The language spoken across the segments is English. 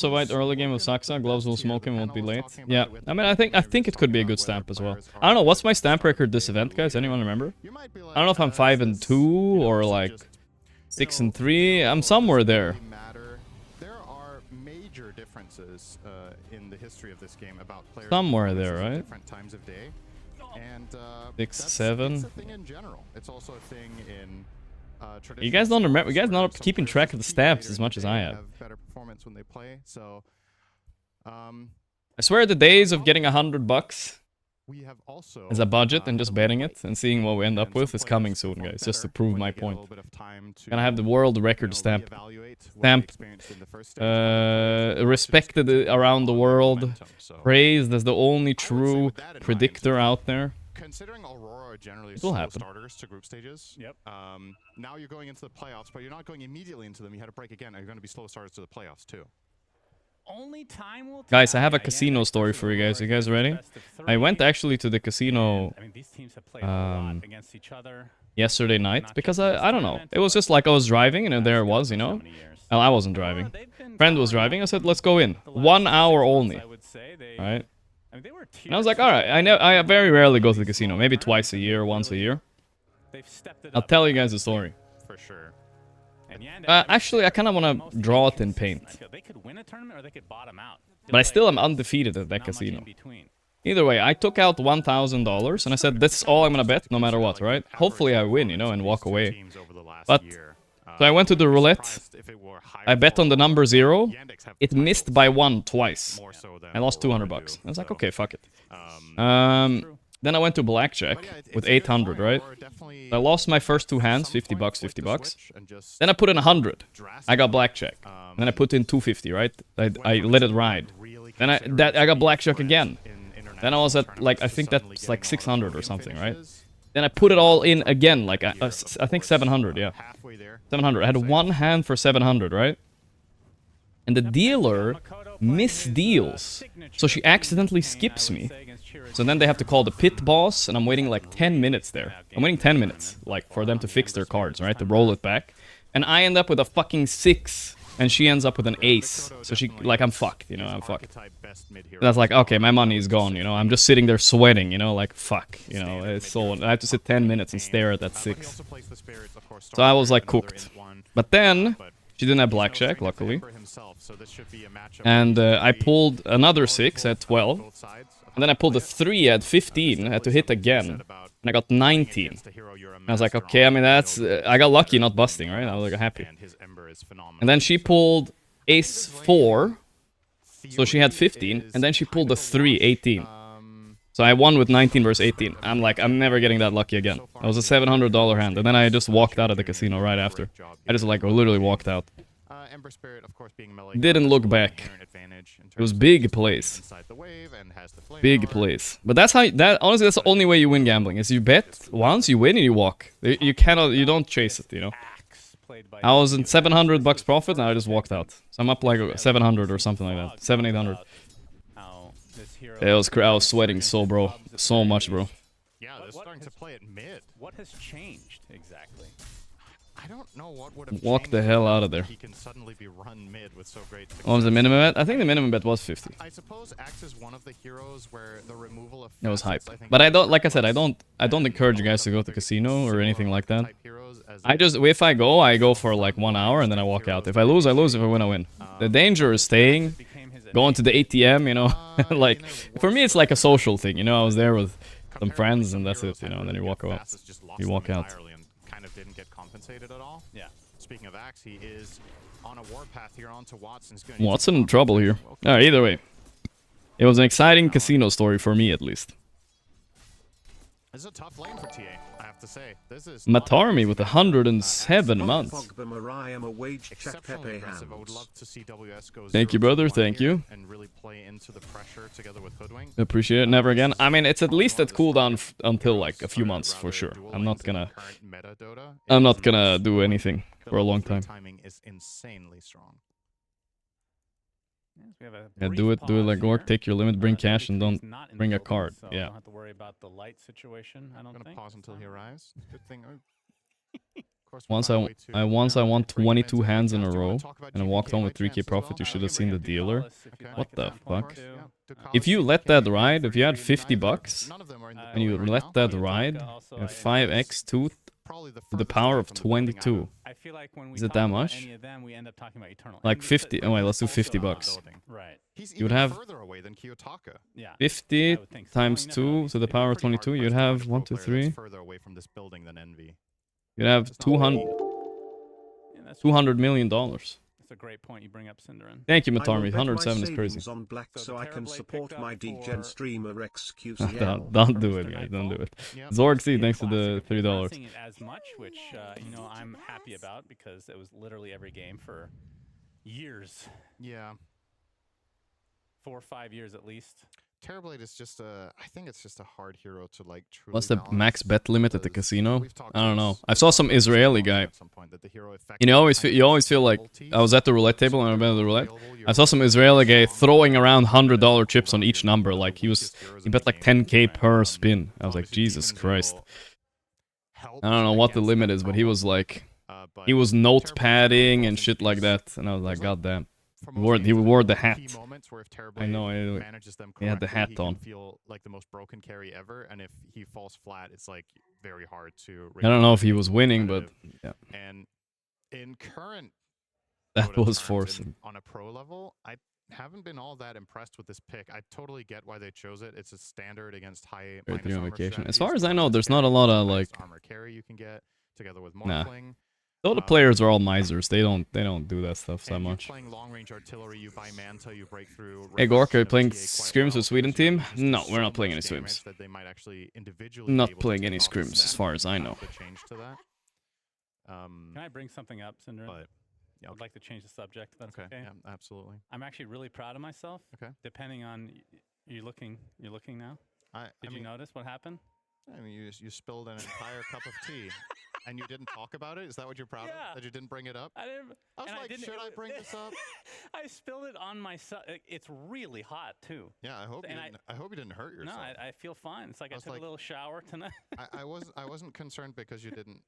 So white early game with Saksa, gloves will smoke him, won't be late. Yeah, I mean, I think it could be a good stamp as well. I don't know, what's my stamp record this event, guys? Anyone remember? I don't know if I'm 5-2 or like 6-3. I'm somewhere there. There are major differences in the history of this game about players Somewhere there, right? Different times of day. And 6, 7. it's a thing in general. It's also a thing in you guys don't remember? You guys not keeping track of the stamps as much as I have. Better performance when they play. So, I swear the days of getting $100 we have also as a budget and just betting it and seeing what we end up with is coming soon, guys. Just to prove my point. Gonna have the world record stamp. Respected around the world. Praised as the only true predictor out there. Considering Aurora generally it will slow happen. starters to group stages. Yep. Now you're going into the playoffs, but you're not going immediately into them. You had to break again. You're going to be slow starters to the playoffs too. Only time will Guys, I have a casino story for you guys. You guys ready? I went actually to the casino yesterday night because I don't know. It was just like I was driving and there it was, you know. Well, I wasn't driving. Friend was driving. I said, let's go in. 1 hour only. Right? And I was like, alright, I very rarely go to the casino. Maybe twice a year, once a year. I'll tell you guys the story. For sure. Actually, I kind of want to draw it in paint. But I still am undefeated at that casino. Either way, I took out $1,000 and I said, this is all I'm going to bet, no matter what, right? Hopefully I win, you know, and walk away. But, so I went to the roulette. I bet on the number 0. It missed by 1 twice. I lost $200. I was like, okay, fuck it. Then I went to blackjack with 800, right? I lost my first 2 hands, $50, $50. Then I put in 100. I got blackjack. Then I put in 250, right? I let it ride. Then I got blackjack again. Then I was at like, I think that's like 600 or something, right? Then I put it all in again, like I think 700, yeah. 700. I had 1 hand for 700, right? And the dealer misdeals. So she accidentally skips me. So then they have to call the pit boss, and I'm waiting like 10 minutes there. I'm waiting 10 minutes, like, for them to fix their cards, right? To roll it back. And I end up with a fucking 6, and she ends up with an ace. So she, like, I'm fucked, you know, I'm fucked. And I was like, okay, my money is gone, you know? I'm just sitting there sweating, you know, like, fuck, you know? It's so, I have to sit 10 minutes and stare at that 6. So I was, like, cooked. But then, she didn't have blackjack, luckily. And I pulled another 6 at 12. And then I pulled a 3 at 15. I had to hit again. And I got 19. And I was like, okay, I mean, that's... I got lucky not busting, right? I was like, happy. And then she pulled ace 4. So she had 15. And then she pulled a 3, 18. So I won with 19 versus 18. I'm like, I'm never getting that lucky again. That was a $700 hand. And then I just walked out of the casino right after. I just, like, literally walked out. Didn't look back. It was big plays. Big plays. But that's how, honestly, that's the only way you win gambling, is you bet once, you win, and you walk. You cannot, you don't chase it, you know. I was in $700 profit, and I just walked out. So I'm up like 700 or something like that. 700, 800. I was sweating so, bro. So much, bro. Yeah, they're starting to play it mid. What has changed exactly? I don't know what would have Walk the hell out of there. He can suddenly be run mid with so great success. What was the minimum bet? I think the minimum bet was 50. I suppose Axe is one of the heroes where the removal of it was hype. But I don't, like I said, I don't encourage you guys to go to casino or anything like that. I just, if I go for like 1 hour and then I walk out. If I lose, I lose. If I win, I win. The danger is staying, going to the ATM, you know. Like, for me, it's like a social thing, you know. I was there with some friends and that's it, you know, and then you walk out. You walk out. Kind of didn't get compensated at all. Yeah. Speaking of Axe, he is on a warpath here onto Watson's going. Watson in trouble here. Alright, either way. It was an exciting casino story for me, at least. This is a tough lane for TA, I have to say. This is Matarmi with 107 months. Thank you, brother. Thank you. And really play into the pressure together with Hoodwink. Appreciate it. Never again. I mean, it's at least at cooldown until like a few months for sure. I'm not gonna do anything for a long time. Timing is insanely strong. Yeah, do it like Gorgc. Take your limit, bring cash, and don't bring a card. Yeah. Don't have to worry about the light situation. I don't think. I'm gonna pause until he arrives. Good thing. course, Once we'll I, find a way to, once I won bring him 22 into the hands in a podcast. Do you wanna row, talk about and I walked GBK home by with 3k chance as profit. well? You should We have can seen bring the up dealer. Ducalis if you'd Okay. like What at the some point, fuck? too. If you let that ride, if you had 50 bucks, None of them are in the and you building right let now. that Duca ride, also, you have I- 5x to Probably the the furthest power away of from the building out 22. I feel like when we Is it talk that about much? any of them, we end up talking about Eternal. Like And 50. Oh wait, let's do also 50 out of the bucks. building. Right. He's You would even have further away than Kiyotaka. Yeah. 50 I would think so. times Well, you never know 2 these to the things. power of Pretty 22. hard You'd pressed to find have a 1, pro 2, player that's 3. further away from this building than Envy. You'd have Just not 200, Yeah, that's $200 million. That's a great point you bring up, Cinderin. Thank you, I will Matarmi. bet my 107 is crazy. savings on black So so the I can Terrorblade support picked my up degen for- streamer XQCL. Don't do for it, Mr. guys. Don't do Nightfall. it. Yep. Zorgc, thanks for Classic the of not $3. seeing it as much, which I'm happy about because it was literally every game for years, Yeah. 4 or 5 years at least. Terrorblade is just I think it's just a hard hero to like truly What's the balance max bet limit at the because, casino? we've talked I don't to know. this- I saw some talked about this Israeli before guy. at some point, that the hero You effectively always kind you of always feel like ulties, I was at the roulette so table and I they're went to the roulette. available, I you're saw some really Israeli guy strong, throwing but around you have $100 to chips on cooldown each your number. one of the Like he weakest heroes he in bet the like game. 10k per Um, spin. I was like, obviously Jesus demons Christ. will help I don't know what the against limit that is, but he problem, was like, but he was Terrorblade's really notepadding and frozen shit like peaks. that, and I was like, There's, like, God damn. For He most wore- games, he there wore are the key hat. moments where if I know, Terrorblade I- manages them he had the correctly, hat he can on. feel like the most broken carry ever, and if he falls flat, it's like very hard to. I don't know if he recover was and winning, but competitive. yeah, And in current that Dota was terms, forcing. on a pro level, I haven't been all that impressed with this pick. I totally get why they chose it. It's a standard against high Very minus three on armor vacation. As strategies. far as The I know, highest there's not a carry lot is of the highest like. armor carry you can get together with Nah. Morphling. All the players are all misers. They don't do that stuff that And you're much. playing long range artillery, you buy Manta, you break through. Hey Reflection Gorgc, are you of playing TA quite scrims well with Sweden because your team? legions do No, so we're not playing much any damage scrims. that they might actually individually be Not able to playing take any off the scrims, as stat far as I and know. put change to that. Can I bring something up, Cinderin? But yeah, I'd like to change the subject. If that's okay, okay. yeah, absolutely. I'm actually really proud of myself. Okay. Depending on you're looking now. I Did you mean, notice what happened? I mean, you spilled an entire cup of tea, and you didn't talk about it. Is that what you're proud Yeah. of? That you didn't bring it up? I didn't. I was and like, didn't, should I bring this up? I spilled it on my. It's really hot too. Yeah, I hope you And didn't. I hope you didn't hurt No, yourself. I feel fine. It's like I was took like- a little shower tonight. I wasn't concerned because you didn't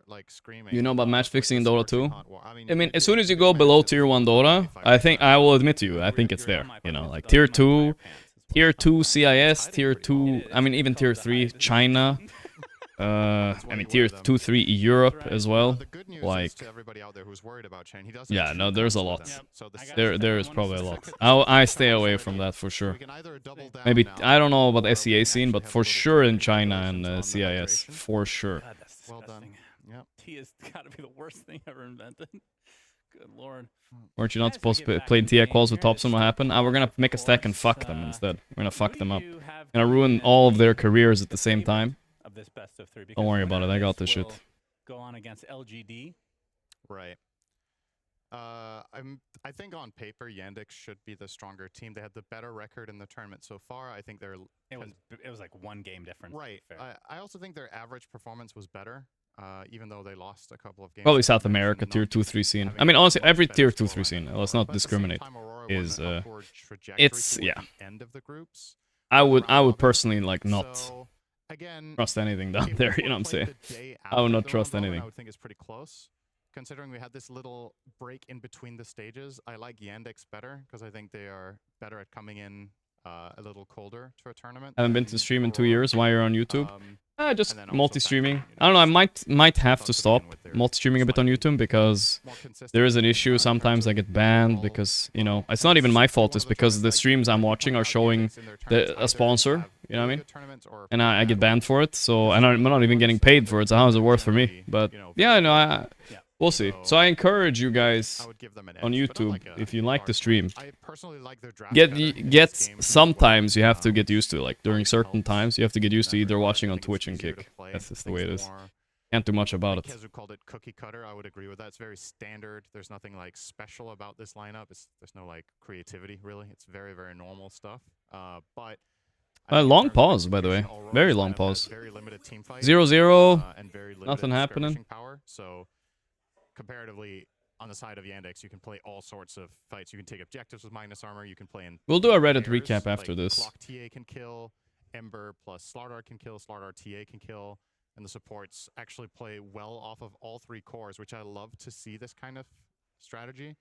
like screaming. You know about match with fixing in the Dota scorching 2? hot wa- I mean, you as did- soon as you did go manage below to tier 1 score Dota, 25%. I think I will admit to you, I You're- think it's you're there. On my You know, pants. like Those tier are my fire 2, pants. It's tier what- 2 CIS, hiding tier pretty well. 2. I mean, even It's tier called 3 hide. China. why I mean, you tier wear them. 2, 3 Europe right. as Now, well. the good news like- is to everybody out there who's worried about Chain, he doesn't. Yeah, chew no, there's a gums lot. with them. Yep. So the I got second There it. is probably a One lot. second. I stay away from that for sure. We can either double down Maybe now, I don't know about or the SEA we scene, actually but have a for little sure bit in of China and regulations on the CIS, migration. for sure. God, that's Well disgusting. done. Yep. Tea has got to be the worst thing ever invented. Good lord. Weren't you not Guys, we supposed get to back play in the TI game calls with here. Topson? What happened? We're gonna make a stack and fuck them Uh, instead. We're gonna fuck Who them do up. you have Gonna coming ruin in as all of the their careers at the same favorite time. Of this best of 3? Don't Because worry the about winner it. I of got this shit. will Go on against LGD. Right. I think on paper Yandex should be the stronger team. They had the better record in the tournament so far. I think they're It was like one game difference. to be right. fair. I also think their average performance was better, even though they lost a couple of games. Probably to South Yandex and America, tier not 2, 3 scene. having I mean, a honestly, much every better tier 2, scoreline 3 scene. than Let's Aurora. not But at the same discriminate. time, Aurora were on Is an upward trajectory it's towards yeah. the end of the groups. I would round personally like not So, again, trust anything down if there. this You were know what I'm played saying? the day I would after not the trust round robin, anything. I would think it's pretty close. Considering we had this little break in between the stages, I like Yandex better because I think they are better at coming in a little colder to a tournament. Haven't been than to stream in 2 Aurora. years. Why you're on YouTube? Just and then also multi-streaming. factoring, I don't know. I just might have thought to to stop begin with, they're multi-streaming a bit on slightly YouTube because more consistent there is an in issue. terms Sometimes I of get banned overall, because it's not even my fault. It's because the streams I'm watching are showing a sponsor. You know what I mean? And I get banned for it. So and I'm not even getting paid for it. So how is it worth for me? But yeah, no, we'll see. So I encourage you guys on YouTube, if you like the stream, I personally like their draft better in get this game as sometimes well. you have to get used to, like during certain helps times you have to get used to in that either regard. watching I on think it's Twitch and easier to Kick. play, That's just the things way it is. more- Can't do much about it. Kezu called it cookie cutter. I would agree with that. It's very standard. There's nothing like special about this lineup. There's no like creativity really. It's very very normal stuff. But I think in Long terms of pause, by the way. execution, Aurora's Very long lineup has pause. Very limited team fight. 0-0. And very limited Nothing happening. skirmishing Power. So comparatively, on the side of Yandex, you can play all sorts of fights. You can take objectives with minus armor. You can play in. We'll do a Reddit pairs, recap after like this. Clock TA can kill. Ember plus Slardar can kill. Slardar TA can kill. and the supports actually play well off of all 3 cores, which I love to see this kind of strategy.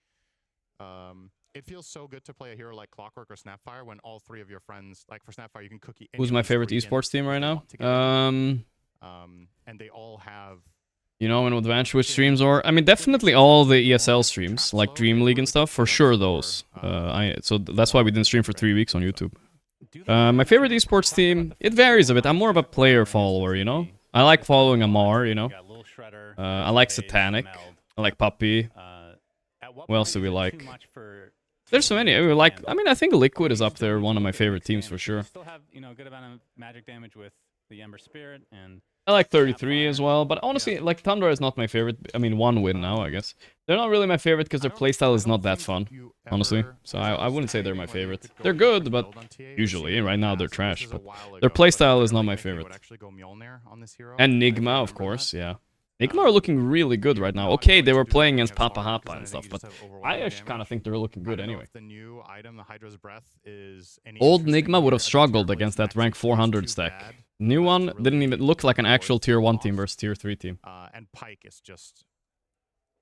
It feels so good to play a hero like Clockwork or Snapfire when all 3 of your friends, like for Snapfire, you can cookie. Who's my favorite esports team right now? And they all have. You know, in advantage which streams are. I mean, definitely all the ESL streams, like Dream League and stuff, for sure those. So that's why we didn't stream for 3 weeks on YouTube. My favorite esports team, it varies a bit. I'm more of a player follower, you know? I like following Amar, you know? I like Satanic. I like Puppy. What else do we like? There's so many. I mean, I think Liquid is up there, one of my favorite teams for sure. Still have, you know, a good amount of magic damage with the Ember Spirit, and I like 33 as well, but honestly, like Thunder is not my favorite. I mean, one win now, I guess. They're not really my favorite because their playstyle is not that fun, honestly. So I wouldn't say they're my favorite. They're good, but usually, right now they're trash. But their playstyle is not my favorite. And Nigma, of course, yeah. Nigma are looking really good right now. Okay, they were playing against Papa Hapa and stuff, but I actually kind of think they're looking good anyway. Old Nigma would have struggled against that rank 400 stack. New one didn't even look like an actual tier 1 team versus tier 3 team. And Pike is just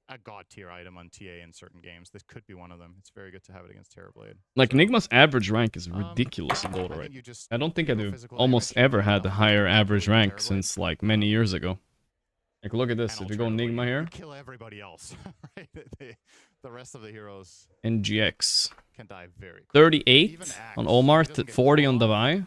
a god tier item on TA in certain games. This could be one of them. It's very good to have it against Terrorblade. Like, Nigma's average rank is ridiculous in Dota, right? I don't think I've almost ever had a higher average rank since, like, many years ago. Like, look at this. If you go Nigma here. Kill everybody else, right? The rest of the heroes. NGX. Can die very quickly. 38 on Omar, 40 on Davai,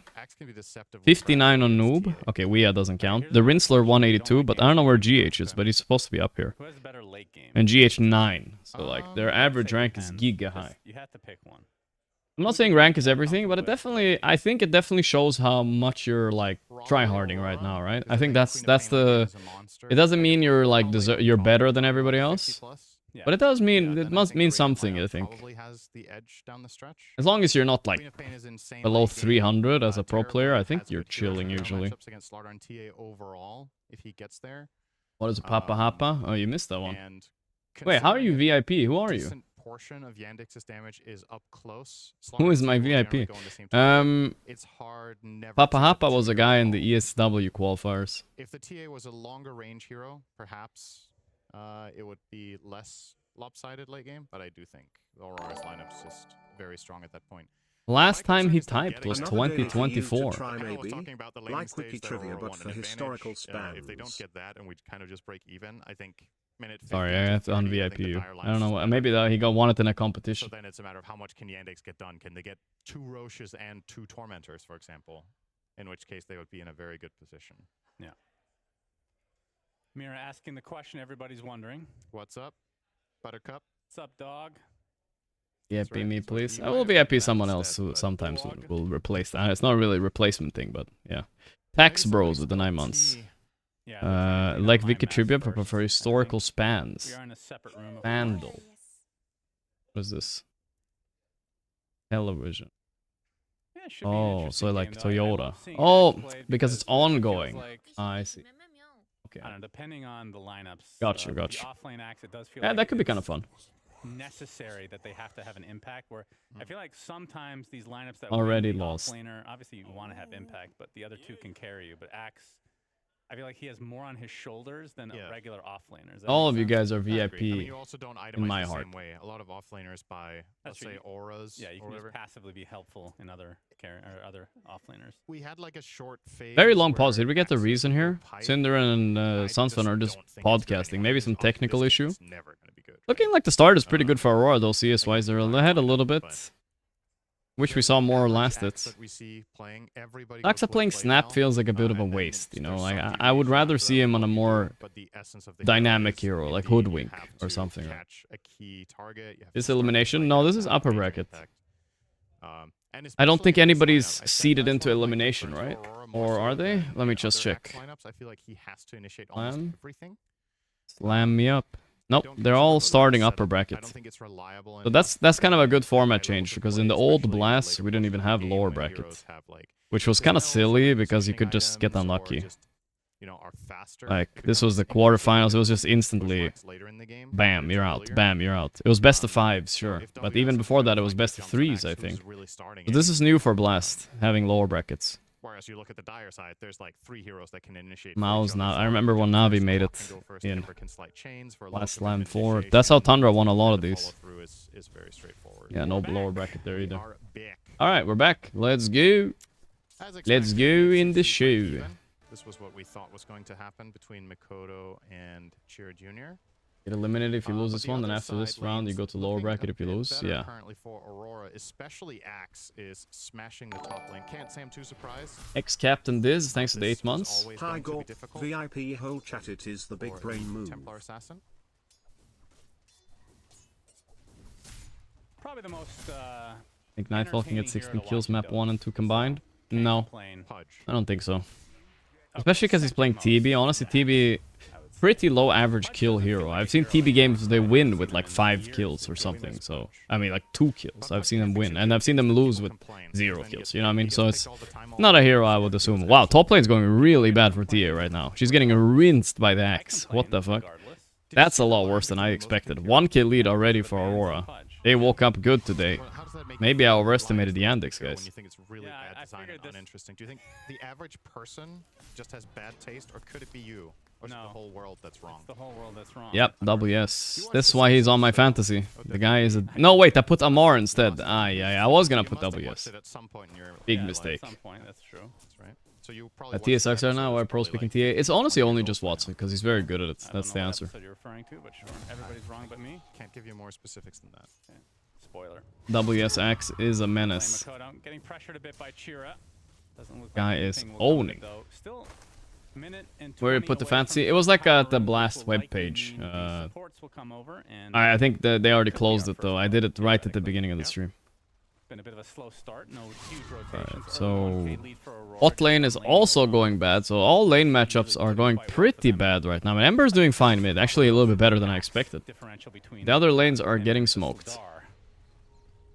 59 on Noob. Okay, Wea doesn't count. The Rinsler 182, but I don't know where GH is, but he's supposed to be up here. who has a better late game? And GH 9. So, like, their average rank is giga high. You have to pick one. I'm not saying rank is everything, but I think it definitely shows how much you're, like, tryharding right now, right? I think that's the... It doesn't mean you're, like, you're better than everybody else. But it does mean, it must mean something, I think. As long as you're not, like, below 300 as a pro player, I think you're chilling usually. What is a Papa Hapa? Oh, you missed that one. Wait, how are you VIP? Who are you? Portion of Yandex's damage is up close. Who is my VIP? It's hard. Papa Hapa was a guy in the ESW qualifiers. If the TA was a longer range hero, perhaps it would be less lopsided late game. But I do think Aurora's lineup is just very strong at that point. Last time he typed was 2024. Like Wiki Trivia, but for historical spans. If they don't get that and we kind of just break even, I think. Sorry, I have to un-VIP you. I don't know. Maybe he got wanted in a competition. So then it's a matter of how much can Yandex get done. Can they get 2 Roches and 2 Tormentors, for example? In which case they would be in a very good position. Yeah. Mira asking the question everybody's wondering. What's up, Buttercup? What's up, dog? VIP me, please. I will VIP someone else who sometimes will replace that. It's not really a replacement thing, but yeah. Tax Bros with the 9 months. Yeah, like Wiki Trivia, but prefer historical spans. We are in a separate room. Vandal. What is this? Television. Yeah, it should be an Oh, interesting so like game, though. I love Toyota. seeing Oh, Axe play because it's ongoing. like, I see. Okay. I don't know, depending on the lineups. Gotcha. The offlane Axe, it does feel Yeah, like that could be it's kind of fun. necessary that they have to have an impact. Where I feel like sometimes these lineups that Already win the lost. offlaner, obviously you want to have impact, but the other 2 can carry you. But Axe, I feel like he has more on his shoulders than a regular offlaner. All of you guys are I VIP mean, you also don't itemize in my the heart. same way. A lot of offlaners buy, let's say, auras. Yeah, you or can whatever. just passively be helpful in other other offlaners. We had like a short phase. Very long pause. where Did we get the Axe reason here? Pipe, Cinder and I Sunstone are just don't think it's gonna podcasting. get Maybe on some this technical game. issue. It's never gonna be good. Looking like the start is pretty good for Aurora, though. CS-wise, they're ahead a little bit. Wish we saw more last it. Laxa playing Snap feels like a bit of a waste, you know? Like, I would rather see him on a more dynamic hero, like Hoodwink or something. This elimination? No, this is upper bracket. I don't think anybody's seeded into elimination, right? Or are they? Let me just check. Slam me up. Nope, they're all starting upper bracket. So that's kind of a good format change, because in the old Blast, we didn't even have lower bracket. Which was kind of silly, because you could just get unlucky. Like, this was the quarterfinals, it was just instantly, bam, you're out, bam, you're out. It was best of 5s, sure. But even before that, it was best of 3s, I think. But this is new for Blast, having lower brackets. Whereas you look at the dire side, there's like 3 heroes that can initiate. Mao's not. I remember when Navi made it in last slam slam 4. That's how Tundra won a lot of these. Is very straightforward. Yeah, no lower bracket there either. Alright, we're back. Let's go. Let's go in the show. This was what we thought was going to happen between Mikoto and Chira Jr. Get eliminated if you lose this one, then after this round you go to lower bracket if you lose. Yeah. Currently for Aurora, especially Axe, is smashing the top lane. Can't say I'm too surprised. Ex-captain Diz, thanks to the 8 months. Hi Gorgc, VIP whole chat, it is the big brain move. Templar Assassin. Probably the most I think Nightfall can get 16 kills, map 1 and 2 combined. No, I don't think so. Especially because he's playing TB. Honestly, TB, pretty low average kill hero. I've seen TB games, they win with like 5 kills or something. So, I mean like 2 kills. I've seen them win. And I've seen them lose with 0 kills. You know what I mean? So it's not a hero, I would assume. Wow, top lane's going really bad for TA right now. She's getting rinsed by the Axe. What the fuck? That's a lot worse than I expected. 1 kill lead already for Aurora. They woke up good today. Maybe I overestimated the Yandex, guys. When you think it's really bad design and uninteresting. Do you think the average person just has bad taste, or could it be you? Or is it the whole world that's wrong? It's the whole world that's wrong. Yep, WS. That's why he's on my fantasy. The guy is a... No, wait, I put Amar instead. Ah, yeah, I was gonna put WS. Big mistake. At some point, that's true. That's right. So you probably TA sucks right now, why pro speaking TA? It's honestly only just Watson, because he's very good at it. That's the answer. You're referring to, but sure. Everybody's wrong but me. Can't give you more specifics than that. Okay. Spoiler. WSX is a menace. Makoto getting pressured a bit by Chira. Doesn't look Guy like is anything will owning. come, though. Still minute and Where you 20 put the away fancy? from It was like power. at the Blast Will webpage. likely supports will come over and I think that they already could be closed our it though. first I did it right at the theoretically. beginning of the stream. been a bit of a slow start. No huge rotations. So bot lane is also going bad. So all lane matchups are going pretty bad right now. And Ember's doing fine mid. Actually a little bit better than I expected. The other lanes are getting smoked.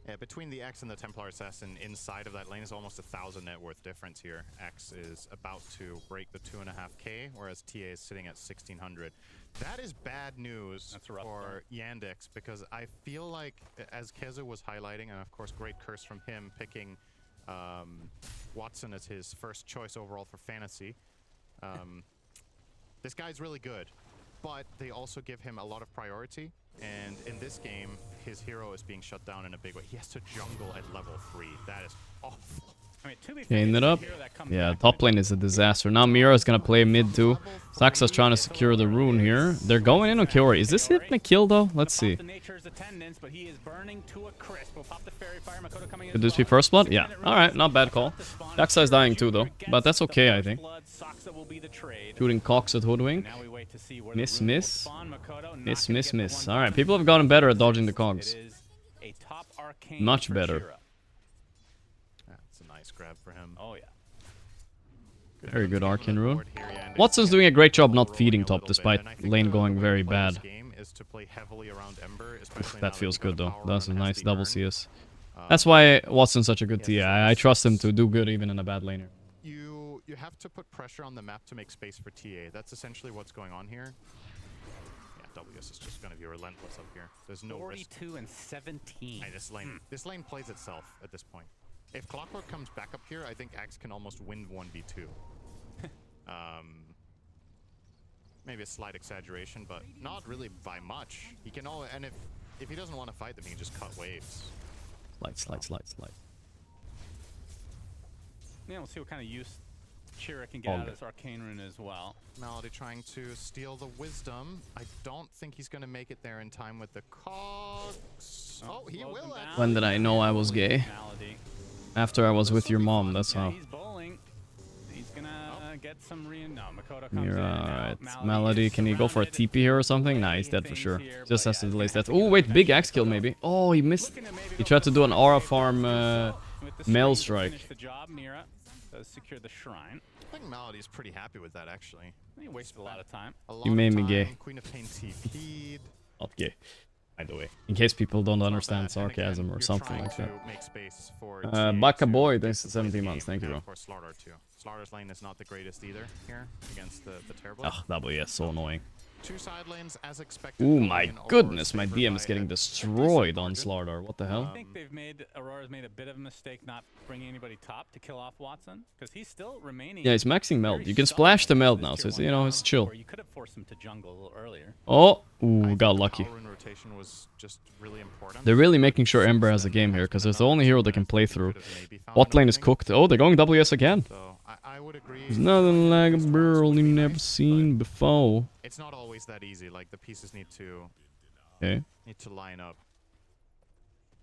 Yeah, between the X and the Templar Assassin, inside of that lane is almost 1,000 net worth difference here. X is about to break the 2.5k, whereas TA is sitting at 1,600. That is bad news for Yandex, because I feel like, as Keza was highlighting, and of course great curse from him picking Watson as his first choice overall for fantasy. This guy's really good, but they also give him a lot of priority. And in this game, his hero is being shut down in a big way. He has to jungle at level 3. That is awful. I mean, Gained it up. Yeah, top lane is a disaster. Now Mira's gonna play mid too. Saxa's trying to secure the rune here. They're going in on Kiori. Is this it in a kill though? Let's see. Could this be first blood? Yeah. Alright, not bad call. Saxa is dying too though. But that's okay, I think. Shooting cocks at Hoodwink. Miss, miss. Miss, miss, miss. Alright, people have gotten better at dodging the cogs. Much better. That's a nice grab for him. Oh yeah. Very good Arcane Rune. Watson's doing a great job not feeding top despite lane going very bad. That feels good though. That's a nice double CS. That's why Watson's such a good TA. I trust him to do good even in a bad laner. You have to put pressure on the map to make space for TA. That's essentially what's going on here. Yeah, WS is just going to be relentless up here. There's no 42 risk. and 17. Hey, this lane plays itself at this point. If Clockwork comes back up here, I think Axe can almost win 1v2. Maybe a slight exaggeration, but not really by much. He can and if he doesn't want to fight them, he can just cut waves. Slide. Yeah, we'll see what kind of use Chira can get out of this Arcane Rune as well. Melody trying to steal the wisdom. I don't think he's going to make it there in time with the cogs. Oh, he will. When did I know I was gay? After I was with your mom, that's how. He's bowling. He's gonna get some no, Makoto comes You're in. alright. Melody, can he go for a TP here or something? Nah, he's dead for sure. Just has to delay that. Oh, wait, big axe kill maybe. Oh, he missed. He tried to do an aura farm mail strike. Mira does secure the shrine. I think Melody's pretty happy with that, actually. He wasted a lot of time. You made me gay. Queen of Pain TP'd. Not gay, by the way. In case people don't understand sarcasm or something like that. Baka Boy, thanks to 17 months. Thank you, bro. Of course, Slardar too. Slardar's lane is not the greatest either here against the Terrible. Ugh, WS, so annoying. Two side lanes as expected. Ooh, going my in. Aurora goodness, my favored DM by is getting a destroyed decent on margin. Slardar. What the hell? I think Aurora's made a bit of a mistake not bringing anybody top to kill off Watson, because he's still remaining. Yeah, he's maxing meld. very You can splash the stubborn meld in now, this so it's, tier you know, one it's round, chill. Or you could have forced him to jungle a little earlier. Oh, I ooh, think got the lucky. power in rotation was just really important. They're really making sure Ember has a game here, because there's the only hero they can play through. Bot lane is cooked. Oh, they're going WS again. So I would agree. There's nothing like a girl you never seen before. It's not always that easy. Like the pieces need to Okay, line up.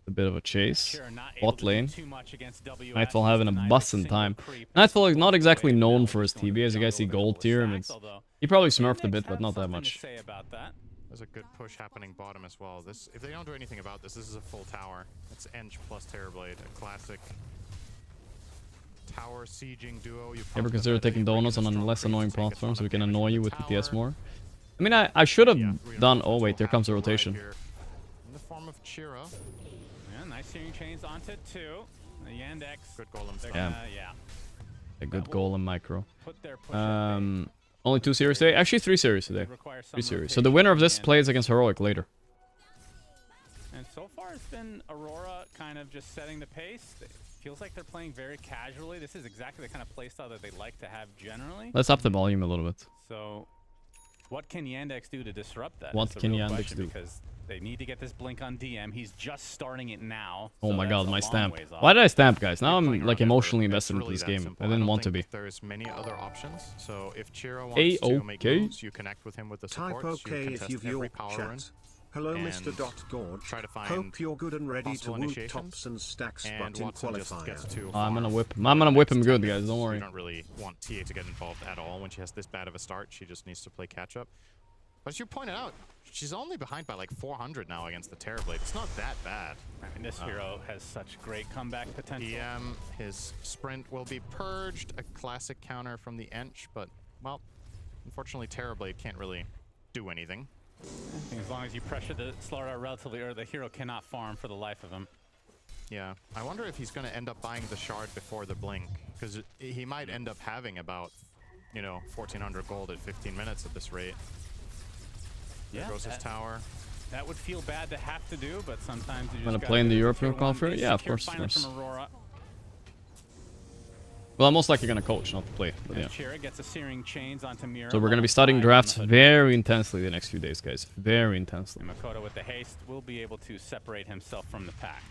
a bit of a chase. Sure, not able Bot to do lane. too much against WS. Nightfall He's having a denied bussin' single time. creep. Nightfall is not Away exactly from known Mel, for his he's going TB, as you jungle guys see with a bit gold of tier, and stacks, it's... although He probably smurfed a Yandex bit, but have not that something to much. say about that. There's a good push happening bottom as well. This, if they don't do anything about this, this is a full tower. It's Ench plus Terrorblade, a classic tower sieging duo. You Ever pump consider the taking bed, you bring donuts in on a a less strong annoying creep to take a platform so ton we of can damage annoy from you the with PTS tower. more? I mean, I should have Yeah, done... Oh reinforcements wait, there will comes the have to arrive rotation. here in the form of Chira. Yeah, nice searing chains onto two. The Yandex. Good golem They're stuff. Yeah. yeah. A good golem micro. Put their push at bay. Only 2 series today? Actually 3 series today. Require some 3 series. So rotation the winner of from this Yandex. plays against Heroic later. And so far, it's been Aurora kind of just setting the pace. It feels like they're playing very casually. This is exactly the kind of playstyle that they like to have generally. Let's up the volume a little bit. So, what can Yandex do to disrupt that? What That's the can real Yandex question, do? Because they need to get this blink on DM. He's just starting it now. Oh so my that's god, a my long stamp. ways off. Why did I stamp, guys? Now Playing I'm like around emotionally Ember, invested it's into this really that game. simple. I didn't don't want to think be. There's many other options. So if Chira wants to make A-okay. moves, you connect with him with the Type supports. You OK if contest you've every your power run. chat. Hello, Mr. and Gorgc. try to find Hope you're good and ready to possible whoop initiations, tops and stacks, and but in Watson just gets qualifier. to I'm gonna farm whip him. for I'm the gonna whip next him 10 good, guys. minutes. Don't You worry. don't really want TA to get involved at all when she has this bad of a start. She just needs to play catch up. But as you pointed out, she's only behind by like 400 now against the Terrorblade. It's not that bad. I mean, this hero has such great comeback potential. DM, his sprint will be purged. A classic counter from the Ench, but, well, unfortunately Terrorblade can't really do anything. I think as long as you pressure the Slardar relatively early, the hero cannot farm for the life of him. Yeah, I wonder if he's going to end up buying the shard before the blink, because he might end up having about, you know, 1,400 gold at 15 minutes at this rate. There goes his tower. That would feel bad to have to do, but sometimes you just Gonna gotta play in the do it. European Tier one qualifier? is Yeah, of secure course, of finally course. from Aurora. Well, I'm most likely gonna coach, not play. But And yeah. Chira gets a searing chains onto Mira. So we're gonna be alongside studying on drafts the hood. very intensely the next few days, guys. Very intensely. And Makoto with the haste will be able to separate himself from the pack.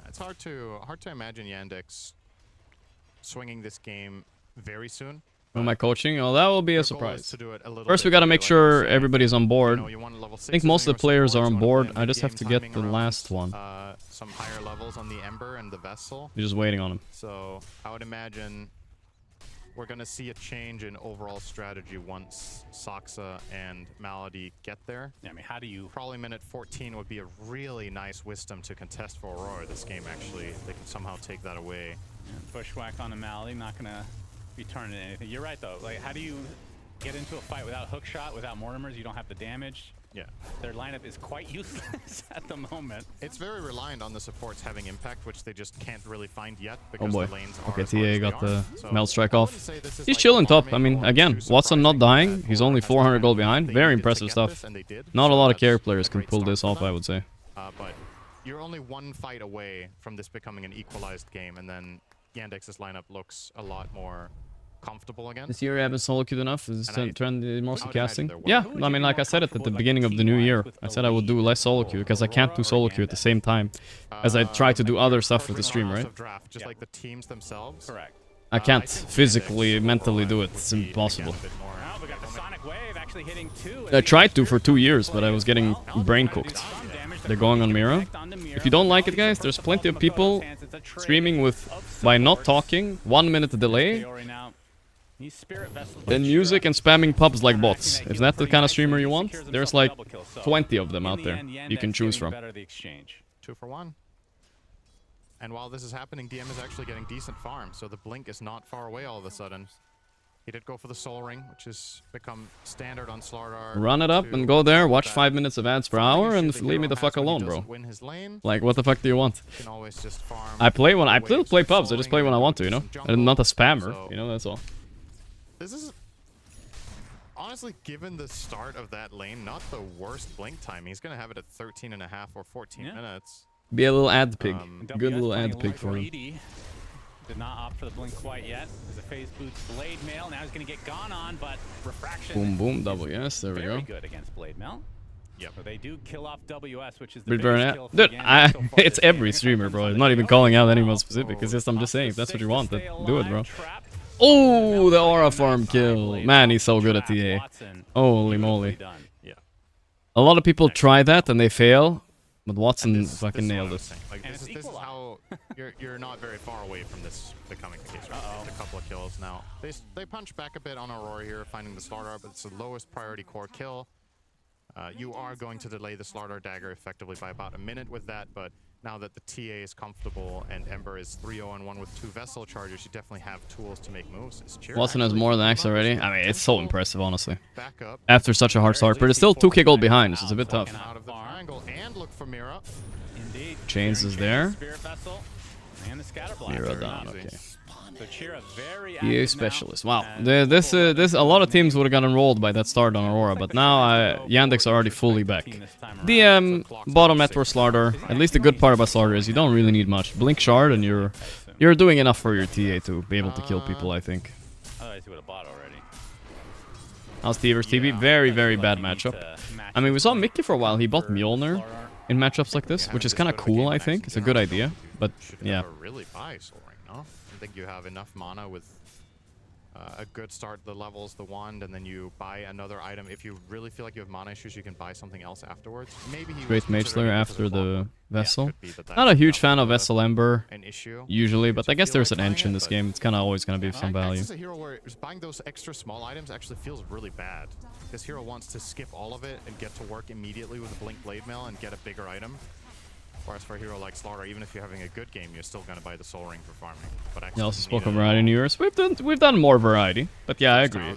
It's hard to imagine Yandex swinging this game very soon. Who am I coaching? Oh, that will be a Their goal is surprise. to do it a little First, bit we gotta early, make like sure we're saying. everybody's on board. You know, you want level I think 6s most in of the your players are supports, on you wanna board. play I just have to mid-game get timing the rounds, last one. Some higher levels on the Ember and the Vessel. We're just waiting on him. So I would imagine we're going to see a change in overall strategy once Saksa and Malady get there. Yeah, I mean, how do you... Probably minute 14 would be a really nice wisdom to contest for Aurora this game, actually. If they can somehow take that away. Yeah, bushwhack on a Malady, not gonna be turning anything. You're right, though. Like, how do you get into a fight without hookshot, without Mortimers? You don't have the damage. Yeah. Their lineup is quite useless at the moment. It's very reliant on the supports having impact, which they just can't really find yet because Oh boy. the lanes are Okay, as hard TA as got they the are. So meld strike I off. wouldn't say this is He's like chilling top. I farming mean, or again, too Watson not surprising dying. that He's Aurora only has 400 the gold mana behind. they Very needed to impressive get stuff. this, and they did. Not a So lot of that's carry a players can great pull start this for off, them. I would say. But you're only one fight away from this becoming an equalized game, and then Yandex's lineup looks a lot more comfortable again. This year I haven't solo queued enough. Is And I- trend mostly I would casting? imagine Yeah, they're well. I mean, like I said it at the beginning of the new year. I said I would do less solo queue because I can't do solo queue at the same time as I try to do other stuff with the stream, right? Draft, just Yeah. like the teams themselves. Correct. I can't think physically, Yandex mentally do overall it. would It's be, again, impossible. a bit more Now we got the Sonic Wave actually hitting 2. I tried to for 2 years, but I was getting brain cooked. They're going on Mira. If you don't like it, guys, there's plenty of people streaming with by not talking, 1 minute delay, and music and spamming pubs like bots. If that's the kind of streamer you want, there's like 20 of them out there you can choose from. 2 for 1. And while this is happening, DM is actually getting decent farm, so the blink is not far away all of a sudden. He did go for the Soul Ring, which has become standard on Slardar. Run it up to and go there, watch that 5 minutes of ads per farming hour, issue and the leave hero me the has fuck when he alone, bro. doesn't win his lane. Like, what the fuck do you want? You can always just farm I play waves literally play of pubs. I Soul just play Ring when I and want to, you do know? some I'm not a jungle. spammer, So you know, that's all. This is honestly, given the start of that lane, not the worst blink time. He's going to have it at 13.5 or 14 minutes. Be a little ad pig. Good WS little playing ad pig for him. greedy. Did not opt for the blink quite yet. As a phase boots Blade Mail. Now he's going to get gone on, but refraction. Boom, boom, WS. There we Very go. good against Blade Mail. Yep. So they do kill off WS, which is the Dude, biggest kill for dude, Yandex so far it's this every game. streamer, bro. I'm not even calling out anyone specific. It's just I'm just saying if that's what you want, then do it, bro. Oh, the Aura farm kill. Man, he's so good at TA. Holy moly. Yeah. A lot of people try that and they fail, but Watson fucking nailed it. Like, this is how you're not very far away from this becoming the case. Right? Just a couple of kills now. They punch back a bit on Aurora here, finding the Slaughter, but it's the lowest priority core kill. You are going to delay the Slaughter dagger effectively by about a minute with that, but now that the TA is comfortable and Ember is 3-0-1 with 2 Vessel charges, you definitely have tools to make moves. Watson has more than X already. I mean, it's so impressive, honestly. Back up. After such a hard start, but it's still 2k gold behind, so it's a bit tough. Out of the triangle and look for Mira. Indeed. Chains is there. Spirit Vessel and the Scatter Mira Blaster. down, okay. So Chira very EA active specialist. now. Wow, And this a lot of teams would have got enrolled by that start on Aurora, but now Yandex are already fully back. DM bottom Meteor Slaughter. At least the good part about Slaughter is you don't really need much. Blink Shard and you're doing enough for your TA to be able to kill people, I think. Otherwise he would have bought already. How's T versus TB? Very, very bad matchup. I mean, we saw Mickey for a while. He bought Mjolnir in matchups like this, which is kind of cool, I think. It's a good idea, but yeah. Really buy Soaring, no? I think you have enough mana with a good start, the levels, the wand, and then you buy another item. If you really feel like you have mana issues, you can buy something else afterwards. Maybe he Great Mage Slayer after the Vessel. Yeah, Not a huge fan of Vessel Ember, an issue. usually, but I guess there's an like Ench in this game. It's kind of always going to be of some value. This is a hero where buying those extra small items actually feels really bad. This hero wants to skip all of it and get to work immediately with a Blink Blade Mail and get a bigger item. Whereas for a hero like Slaughter, even if you're having a good game, you're still going to buy the Soul Ring for farming. But You also spoke of variety in yours. We've done more variety, but yeah, I agree.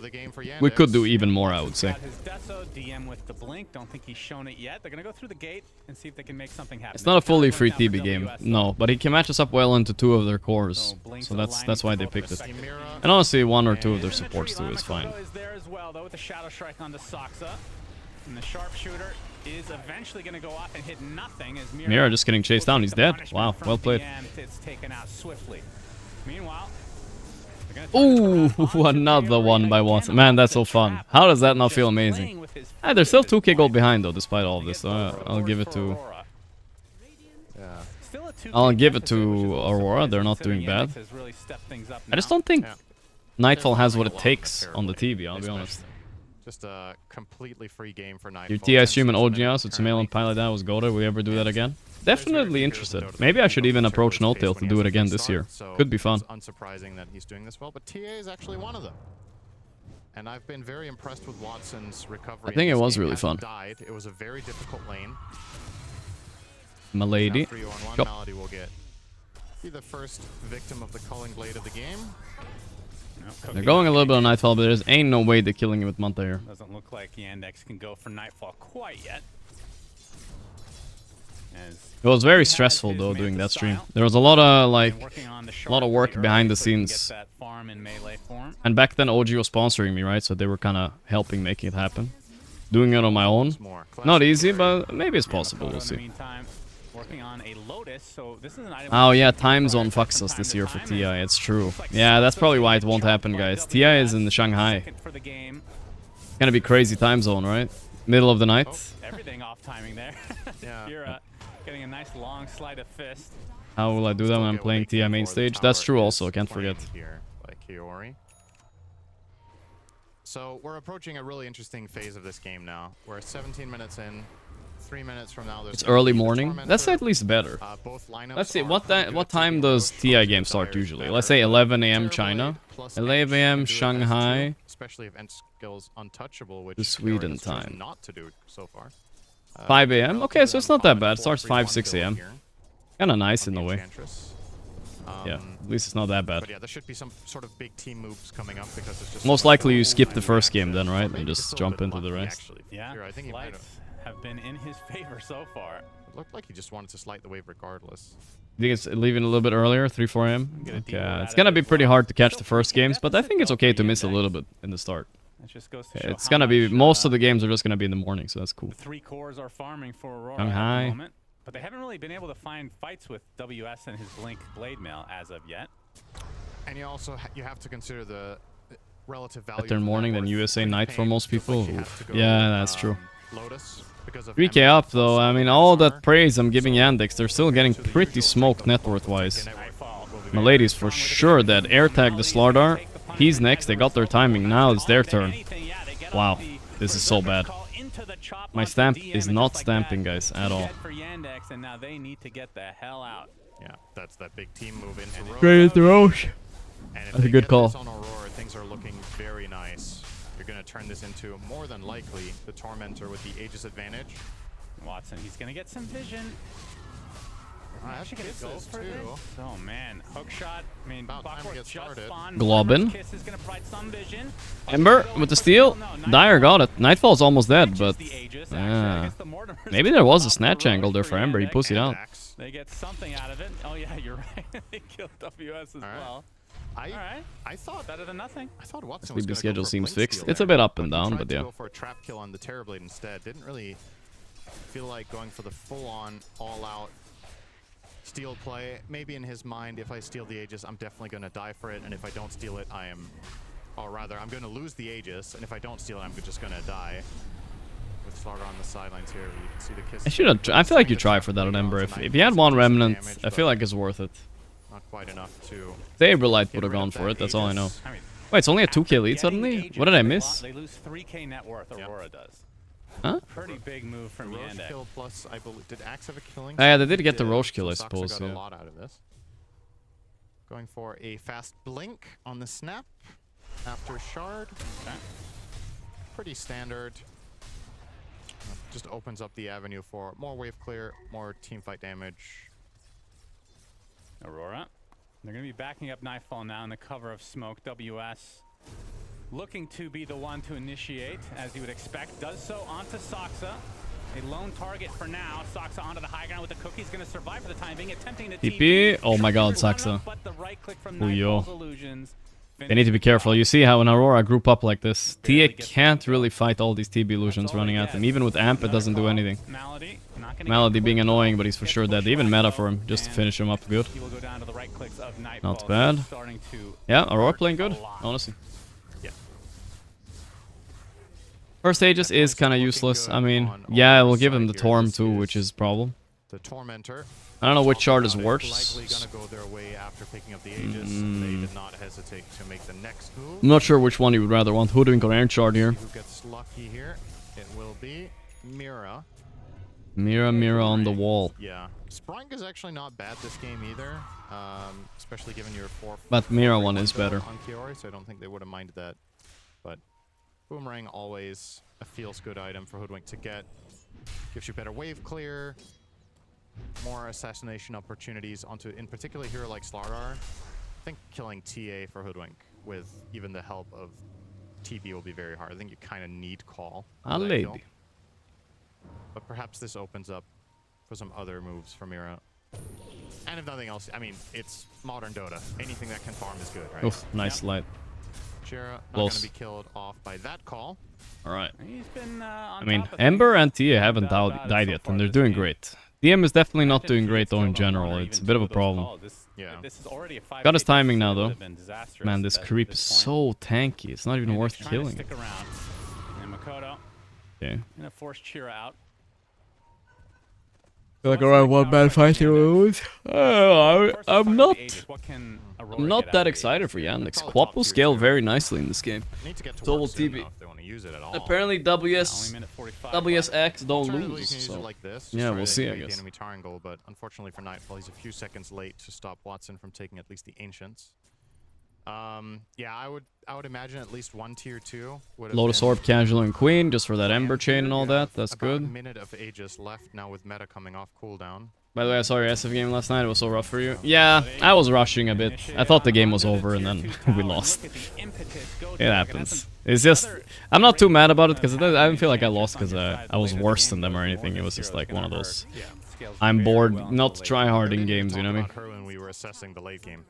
We could do even more, I would say. Got his Deso, DM with the blink. Don't think he's shown it yet. They're gonna go through the gate and see if they can make something happen. It's not a fully free TB game, no, but he can match us up well into 2 of their cores, so that's why they picked it. And honestly, 1 or 2 of their supports too is fine. Is there as well, though, with the Shadow Strike on the Soxa. And the Sharpshooter is eventually going to go off and hit nothing as Mira just getting chased down. He's dead. Wow, well played. It's taken out swiftly. Meanwhile, ooh, another one by Watson. Man, that's so fun. How does that not feel amazing? Hey, they're still 2k gold behind though, despite all of this. So I'll give it to. I'll give it to Aurora. They're not doing bad. I just don't think Nightfall has what it takes on the TV. I'll be honest. Just a completely free game for Nightfall. Your TI stream and OGS with Sumail and Pilot that was goated. Will we ever do that again? Definitely interested. Maybe I should even approach No-Tail to do it again this year. Could be fun. It's unsurprising that he's doing this well, but TA is actually one of them. And I've been very impressed with Watson's recovery. I think it was really fun. It was a very difficult lane. Milady. Go. Malady will be the first victim of the Culling Blade of the game. They're going a little bit on Nightfall, but there ain't no way they're killing it with Manta here. Doesn't look like Yandex can go for Nightfall quite yet. It was very stressful though doing that stream. There was a lot of work behind the scenes. And back then OG was sponsoring me, right? So they were kind of helping making it happen. Doing it on my own, not easy, but maybe it's possible. We'll see. Oh yeah, time zone fucks us this year for TI. It's true. Yeah, that's probably why it won't happen, guys. TI is in Shanghai. It's gonna be crazy time zone, right? Middle of the night. Everything off timing there. You're getting a nice long slide of fist. How will I do that when I'm playing TI main stage? That's true also, I can't forget. So we're approaching a really interesting phase of this game now. We're 17 minutes in. 3 minutes from now, it's early morning. That's at least better. Let's see, what time does TI game start usually? Let's say 11 AM China, 11 AM Shanghai, especially if end skills untouchable, which the Sweden time. Not to do so far. 5 AM? Okay, so it's not that bad. It starts 5, 6 AM. Kinda nice in a way. Yeah, at least it's not that bad. But yeah, there should be some sort of big team moves coming up because it's just most likely you skip the first game then, right? And just jump into the rest. Yeah, I think he might have been in his favor so far. It looked like he just wanted to slight the wave regardless. You think it's leaving a little bit earlier, 3, 4 AM? Okay, it's gonna be pretty hard to catch the first games, but I think it's okay to miss a little bit in the start. It just goes to show It's how gonna be, much, most of the games are just gonna be in the morning, so that's cool. the 3 cores are farming for Aurora Shanghai. at the moment. But they haven't really been able to find fights with WS and his Blink Blade Mail as of yet. And you also you have to consider the relative value. Better morning than USA night for most people. Oof. Go, Yeah, that's true. Lotus because of 3k up though, I mean, all that praise I'm giving Yandex, they're still getting pretty smoked net worth wise. Milady's for sure dead. Air tag the Slardar. He's next, they got their timing, now it's their turn. Wow, this is so bad. My stamp is not stamping, guys, at all. And now they need to get the hell out. Yeah, that's that big team move into Roche. Straight into Roche. And if That's a they good get call. this on Aurora, things are looking very nice. You're going to turn this into, more than likely, the Tormentor with the Aegis advantage. Watson, he's going to get some vision. Actually Gonna go kisses for too. this? Oh man, hook shot. I mean, About time to Clockwork get just started. spawned. Globin. Kiss is gonna provide some vision. Ember with the steal. Dyer got it. Nightfall's almost dead, but maybe there was a snatch angle there for Ember. He pussied out. They get something out of it. Oh yeah, you're right. They killed WS as well. I thought Better than nothing. I thought Watson Sleeping was going to schedule go for seems Blink fixed. steal It's a there, bit up and but he down, tried but to yeah. go for a trap kill on the Terrorblade instead. Didn't really feel like going for the full-on, all-out steal play. Maybe in his mind, if I steal the Aegis, I'm definitely going to die for it, and if I don't steal it, I am, or rather, I'm going to lose the Aegis, and if I don't steal it, I'm just going to die. With Slaughter on the sidelines here, you can see the kiss. I should have. I feel like you try for that on Ember. If you had one remnant, I feel like it's worth it. Not quite enough to. Saberlight would have gone for it. That's all I know. Wait, it's only a 2k lead suddenly? What did I miss? They lose 3k net worth. Aurora does. Huh? Pretty big move from Roche Yandex. kill plus, I believe, did Axe have a killing? Yeah, they did get the Did, Roche kill, I so Soxa suppose. got Yeah. a lot out of this. Going for a fast blink on the snap after shard. Okay. Pretty standard. Just opens up the avenue for more wave clear, more team fight damage. Aurora. They're going to be backing up Nightfall now in the cover of smoke. WS looking to be the one to initiate, as you would expect. Does so onto Soxa. A lone target for now. Soxa onto the high ground with the cookie. He's going to survive for the time being, attempting to TP. Oh my god, Soxa. But the right click from Uyo. Nightfall's illusions. They need to be careful. You see how when Aurora group up like this, TA can't really fight all these TB illusions running at him. Even with Amp, it doesn't do anything. Malady being annoying, but he's for sure dead. Even meta for him, just to finish him up good. Not bad. Yeah, Aurora playing good, honestly. First Aegis is kind of useless. I mean, yeah, we'll give him the Torm too, which is a problem. The Tormentor. I don't know which shard is worse. Likely gonna go their way after picking up the Aegis. They did not hesitate to make the next move. I'm not sure which one you would rather want, Hoodwink or Iron Shard here. Who gets lucky here? It will be Mira. Mira on the wall. Yeah. Sprunk is actually not bad this game either, especially given your 4. But Mira one is better. On Kiori, so I don't think they would have minded that. But Boomerang always a feels good item for Hoodwink to get. Gives you better wave clear, more assassination opportunities onto, in particular, a hero like Slardar. I think killing TA for Hoodwink with even the help of TB will be very hard. I think you kind of need call. A lady. But perhaps this opens up for some other moves for Mira. And if nothing else, I mean, it's modern Dota. Anything that can farm is good, right? Oof, nice light. Jira not going to be killed off by that call. Alright. He's been, I mean, Ember and Tia haven't died yet, and they're doing great. DM is definitely not doing great though in general. It's a bit of a problem. Yeah. Got his timing now though. Man, this creep is so tanky. It's not even worth killing. And Makoto Okay. gonna force Chira out. Feel like around one bad fight here. I'm not that excited for Yandex. Quap will scale very nicely in this game. Need to get to So will work soon TB. enough if they want to use it at all. Apparently WSX don't Alternatively, you lose. can use it So. like this, just Yeah, try we'll to see, I evade the guess. enemy triangle, but unfortunately for Nightfall, he's a few seconds late to stop Watson from taking at least the Ancients. Yeah, I would imagine at least one tier 2 would have Lotus been Orb, Casual, and Queen just for that Ember chain and all You that. have That's about good. a minute of Aegis left now with meta coming off cooldown. By the way, I saw your SF game last night. It was so rough for you. Yeah, I was rushing a bit. I thought the game was over and then we lost. It happens. It's just, I'm not too mad about it because I didn't feel like I lost because I was worse than them or anything. It was just like one of those. I'm bored, not try hard in games, you know what I mean? Her when we were assessing the late game.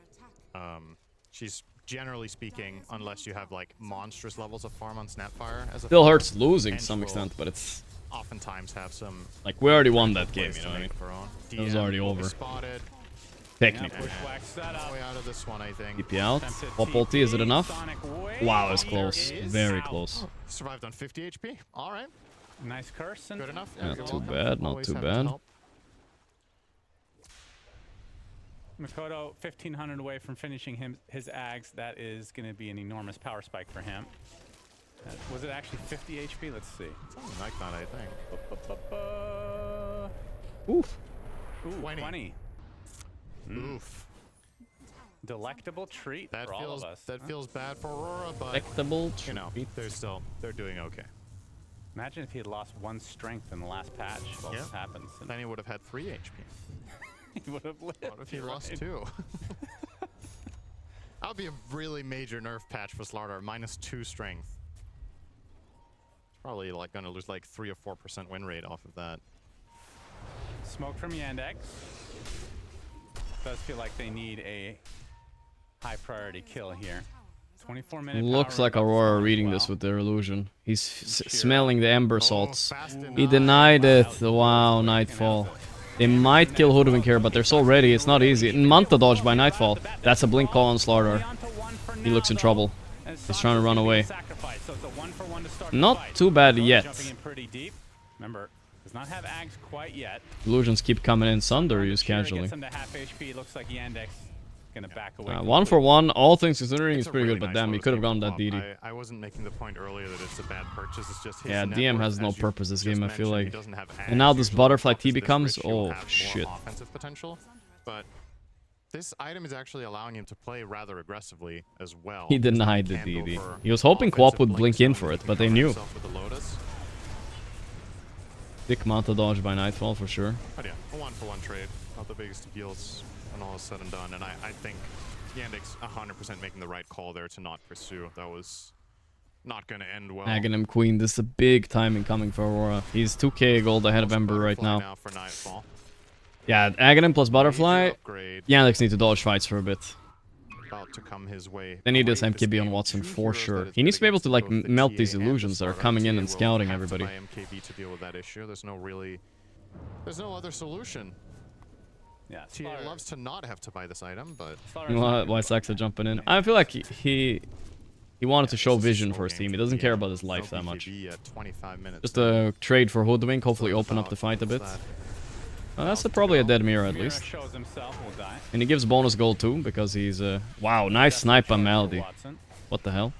She's generally speaking, unless you have like monstrous levels of farm on Snapfire as a Still farmer, hurts losing to bench some will extent, but it's oftentimes have some like we already won that game, plays you to know what I mean? make of our own. It was DM already will be over. Spotted. Technically. Bushwhack setup. Way out of this one, I think. TP out. Attempted Pop ulti, TP, is it enough? Sonic wave. Wow, it's Here close. is Very out. close. Survived on 50 HP. All right, Nice curse. And good enough. Not you're too welcome. bad, not Always too happy to bad. help. Makoto 1500 away from finishing his Ags. That is going to be an enormous power spike for him. Was it actually 50 HP? Let's see. Something like that, I think. Oof. Ooh, 20. 20. Oof. Delectable treat That for all feels of us. that feels bad for Aurora, but Respectable. you know they're doing okay. Imagine if he had lost 1 strength in the last patch. What Yeah. happens? And Then he would have had 3 HP. he would have lived. What if he you're lost right. 2? That would be a really major nerf patch for Slardar. -2 strength. It's probably like gonna lose like 3 or 4% win rate off of that. Smoke from Yandex. Does feel like they need a high priority kill here. 24-minute. Looks like Aurora reading this with their illusion. He's smelling the ember salts. Fast He denied it. Wow, Nightfall. They might kill Hoodwink here, but they're so ready. It's not easy. Manta dodge by Nightfall. That's a blink call on Slardar. He looks in trouble. He's trying to run away. Not too bad yet. Jumping in pretty deep. Remember, does not have Ags quite yet. Illusions keep coming in. Sunder used Kira casually. gets him to half HP. Looks like Yandex gonna back away. 1 for 1, all things considering, It's is a pretty really good, but nice damn, he lotus could have game gone to that pop. DD. I wasn't making the point earlier that it's a bad purchase. It's just his Yeah, net DM worth, has no as you purpose this just game, I feel mentioned. He like. doesn't have And now Ags. this Usually butterfly focus TP this comes, rich, he'll oh, have more shit. offensive potential, but this item is actually allowing him to play rather aggressively as well. He because now denied the can go DD. for He was hoping Quap offensive would blink in zones for if it, he but can they cover knew. himself with the Lotus. Dick Manta dodge by Nightfall for sure. But yeah, a 1-for-1 trade. Not the biggest of deals when all is said and done. And I think Yandex 100% making the right call there to not pursue. That was not going to end well. Aghanim Queen, this is a big timing coming for Aurora. He's 2k gold ahead of Ember right Butterfly now. for Nightfall. Yeah, Aghanim plus Butterfly. Major upgrade Yandex need to dodge fights for a bit. about to come his way. They need this Great MKB on game. Watson 2 for heroes sure. that is He needs to be able against to like both the melt TA these and the illusions that are Slardar. coming in TA and will scouting have to everybody. buy MKB to deal with that issue. There's no other solution. Yeah, TA loves to not have to buy this item, but Why Saxa jumping in? I feel like he wanted to show vision for his team. He doesn't care about his life that much. At 25 minutes. Just a trade for Hoodwink, hopefully open up the fight a bit. That's probably a dead mirror at Mira least. shows himself, will die. And he gives bonus gold too, because he's wow, nice snipe by Melody. Watson. What the hell?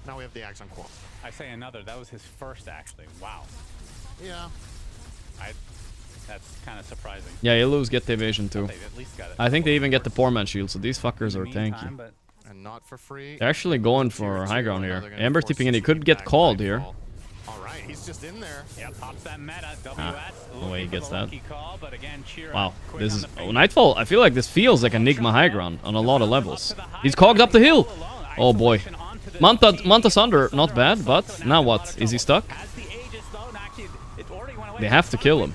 Now we have the axe on Quap. I say another. That was his first, actually. Wow. Yeah. That's kind of surprising. Yeah, Illus get the evasion too. They've at least got it. I think they even get the poor man shield, so these fuckers are tanky. But And not for free. They're actually going for Tier high 2, ground now here. they're gonna Ember force tipping in, he Sweep could get back called here. Nightfall. Alright, he's just in there. yeah, pops that meta. WS. No way he gets that. Call, but again, Chira Wow, quick this on is the oh, finger. Nightfall. I feel like this feels like Enigma high ground on a lot of levels. He's cogged up the hill. Oh boy, Manta Sunder, not bad, but now what? Is he stuck? They have to kill him.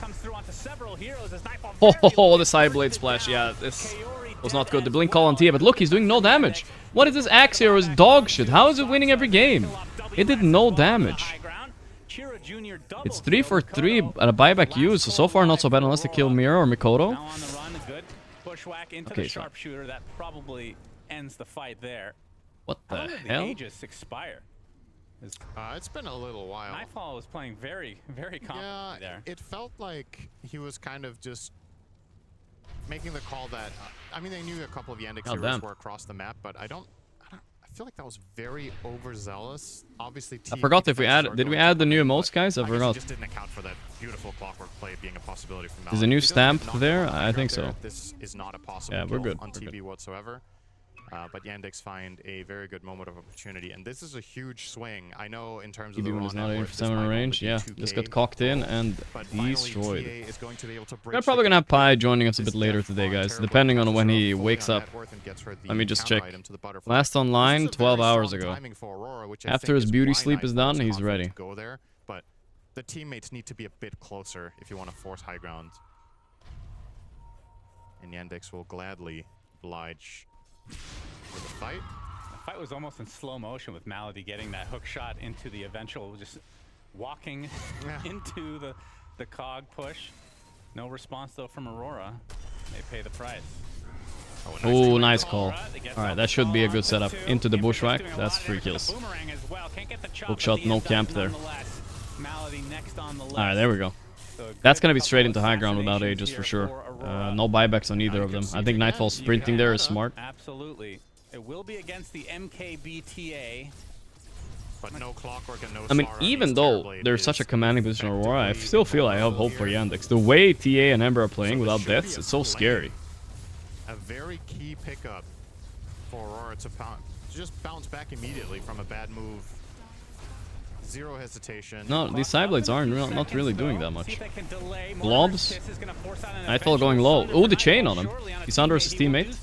Oh, the side blade splash. Yeah, this was not good. The blink call on Tia, but look, he's doing no damage. What is this axe hero? Is dog shit. How is it winning every game? It did no damage. It's 3 for 3 at a buyback use, so far not so bad unless they kill Mira or Mikoto. Now on the run, good bushwhack into Okay, the so- sharpshooter. That probably ends the fight there. What How the long did the hell? Aegis expire? It's been a little while. Nightfall was playing very, very Yeah, confidently there. it felt like he was kind of just making the call that. I mean, they knew a couple of Yandex Oh, heroes damn. were across the map, but I feel like that was very overzealous. Obviously, I forgot if we added. Did we add the new emotes, guys? I guess he forgot. just didn't account for that beautiful clockwork play being a possibility from Is a Malak. new If he doesn't stamp knock there? down the I high think ground so. there, This is not a possible Yeah, we're kill good. on We're TV whatsoever. But Yandex find a very good moment of opportunity, and this is a huge swing. I know in terms of the Even raw is not net aiming worth, for this 7 might only range. be Yeah, 2K just got cocked in and but finally, destroyed. TA is going to be able to bridge We're the probably gonna have gap. Pi joining us a This bit later death today, on guys, terrible depending on counter when throw he fully wakes on up. net worth and gets her the Let me just counter check. item to the butterfly. Last This online is a 12 very hours strong ago. timing for Aurora, which I After think his is beauty why sleep is Nightfall done, he's confident ready. to go there, but the teammates need to be a bit closer if you want to force high ground. And Yandex will gladly oblige for the fight. fight was almost in slow motion with Malady getting that hook shot into the eventual, just walking into the cog push. No response though from Aurora. They pay the price. Oh, nice call. Alright, that should be a good setup. Into the bushwhack. That's 3 kills. Hook shot, no camp there. Alright, there we go. That's gonna be straight into high ground without ages for sure. No buybacks on either of them. I think Nightfall sprinting there is smart. Absolutely. It will be against the MKBTA. But no Clockwork and no I mean, Slara even means though Terrorblade there's is such a commanding position on Aurora, I effectively still feel I have hope for Yandex. The way TA and Ember are playing So without this should be deaths, a it's so play. scary. a very key pickup for Aurora to just bounce back immediately from a bad move. Zero hesitation. No, these side blades aren't not really doing that much. Globs. Nightfall going low. Oh, the chain on him. He's under his teammate.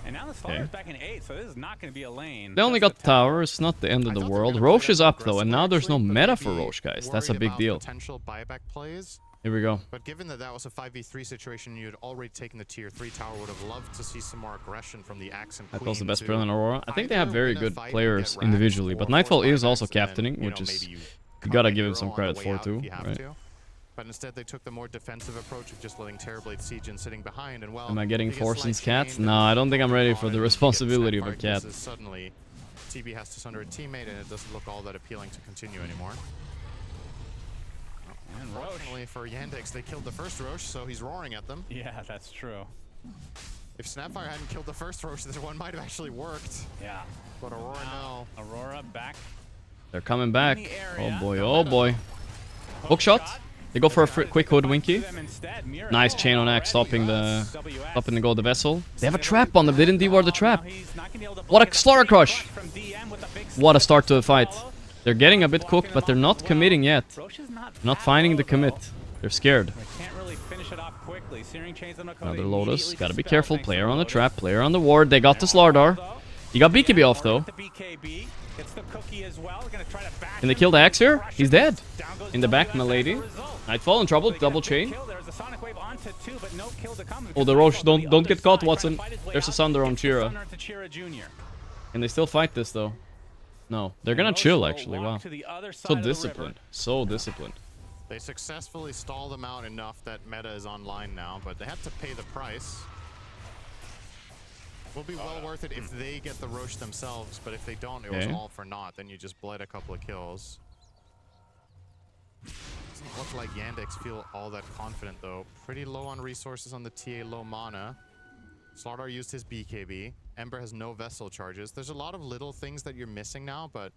And now the Slayer's back in 8, so this is not going to be a lane. They only got tower. It's not the end of the world. Roche is up though, and now there's no meta for Roche, guys. That's a big deal. Potential buyback plays. Here we go. But given that that was a 5v3 situation, you'd already taken the tier 3 tower, would have loved to see some more aggression from the Axe and Queen. Nightfall's the best to player in Aurora. I think they have either very win a good fight and players get racked, individually, but or Nightfall force is also buybacks, and then, captaining, you know, which is... maybe You gotta cut give him your some own on credit the for way it too, out if you have right? to. But instead they took the more defensive approach of just letting Terrorblade siege and sitting behind, and well, Am I getting they get Forsen's slight cat? chained, No, and I don't think I'm ready on for it, the and you get responsibility of a snap cat. fired. Suddenly, TB has to sunder a teammate, and it doesn't look all that appealing to continue anymore. And Roche. Unfortunately for Yandex, they killed the first Roche, so he's roaring at them. Yeah, that's true. If Snapfire hadn't killed the first Roche, this one might have actually worked. Yeah. But Aurora, no. Aurora back. They're coming back. In the Oh area. boy, oh boy. Hook shot. They go for a quick hoodwinky. Nice chain on Axe, stopping the goal of the vessel. They have a trap on them. They didn't dewar the trap. What a Slaughter Crush! What a start to the fight. They're getting a bit cooked, but they're not committing yet. Not finding the commit. They're scared. Another Lotus. Gotta be careful. Player on the trap, player on the ward. They got the Slardar. He got BKB off though. Can they kill the Axe here? He's dead. In the back, Malady. Nightfall in trouble. Double chain. Oh, the Roche. Don't get caught, Watson. There's a Sunder on Chira. Can they still fight this though? No. They're gonna chill actually. Wow. So disciplined. So disciplined. They successfully stall them out enough that meta is online now, but they have to pay the price. Will be well worth it if they get the Roche themselves, but if they don't, it was all for naught. Then you just bled a couple of kills. Doesn't look like Yandex feel all that confident though. Pretty low on resources on the TA, low mana. Slardar used his BKB. Ember has no vessel charges. There's a lot of little things that you're missing now, but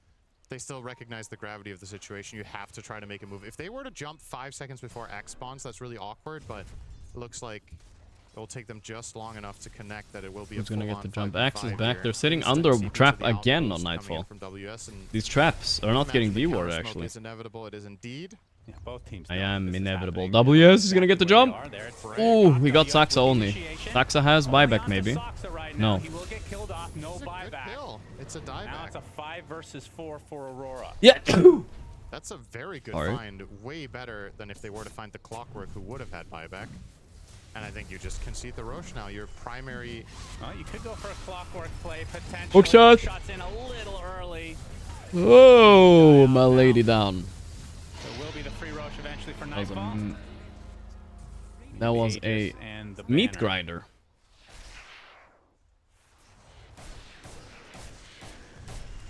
they still recognize the gravity of the situation. You have to try to make a move. If they were to jump 5 seconds before Axe spawns, that's really awkward, but it looks like it will take them just long enough to connect that it will be Who's a gonna get the jump? 5v5 Axe is back. here. They're sitting Instead, under a sequence trap of the again on outposts coming in Nightfall. from WS, and These traps are not getting imagine the dewarred counter smoke actually. is inevitable. It is indeed. Yeah, both teams I know am this is inevitable. happening. WS is gonna get the jump. There it's Frey. Ooh, we got Saxa only. Saxa has buyback maybe. No. He will get killed off, no It's a good buyback. kill. It's a Now it's dieback. a 5 versus 4 for Aurora. Yeah. That's a very good Sorry. find. Way better than if they were to find the Clockwork, who would have had buyback. And I think you just concede the Roche now. Your primary... Well, you could go for a Clockwork play, potential. Hook shot. Shots in a little early. Oh, my lady down. There will be the free Roche eventually for That was Nightfall. that was a Aegis and the meat banner. grinder.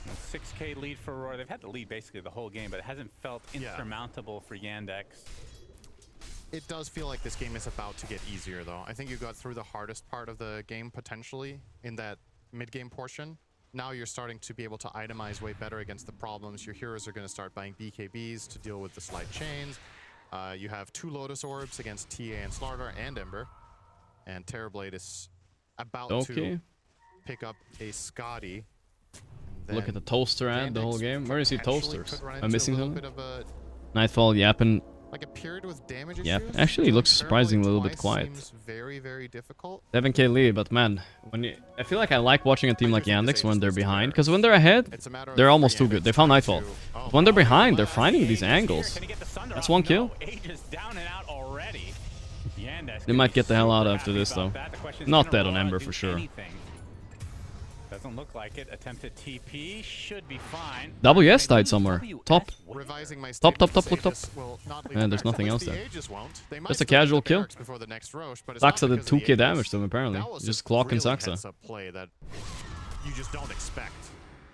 A 6K lead for Aurora. They've had the lead basically the whole game, but it hasn't felt insurmountable for Yandex. It does feel like this game is about to get easier, though. I think you got through the hardest part of the game, potentially, in that mid-game portion. Now you're starting to be able to itemize way better against the problems. Your heroes are going to start buying BKBs to deal with the slight chains. You have 2 Lotus Orbs against TA and Slardar and Ember. And Terrorblade is about to pick up a Scotty. Look at the toaster ad the whole game. Where is he toasters? Am I missing something? Bit of a, Nightfall yapping. like a period with damage Yep. issues. Actually, he looks Terrorblade surprisingly a little bit twice quiet. seems very, very difficult. 7k lead, but man, I feel like I like watching a team like Yandex when they're behind, because when they're ahead, It's a matter they're of almost too Yandex good. They found trying Nightfall. to- oh, When they're wow. behind, they're finding these angles. Can he get the Sunder That's off? one kill. No, Aegis down and out already. Yandex They could might be get the hell out super after happy this, about though. that. The question is, Not can dead on Aurora Ember do for sure. anything? Doesn't look like it. Attempted TP should be fine. WS died somewhere. Top. Revising my Top, statement, top, top. Aegis will not leave And the there's barracks. nothing At else least the there. Aegis won't. They might Just a still leave casual the kill. barracks before the next Roche, but it's not Saxa did because of the 2k damage Aegis. to him apparently. That was Just a clocking really Saxa. heads-up play that you just don't expect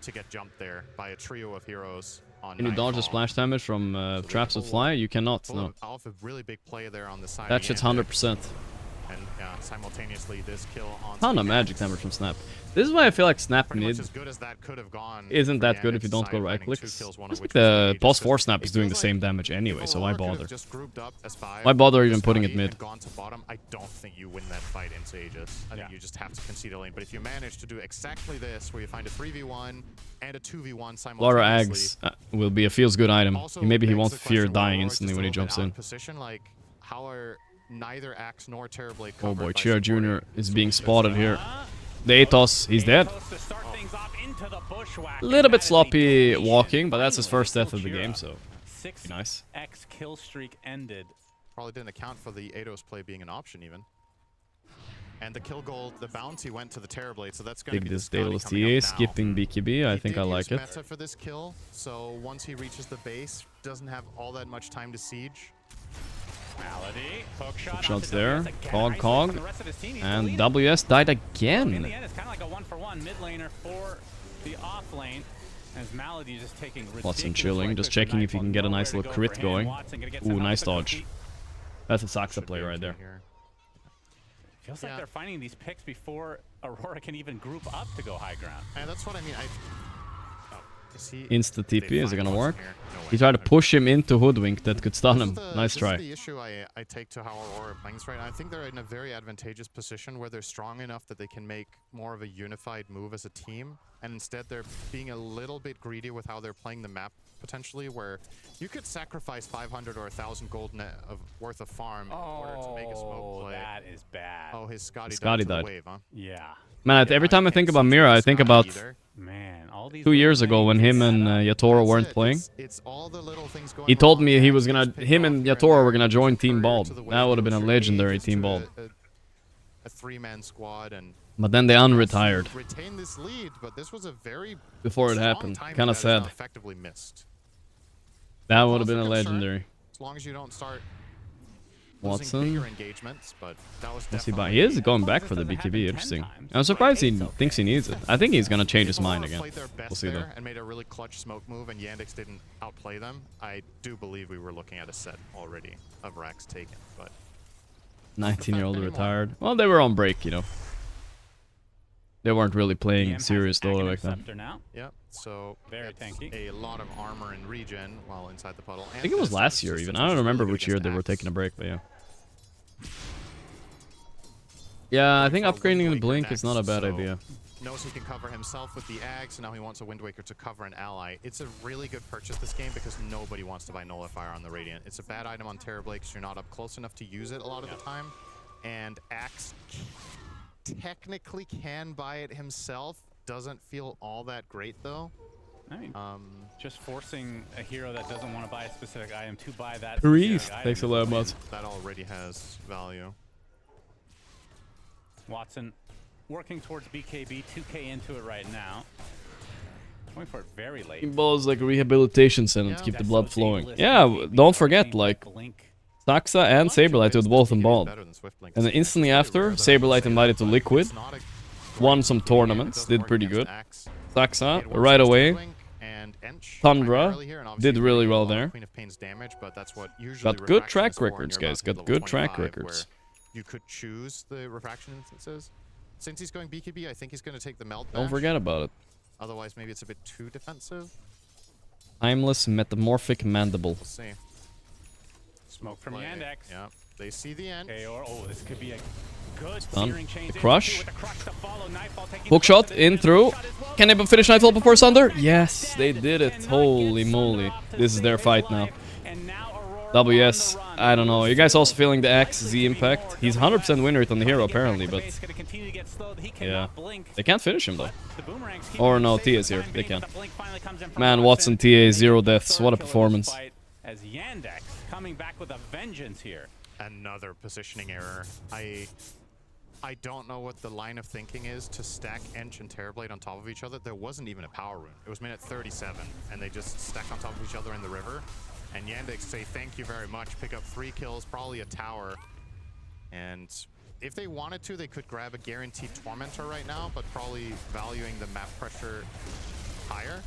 to get jumped there by a trio of heroes on Can you dodge the Nightfall. splash damage from traps with fly? You cannot, Pull no. off a really big play there on the side. That of shit's Yandex. 100%. And simultaneously this kill on Ton of magic damage from Snap. This is why I feel like Snap pretty mid much as good as that could have gone. isn't for that good if Yandex's you don't side, go right landing 2 clicks. kills, one of Just which like was the Aegis, boss but 4 Snap it is doing the feels same like damage anyway, if so why Aurora could have bother? just grouped up as 5 Why bother with even putting it Scotty mid? and gone to bottom, I don't think you win that fight in Aegis. I think you just have to concede a lane. But if you manage to do exactly this, where you find a 3v1 and a 2v1 simultaneously, Laura Ags will be a feels good item. also Maybe he begs won't the fear question, well, dying Aurora's instantly just when a he little bit jumps out in. of position, like, how are neither Axe nor Terrorblade Oh covered boy, by Chia supporting Jr. is so being because, spotted here. The Atos, he's dead. A little bit sloppy walking, but that's his first death of the game, so be nice. 6x kill streak ended. Probably didn't account for the Atos play being an option even. And the kill gold, the bounty went to the Terrorblade, so that's going to Take be the this Scotty Daedalus coming TA, up now. skipping BKB. I He think did I like use it. meta for this kill, so once he reaches the base, doesn't have all that much time to siege. Malady, hook shot Shots onto there. WS again, Cog, isolated cog. from the rest of his team. He's And deleted. WS died In again. the end, it's kind of like a 1-for-1 mid laner for the off lane. As Malady is just taking Watson chilling, just checking if he can get a nice little crit going. Ooh, nice dodge. That's a Saxa play right there. Feels like they're finding these picks before Aurora can even group up to go high ground. And that's what I mean. Insta TP, is it gonna work? No way. He tried to push him into Hoodwink that could stun him. Nice This try. is the issue I take to how Aurora are playing this right now. I think they're in a very advantageous position where they're strong enough that they can make more of a unified move as a team. And instead they're being a little bit greedy with how they're playing the map potentially, where you could sacrifice 500 or 1,000 gold worth of farm in order to make a smoke play. That is bad. Oh, his Scotty Scotty died. To died. the wave, huh? Yeah. Man, every time I think about Mira, I think about Man, all these 2 years ago when him and Yatoro weren't playing. It's all the little things going He told wrong me he that was just gonna, pick him off and here and Yatoro there. were gonna join Team Courier Bald. to the That would have been a wave, legendary just Team to Bald. A 3-man squad and But then they unretired retain this lead, but this was a very before it strong happened. timing Kinda that is now sad. effectively missed. That would have Cause been a for concern, legendary. As long as you don't start Watson. losing bigger engagements, but that was What's he definitely. buy? He is going back for the BKB. Interesting. I'm surprised he thinks he needs it. I think he's gonna change his If Aurora mind again. played their best We'll see though. there and made a really clutch smoke move, and Yandex didn't outplay them, I do believe we were looking at a set already of racks taken. But 19-year-old anymore. retired. Well, they were on break, you know. They weren't really playing DM serious has though Aghanim like that. Scepter now. yeah, so Very that's tanky. a lot of armor and regen while inside the puddle. I think it was last year even. I don't remember which year they were taking a break, but yeah. Yeah, I think upgrading the Blink is not a bad idea. Knows he can cover himself with the Axe, and now he wants a Wind Waker to cover an ally. It's a really good purchase this game because nobody wants to buy Nullifier on the Radiant. It's a bad item on Terrorblade because you're not up close enough to use it a lot of the time. And Axe technically can buy it himself. Doesn't feel all that great though. I mean, just forcing a hero that doesn't want to buy a specific item to buy that Priest specific takes a item lot is of the win. mods. That already has value. Watson working towards BKB, 2k into it right now. Going for it very late. Team Ball is like a rehabilitation center to Yeah. keep the That's blood so flowing. Daedalus Yeah, BKB don't are forget, seeing like, Blink. Saxa and Saberlight did both in Bald. Better than Swiftblink. And then It's instantly really after, rare that Saberlight say invited that, to but Liquid, it's not a won some great tournaments, game. It did doesn't pretty work good. against Axe. Saxa, It works right against away. Swiftblink and Ench Tundra primarily here, and obviously did you really get a well lot of there. Queen of Pain's damage, but that's what usually Got good refraction track is for when records, you're guys. about to Got be level good track 25, records. where you could choose the refraction instances. Since he's going BKB, I think he's going to take the melt Don't bash. forget about it. Otherwise, maybe it's a bit too defensive. Timeless Metamorphic Mandible. We'll see. Smoke from Play. Yandex. Yeah, they see the end. Aor, oh, this could be a good Stun. searing change. The into crush. with the crush to follow. Nightfall taking Hook the shot, rest of it, in and through. hook shot as well. Can they finish Nightfall before Sunder? Yes, they did it. Holy moly. This is their fight now. And now Aurora WS, on the run. I don't know. You guys also feeling the XZ impact? He's 100% win rate on the hero apparently, but He's gonna continue to get slowed. He yeah. cannot blink. They can't finish him though. The boomerangs keep Or him no, safe T is for the here. time They being, can. but the blink finally comes in from Man, Watson TA, 0 deaths. What a performance. Fight as Yandex coming back with a vengeance here. Another positioning error. I I don't know what the line of thinking is to stack Ench and Terrorblade on top of each other. There wasn't even a power rune. It was minute 37, and they just stacked on top of each other in the river. And Yandex say thank you very much, pick up 3 kills, probably a tower. And if they wanted to, they could grab a guaranteed Tormentor right now, but probably valuing the map pressure higher.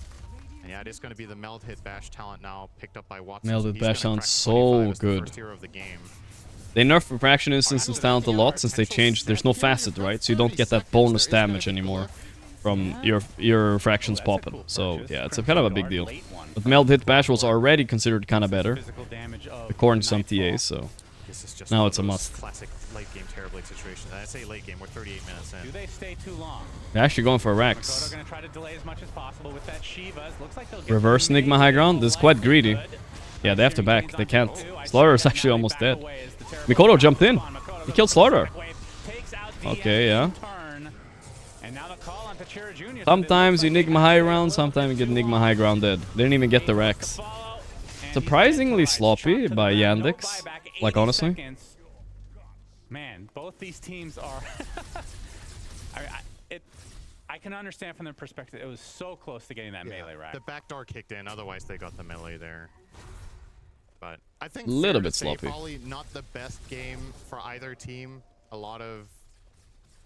And yeah, it is going to be the Meld Hit Bash talent now, picked up by Watson. Meld Hit He's Bash gonna sounds crack so 25 as the good. first hero of the game. They nerfed Refraction Instance talent a lot since they changed. There's no facet, right? So you don't get that bonus damage anymore from your refractions popping. So yeah, it's a kind of a big deal. But Meld Hit Bash was already considered kind of better, according to some TAs. So This is just now one it's a of those must. classic late game Terrorblade situation. And I say late game, we're 38 minutes in. Do they stay too long? They're actually going for Makoto Rex. gonna try to delay as much as possible with that Shiva. Looks like they'll get Reverse the Enigma high ground. This is quite greedy. Good. Yeah, they have to back. They can't. Slaughter Slaughter is actually almost dead. Mikoto jumped in. He killed Slaughter. Okay, yeah. Sometimes Enigma high ground, sometimes you get Enigma high ground dead. They didn't even get the Rex. Surprisingly sloppy by Yandex. Like, honestly. Man, both these teams are... I can understand from their perspective, it was so close to getting that melee rack. The backdoor kicked in, otherwise they got the melee there. But I think Little fair to bit say, sloppy. probably not the best game for either team. A lot of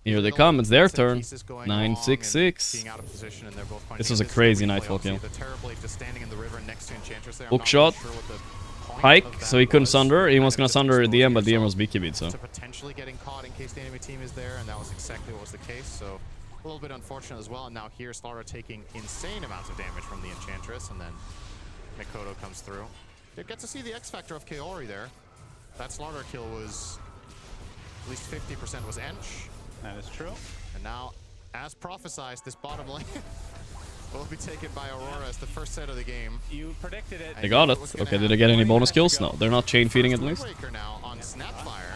Here they come, it's their turn. pieces going wrong and 9-6-6. being out of position, and they're both This finding was a this crazy replay. Nightfall Obviously, kill. The Terrorblade just standing in the river next to Enchantress there. I'm Hook not shot. really sure what the point Pike, of so that he couldn't was. sunder. He Kind was of gonna just sunder at the end, but the end was exposing BKB, so. yourself to potentially getting caught in case the enemy team is there, and that was exactly what was the case. So a little bit unfortunate as well. And now here's Slaughter taking insane amounts of damage from the Enchantress, and then Mikoto comes through. You get to see the X factor of Kaori there. That Slaughter kill was at least 50% was Ench. That is true. And now, as prophesized, this bottom lane will be taken by Aurora as the first set of the game. You predicted it. They got it. Okay, did they get any bonus kills? No, they're not chain feeding at least. Windbreaker now on Snapfire.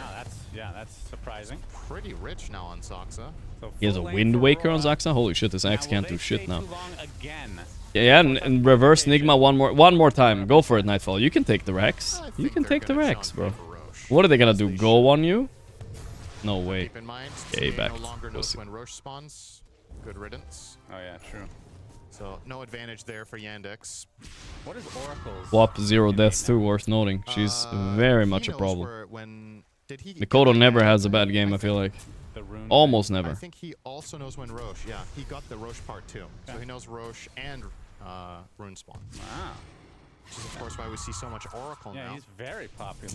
Wow, that's surprising. Pretty rich now on Soxa. So He has a full lane Wind for Waker on Aurora. Zaxa? Holy shit, this Now, axe will can't they do shit stay now. too long again? Yeah, and reverse Nigma one more time. Go for it, Nightfall. You can take the Rex. I You think can they're take the gonna Rex, bro. challenge for Roche. What are they gonna Yes, do? they Go should. on you? No way. Keep in mind, Okay, TA back. no longer knows Pussy. when Roche spawns. Good riddance. Oh yeah, true. So no advantage there for Yandex. What is Oracle's? Swap 0 deaths too, worth noting. She's very He much a knows problem. where- when did he Mikoto get never that? has a bad game, I feel like. The rune. Almost I never. think he also knows when Roche. Yeah, he got the Roche part too. So he knows Roche and Rune Spawn. Wow. Which is of course why we see so much Oracle Yeah, now. he's very popular.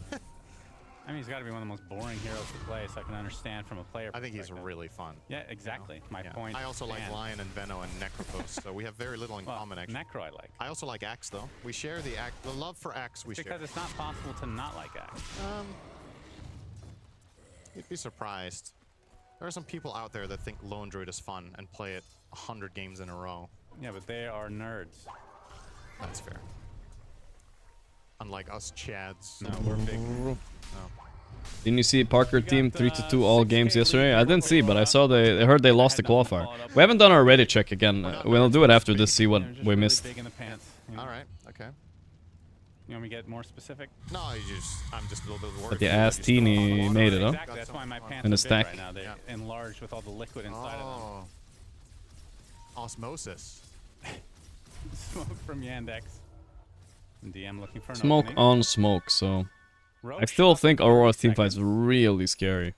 I mean, he's got to be one of the most boring heroes to play, so I can understand from a player I think he's perspective. really fun. Yeah, exactly. My Yeah. point. I also like stand. Lion and Veno and Necropos, so we have very little in Well, common actually. Necro I like. I also like Axe though. We share the love for Axe we share. Because it's not possible to not like Axe. You'd be surprised. There are some people out there that think Lone Druid is fun and play it 100 games in a row. Yeah, but they are nerds. That's fair. Unlike us Chads. No, we're big. Didn't you see Parker team 3-2 all games yesterday? I didn't see, but I saw I heard they lost the qualifier. We haven't done our Reddit check again. We'll do it after this, see what They're just Mm. we really missed. Big in the pants. You know? All right. Okay. You want me to get more specific? No, I'm just a little bit worried. But the for you ass that you still have a teeny lot made of- it, huh? Exactly. That's why my pants In a are stack. big right now. They Yeah. enlarged with all the liquid inside Oh. Osmosis. of them. Smoke from Yandex. DM looking for an Smoke opening. on smoke, so... I Roche still up think in 30 Aurora's team fight's seconds. really scary.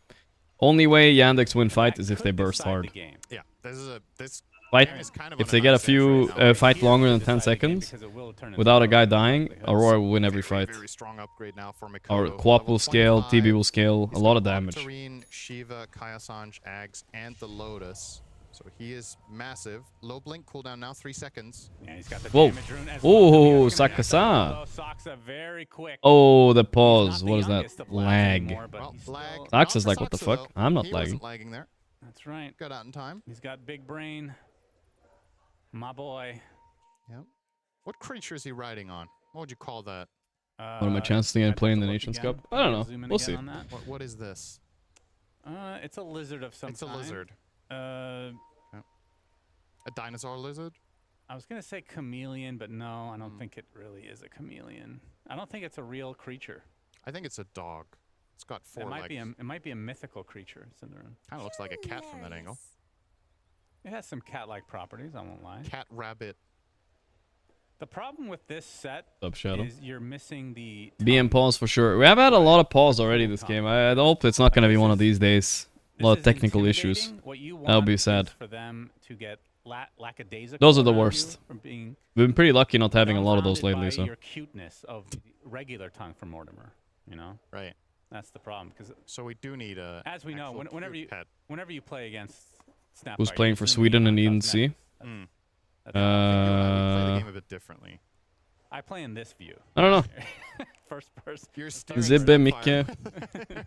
Only way Yandex win fight That is if they could burst decide the hard. game. Yeah. This Fight, game is kind of if on they a get a knife edge few right now. fight Here longer could than 10 decide the game seconds, because it will turn into without a guy blowout dying, because Aurora will win every Very, fight. very strong upgrade now for Mikoto. Our Quap will Level scale, 25. TB will scale, a He's lot got of damage. Octarine, Shiva, Kaya-Sanj, Ags, and the Lotus. So he is massive. Low blink cooldown now, 3 seconds. Yeah, he's got the Whoa. damage rune as Oh, well. He's gonna get Sakasa. that Sakasa very quick. Oh, the He's pause. not What the is that? youngest of lags Lag. anymore, but Well, he's lag. still- Sax is Not like, for what the Saxa, fuck? though. I'm not He lagging. wasn't lagging there. That's right. Got out in time. He's got big brain. My boy. Yep. What creature is he riding on? What would you call that? What are my chances to I'd get have play in to the look Nations again. Cup? I don't know. Zoom in We'll again see. on that. What is this? It's a lizard of some It's a kind. lizard. Uh, A dinosaur lizard? I was gonna say chameleon, but no, I Hmm. don't think it really is a chameleon. I don't think it's a real creature. I think it's a dog. It's got 4 It legs. might be a mythical creature, Cinderin. Kind of looks like a cat from that angle. It has some cat-like properties, I won't lie. Cat, rabbit. The problem with this set Up Shadow. is you're missing the BM pause for sure. We have had a lot of pause already this game. I hope it's not going to be one of these days. A lot of technical issues. That'll be sad. For them to get lackadaisical. Those are the around you worst. from being We've been pretty lucky not having a lot of those dumbfounded lately. by So your cuteness of regular tongue from Mortimer, you know. Right. That's the problem because So we do need a. as we know, actual whenever cute pet. you play against Snapfire, who's playing for usually Sweden and lean on didn't see? cosmetics. That's We play the Uh, game a bit differently. I play in this view. I don't know. First person. You're steering Zibbe, Snapfire. Mikke,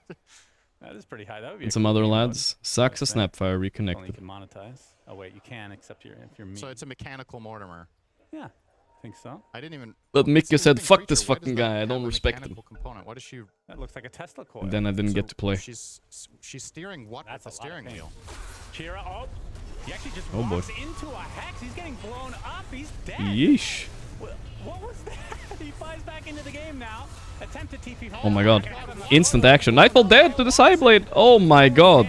That is pretty high. That would be. and a some cool other game mode. lads. Sucks a Nice thing. Snapfire Only you reconnected. can monetize. Oh wait, you can except if you're me. So it's a mechanical Mortimer. Yeah, I think so. I didn't even. But it's a Mikke said, living "Fuck this creature. Why does fucking that guy. I have don't a respect him." mechanical Component. What is she? That looks like a Tesla coil. And then I didn't get to play. She's steering what That's with the a lot of steering things. wheel? Chira, oh, he actually just Oh, boy. walks into a hex. He's getting blown up. He's dead. Yeesh. What was that? He flies back into the game now. Attempted TP home. Oh my god. Instant action. Nightfall dead to the Sideblade. Oh my god.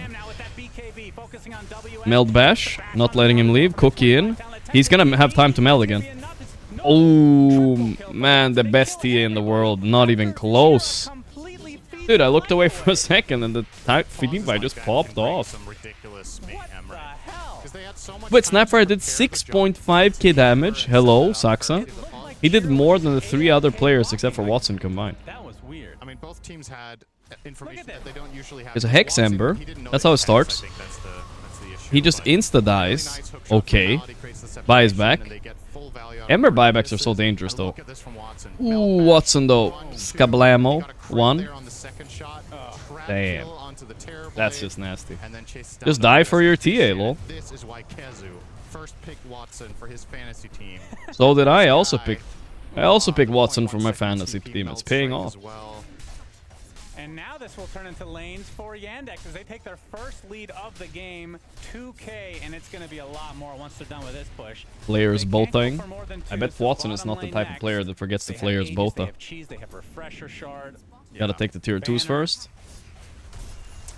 Meld bash. Not letting him leave. Cookie in. He's gonna have time to meld again. Oh man, the best TA in the world. Not even close. Dude, I looked away for a second and the feeding by just popped off. Some ridiculous mayhem, right? 'Cause they had so much Wait, time to Snapfire did prepare the jump. 6.5k damage. Hello, Saxa. He did more than the 3 other players except for Watson combined. That was weird. I mean, both teams had information that they don't usually have. There's a Hex Watson, Ember. he didn't know That's they how had it starts. Hex. I think that's the issue, He just but insta really dies. nice hook shot Okay. from Nod, he creates the Buys separation, back. and they get full value out of Ember it. buybacks are This so is- dangerous and though. look at this from Watson. Ooh, Meld back. Watson though. 1, 2. Skablamo. He got a crit 1. there on the second shot. Trap Damn. kill onto the Terror That's Blade, just nasty. and then chased down Just the die rest for of your the TA, team. lol. This is why Kezu first picked Watson for his fantasy team. So did I. I also Guy, picked Watson for 1.1 my second fantasy TP team. meld It's paying strike off. as well. And now this will turn into lanes for Yandex as they take their first lead of the game, 2K, and it's going to be a lot more once they're done with this push. Players They can't go bothing. for more than I 2, bet so Watson is bottom not the lane type of next. player that forgets They the have players Aegis, both They though. have Cheese, they have Refresher Shard. Gotta take the tier 2s Banner. first.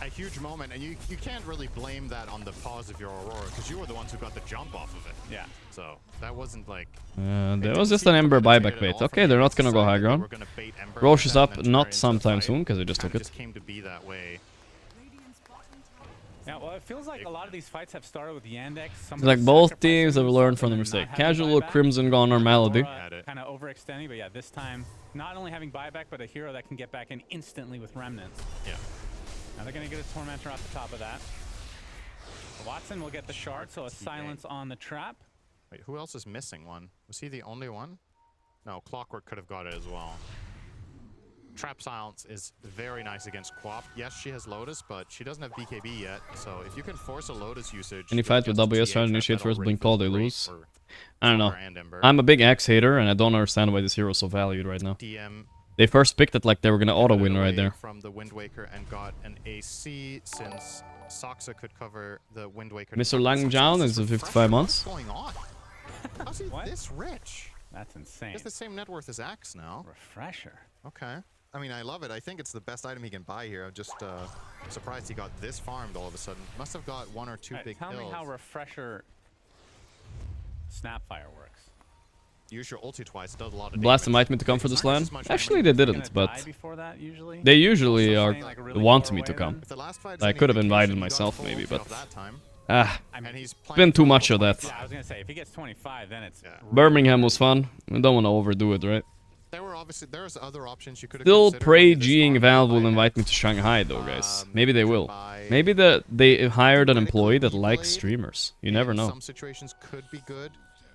A huge moment, and you can't really blame that on the pause of your Aurora, because you were the ones who got the jump off of it. Yeah. So that wasn't like... There was just an Ember buyback bait. Okay, they're not gonna go high ground. Roche is up, not sometime soon, because I just took it. Just came to be that way. Yeah, well, it feels like a lot of these fights have started with Yandex. It's like both teams have learned from the mistake. Casual or Crimson Gone or Malady. Kind of overextending, but yeah, this time not only having buyback, but a hero that can get back in instantly with remnants. Yeah. Now they're going to get a Tormentor off the top of that. Watson will get the shard, so a silence on the trap. Wait, who else is missing one? Was he the only one? No, Clockwork could have got it as well. Trap Silence is very nice against Quap. Yes, she has Lotus, but she doesn't have BKB yet. So if you can force a Lotus usage... Any fight with WS trying to initiate first blink call, they lose. For I don't know. Summer and Ember. I'm a big Axe hater, and I don't understand why this hero is so valued right now. DM They first picked it like they were gonna auto win away right there. from the Wind Waker and got an AC since Saxa could cover the Wind Waker. Mr. Langjaun is 55 months. What's going on? How's he What? this rich? That's He insane. has the same net worth as Axe now. Refresher. Okay. I mean, I love it. I think it's the best item he can buy here. I'm just surprised he got this farmed all of a sudden. Must have got 1 or 2 Alright, big tell kills. me how Refresher Snapfire works. Use your ulti twice, does a lot of Blast damage. might me to come for this It's not land. as much Actually, damage. they Gonna didn't, but die before that usually. they usually Also are staying, like, really want far me to away come. then? If the last fight is I any could have invited indication, he got myself full maybe, ulti but off that time. ah, I mean, And he's been too playing much of level that. yeah, I was gonna say if he gets 25, then it's Yeah. Birmingham was fun. I don't want to overdo it, right? There were obviously there's other options you could have Still considered. pray Maybe this G-ing farm Valve by will invite me Hex. to Shanghai though, guys. Um, Maybe they to will. buy Maybe they hired an employee that Blade likes streamers. You never in know. Some situations could be good.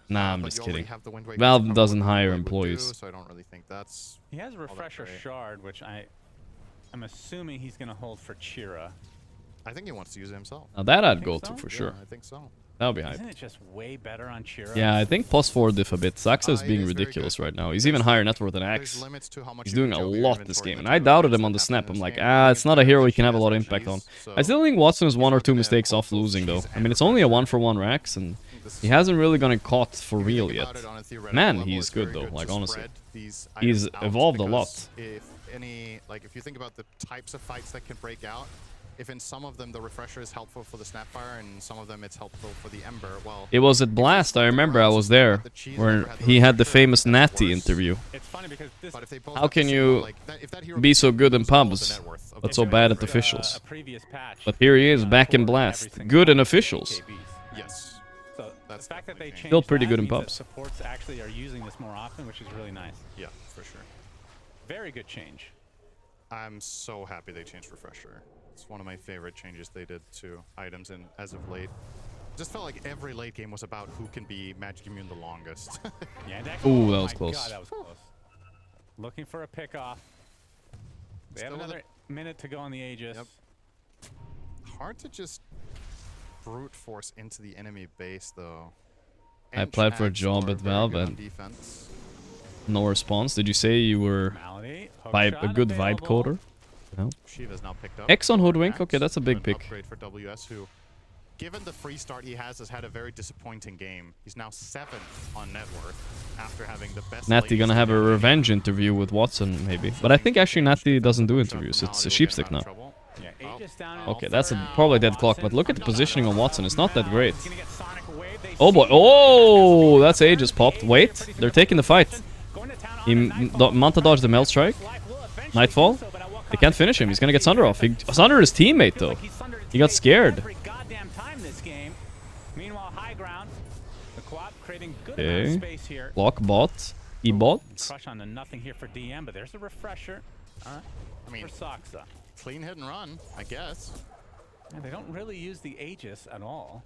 Nah, I'm but just you already kidding. have the Wind Waker Valve to cover doesn't what hire Blade would do, employees. so I don't really think that's. he has Refresher great. Shard, which I'm assuming he's gonna hold for Chira. I think he wants to use it himself. Now that I'd Think go so? to for Yeah, sure. I think so. That would be hype. Isn't it just way better on Chira? Yeah, I think plus 4 diff a bit. Saxa is It being is very ridiculous good. right now. He's even higher net worth than There's Axe. limits to how much He's you can doing a juggle your lot this inventory game, and with I the doubted events him on that the happen snap. in I'm this like, game. ah, it's not a hero we can have a lot of She's impact on. so I still think Watson is 1 or 2 she's mistakes gonna off have losing though. she's I mean, it's only a 1-for-1 Rax, and he hasn't really gotten caught for If you real think yet. about it on a theoretical Man, level, he's it's good very though, like to honestly. spread these He's items out evolved a because lot. If any, like, if you think about the types of fights that can break out, if in some of them the refresher is helpful for the Snapfire and in some of them it's helpful for the Ember, well... It was at Blast, I remember I was there, where he had the famous Natty interview. It's funny because this, But if they both How have the can same, you like, if that hero be so can good in lose all of the pubs, net worth of but the so player, bad at a officials? previous patch, But here he is, back in for Blast. every single Good in one of the officials. KBs. Yes. So That's the fact that they definitely changed Still pretty that good in means that pubs. supports actually are using this more often, which is really nice. Yeah, for sure. Very good change. I'm so happy they changed refresher. It's one of my favorite changes they did to items and as of late. Just felt like every late game was about who can be magic immune the longest. Yandex. Ooh, that Oh was my close. God, that was close. Looking for a pickoff. They have Still with another minute to go on the Aegis. Yep. Hard to just brute force into the enemy base though. I And applied for a Chags job are at very Valve good on and defense. no response. Did you say you were Malady, hook a shot good vibe available. coder? No. Shiva's now picked up. X on for Hoodwink, Chags. okay, that's a big An pick. Upgrade for WS, who, given the free start he has had a very disappointing game. He's now 7th on net worth after having the best. Natty gonna have a revenge interview with Watson, maybe. But I think actually Natty doesn't do interviews, it's a sheepstick now. Yeah, Aegis down in Okay, the that's a third. probably dead clock, Watson but look at the from positioning on Watson, it's not that great. He's gonna get Sonic Wave. They Oh boy, see oh, that's him. Aegis popped. Aegis Wait, pretty they're taking the fight. Going to town He on a Nightfall. Manta dodged the Melt Strike. Life will eventually Nightfall. do so, but at what They cost? can't finish him, he's gonna get Sunder off. He sundered his teammate Feels though. like he's sundered his He got teammate scared. every goddamn time this game. Meanwhile, high ground. The co-op creating good Okay. amount of space here. Block bot. E-bot. Crush on the nothing here for DM, but there's a refresher. I mean, For Soxa. clean hit and run, I guess. And they don't really use the Aegis at all.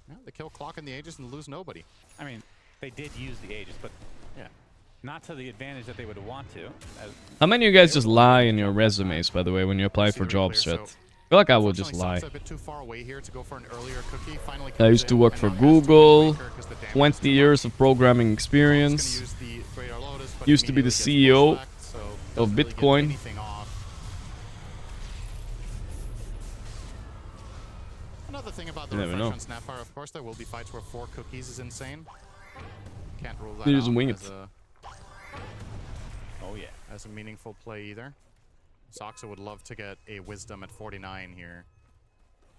Yeah, they kill Clock in the Aegis and lose nobody. I mean, they did use the Aegis, but Yeah. not to the advantage that they would want to. How many of you guys just lie in your resumes, by the way, when you apply for Super jobs, clear, chat? so- I feel like I would just Unfortunately, lie. Soxa a bit too far away here to go for an earlier cookie. Finally I comes used to in work and for now has to be Google, weaker 'cause the damage is 20 too years much. of programming He's gonna experience. use the Great Lotus, but Used to be the immediately gets CEO pushback, so of doesn't really get Bitcoin. anything off. Another thing about the You never refresh know. on Snapfire, of course, there will be fights where 4 cookies is insane. Can't rule that They out just wing as it. Oh, yeah. as a meaningful play either. Soxa would love to get a Wisdom at 49 here.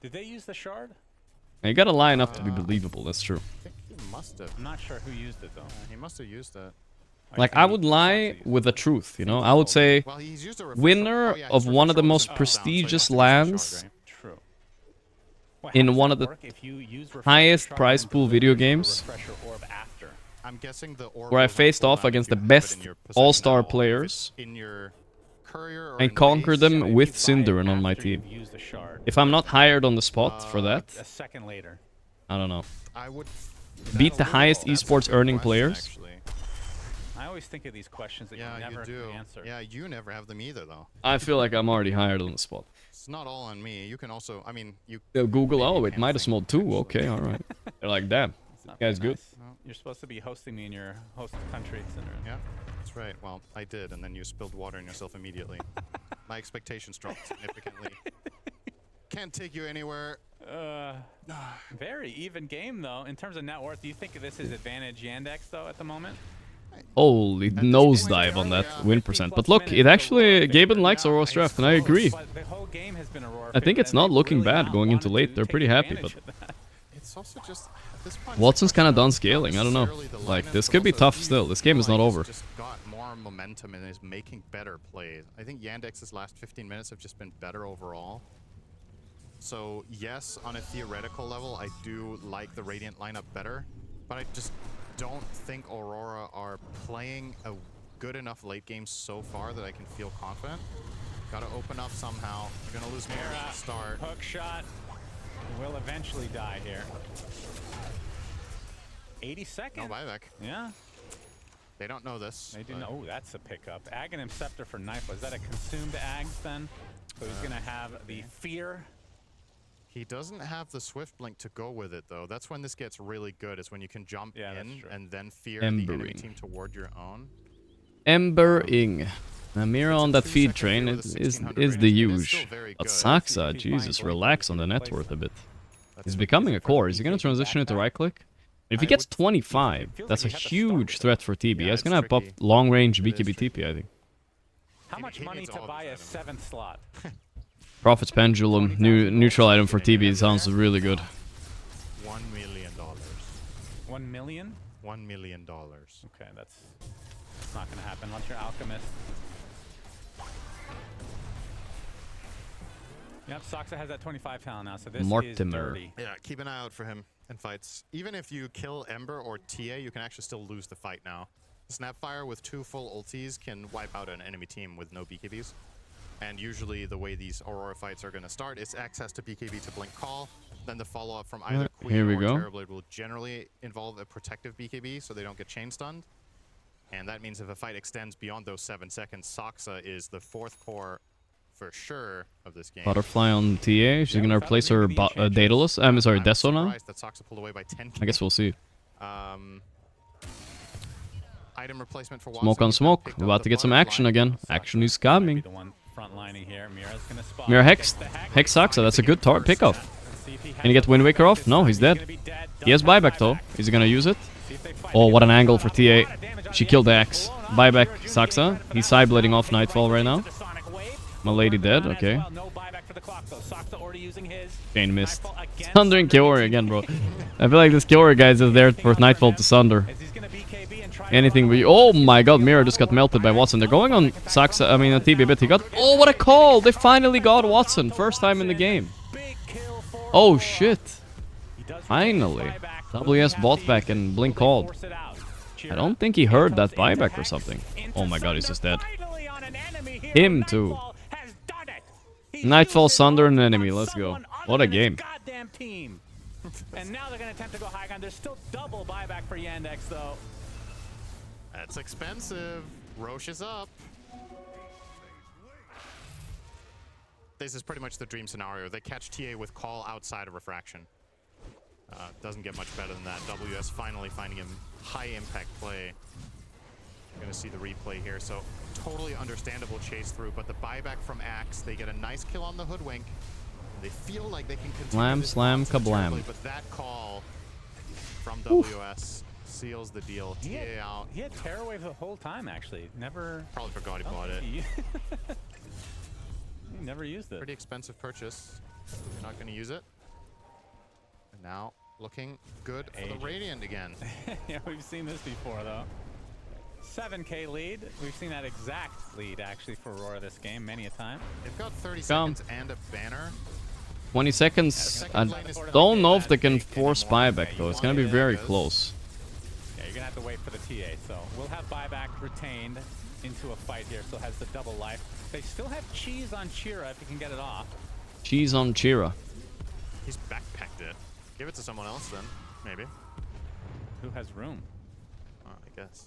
Did they use the shard? You gotta lie enough to be believable, that's true. I think he must have. I'm not sure who used it, though. He must have used it. Like, I would lie with the truth, you know? I would say, Well, he's used a refresher. winner Oh, yeah, of his one of the refresher most wasn't cooldown, so he prestigious must have used the lands shard, right? True. Well, in how does one that of the work if you use refresher highest shard prize and pool deliver video the games, refresher orb after? I'm guessing the orb where I goes on faced off cooldown if against you the have it best in your possession all-star at all. If players it's in your courier or and in conquer race, them If with you buy it Cinderin on my after team. you've used the shard, If I'm not hired on the spot for that, a second later. I don't know. I would Beat the highest That's a esports good earning question, players. actually. I always think of these questions that Yeah, you never you do. can answer. Yeah, you never have them either, though. I feel like I'm already hired on the spot. It's not all on me. You can also, I mean, you. Google, maybe oh, you it can't might have think, smelled too. actually. Okay, alright. They're like, damn. It's not Guy's very good. nice. You're supposed to be hosting me in your host country, Cinder. Yeah, that's right. Well, I did, and then you spilled water on yourself immediately. My expectations dropped significantly. Can't take you anywhere. Very even game, though. In terms of net worth, do you think this is advantage Yandex, though, at the moment? Holy this nosedive point, on that yeah, win 50 percent. plus But look, minutes, it actually, Aurora Gaben favorite. likes Aurora's draft, and I agree. But the whole game has been Aurora I think favorite, it's and not they've looking really bad not going into wanted late. to They're take pretty happy, advantage but of that. It's also just at this point. Watson's kind of done not scaling. I don't know. necessarily the Like, lineup, this but could be also tough he still. This game is like not has over. Just got more momentum and is making better plays. I think Yandex's last 15 minutes have just been better overall. So yes, on a theoretical level, I do like the Radiant lineup better, but I just don't think Aurora are playing a good enough late game so far that I can feel confident. Got to open up somehow. You're gonna lose me Mira, at the start. hook shot will eventually die here. 80 No seconds. buyback. Yeah, They don't know this. they do but- know. Oh, that's a pickup. Aghanim Scepter for Knife. Was that a consumed Ags then? So he's going to have the fear. He doesn't have the Swift Blink to go with it, though. That's when this gets really good, is when you can jump Yeah, that's in true. and then fear the enemy Embering. team toward your own. Embering. Mira It's a on that 2-second feed fear train with a is 1600 the rating. It is huge. still very But good. Saxa, If he's buying Jesus, blink, relax on the you can net replace worth it. a bit. That's He's a becoming a decent core. friend. Is he going to transition into backpack? right click? If he I gets would- 25, feels that's a like you have to start huge with it. threat for TB. Yeah, He's it's going to have tricky. up long range It is BKB tricky. TP, I think. How much he money needs to all buy a those items. 7th slot? Prophet's Pendulum, neutral item for TB. Sounds really good. $1 million. 1 million? $1 million. Okay, that's not gonna happen unless you're Alchemist. Yep, Soxa has that 25 talent now, so this Mortimer. is dirty. Yeah, keep an eye out for him in fights. Even if you kill Ember or TA, you can actually still lose the fight now. Snapfire with 2 full ultis can wipe out an enemy team with no BKBs. And usually the way these Aurora fights are going to start is access to BKB to blink call. Then the follow-up from either Queen Here we or go. Terrorblade will generally involve a protective BKB so they don't get chain stunned. And that means if a fight extends beyond those 7 seconds, Soxa is the 4th core for sure of this game. Butterfly on TA. She's gonna replace her Daedalus. I'm sorry, Deso now. That Soxa pulled away by 10. I guess we'll see. Item replacement for Smoke on smoke. We're about to get some action again. Action is coming. The one frontlining here. Mira's gonna spot. Mira Hex. Hex Soxa. That's a good pickoff. Can he get Wind Waker off? No, he's dead. He has buyback though. Is he gonna use it? Oh, what an angle for TA. She killed the Axe. Buyback Soxa. He's sideblading off Nightfall right now. My lady dead. Okay. Chain missed. Sundering Kiori again, bro. I feel like this Kiori guy is just there for Nightfall to sunder. Anything we... Oh my god, Mira just got melted by Watson. They're going on Soxa, I mean on TB bit. He got... Oh, what a call! They finally got Watson. First time in the game. Oh shit. Finally. WS bought back and Blink called. I don't think he heard that buyback or something. Oh my god, he's just dead. Him too. Nightfall, Sunder, and enemy. Let's go. What a game. And now they're going to attempt to go high ground. There's still double buyback for Yandex, though. That's expensive. Roche is up. This is pretty much the dream scenario. They catch TA with call outside of refraction. Doesn't get much better than that. WS finally finding him high impact play. You're going to see the replay here. So totally understandable chase through, but the buyback from Axe, they get a nice kill on the Hoodwink. They feel like they can continue. Slam, slam, kablam. But that call from WS seals the deal. TA out. He had Terror Wave the whole time, actually. Never... Probably forgot he bought it. He never used it. Pretty expensive purchase. You're not going to use it. And now looking good for the Radiant again. Yeah, we've seen this before, though. 7K lead. We've seen that exact lead, actually, for Aurora this game many a time. They've got 30 seconds and a banner. 20 seconds. I don't know if they can force buyback, though. It's going to be very close. Yeah, you're going to have to wait for the TA. So we'll have buyback retained into a fight here. Still has the double life. They still have cheese on Chira if you can get it off. Cheese on Chira. He's backpacked it. Give it to someone else then, maybe. Who has room? I guess.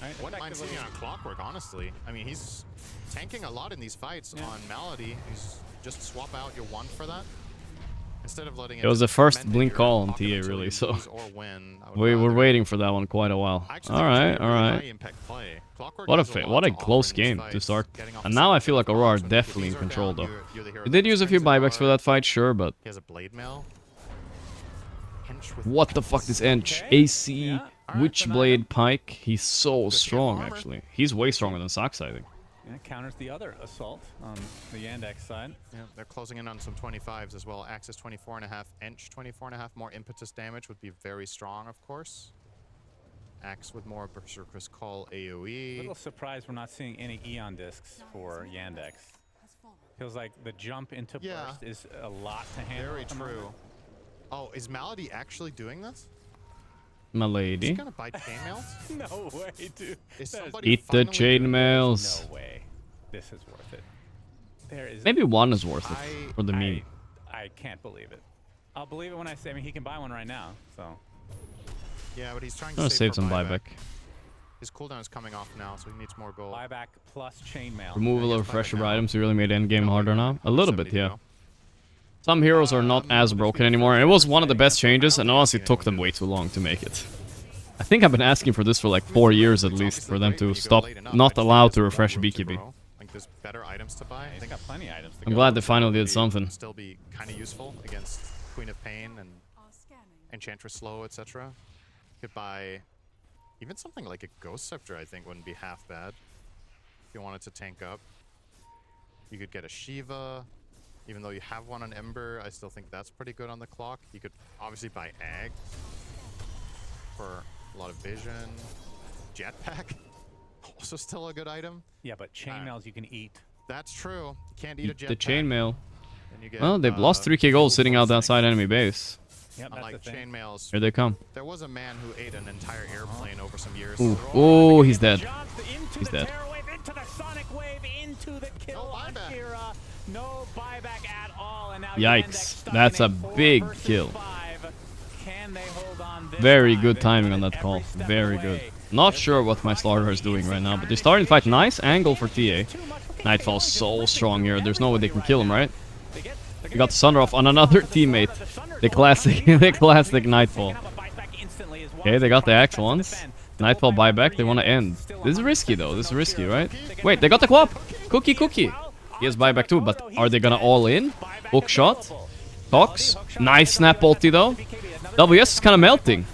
Right, Wouldn't mind seeing it on Clockwork, honestly. I mean, he's tanking a lot in these fights on Malady. He's just swap out your one for that. Instead of letting it was the first blink call on TA, really, so we were waiting for that one quite a while. Alright, alright. What a close game to start. And now I feel like Aurora are definitely in control, though. We did use a few buybacks for that fight, sure, but... He has a blade mail. What the fuck is Ench? AC, Witchblade, Pike. He's so strong, actually. He's way stronger than Soxa, I think. Yeah, counters the other assault on the Yandex side. Yeah, they're closing in on some 25s as well. Axis 24.5, Ench 24.5. More impetus damage would be very strong, of course. Axe with more Berserker's Call AoE. A little surprised we're not seeing any Eon discs for Yandex. Feels like the jump into burst is a lot to handle. Very true. Oh, is Malady actually doing this? My lady. He's gonna buy chainmails? No way, dude. Eat the chainmails. No way. This is worth it. There is. Maybe one is worth it for the meme. I can't believe it. I'll believe it when I say. I mean, he can buy one right now. So. Yeah, but he's trying to save some buyback. His cooldown is coming off now, so he needs more gold. Buyback plus chainmail. Removal of refresher items really made endgame harder now. A little bit, yeah. Some heroes are not as broken anymore, and it was one of the best changes, and honestly, it took them way too long to make it. I think I've been asking for this for like 4 years at least, for them to stop not allowed to refresh BKB. Like there's better items to buy. He's got plenty of items to I'm glad they finally did something. Still be kind of useful against Queen of Pain and Enchantress Slow, etc. Could buy even something like a Ghost Scepter. I think wouldn't be half bad. if you wanted to tank up. You could get a Shiva. Even though you have one on Ember, I still think that's pretty good on the clock. You could obviously buy Egg for a lot of vision. Jetpack, also still a good item. Yeah, but chainmails you can eat. That's true. You can't eat a jetpack. The chainmail. Then you get, Well, they've lost 3k gold sitting out outside enemy base. Yep, that's unlike the thing. chainmails, Here they come. there was a man who ate an entire airplane over some years. Ooh. Oh, he's dead. Into He's the dead. terror wave, into the sonic wave, into the kill No on buyback. Kira. No buyback at all. And now Yikes. Yandex stuck That's in a 4 big versus kill. 5. Can they hold on this Very time? good They timing put on it that call. every step Very away. good. Not sure what my Slaughter is doing right now, but they're starting to fight. Nice angle for TA. Nightfall's so strong here. There's no way they can kill him, right? They got the Sunder off on another teammate. The classic, the classic Nightfall. Okay, they got the axe once. Nightfall buyback. They want to end. This is risky though. This is risky, right? Wait, they got the Quap. Cookie. He has buyback too, but are they gonna all in? Hook shot. Tox. Nice snap ulti though. WS is kind of melting.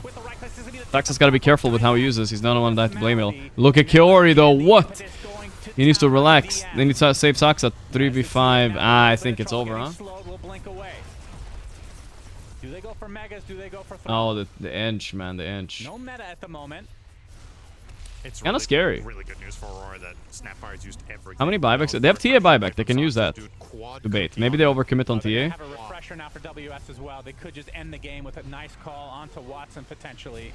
Taxa's got to be careful with how he uses. He's not the one that to blame it. Look at Kiori though. What? He needs to relax. They need to save Saxa. 3v5. Ah, I think it's over, huh? Do they go for megas? Do they go for Oh, the Ench, man. The Ench. no meta at the moment. It's Kinda scary. Really good news for Aurora that Snapfire's used everything. How many buybacks? They have TA buyback. They can use that. Debate. Maybe they overcommit on They TA. have a refresher now for WS as well. They could just end the game with a nice call onto Watson potentially.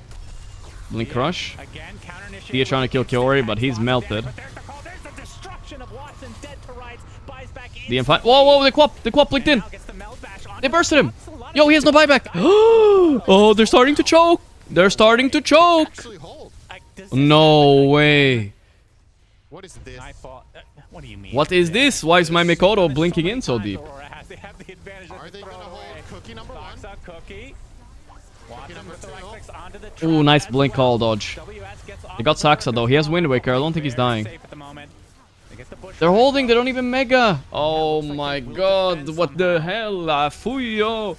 Blink Crush. Again, counter Tia trying to kill Kiori, but he's melted. But there's the call. There's the destruction of Watson, dead to rights, buys back The M5. Whoa, the Quap blinked in. now gets the meld bash onto They bursted him. Watson. Yo, he has no buyback. Oh, they're starting to choke. They're starting to choke. Actually hold. No way. What is this? Nightfall. What do you mean? What is this? Why is my Mikoto blinking in so deep? Aurora has, they have the advantage. Are they gonna hold Cookie number one? Fox out Cookie. Watson number with the two. right clicks onto the Ooh, trap nice as blink well. call dodge. WS gets off They got the board. Saxa though. He has Wind Waker. I don't think he's dying. Safe at the moment. They get the bush They're right. holding. They don't even mega. Oh my god. What the hell? Fuyo.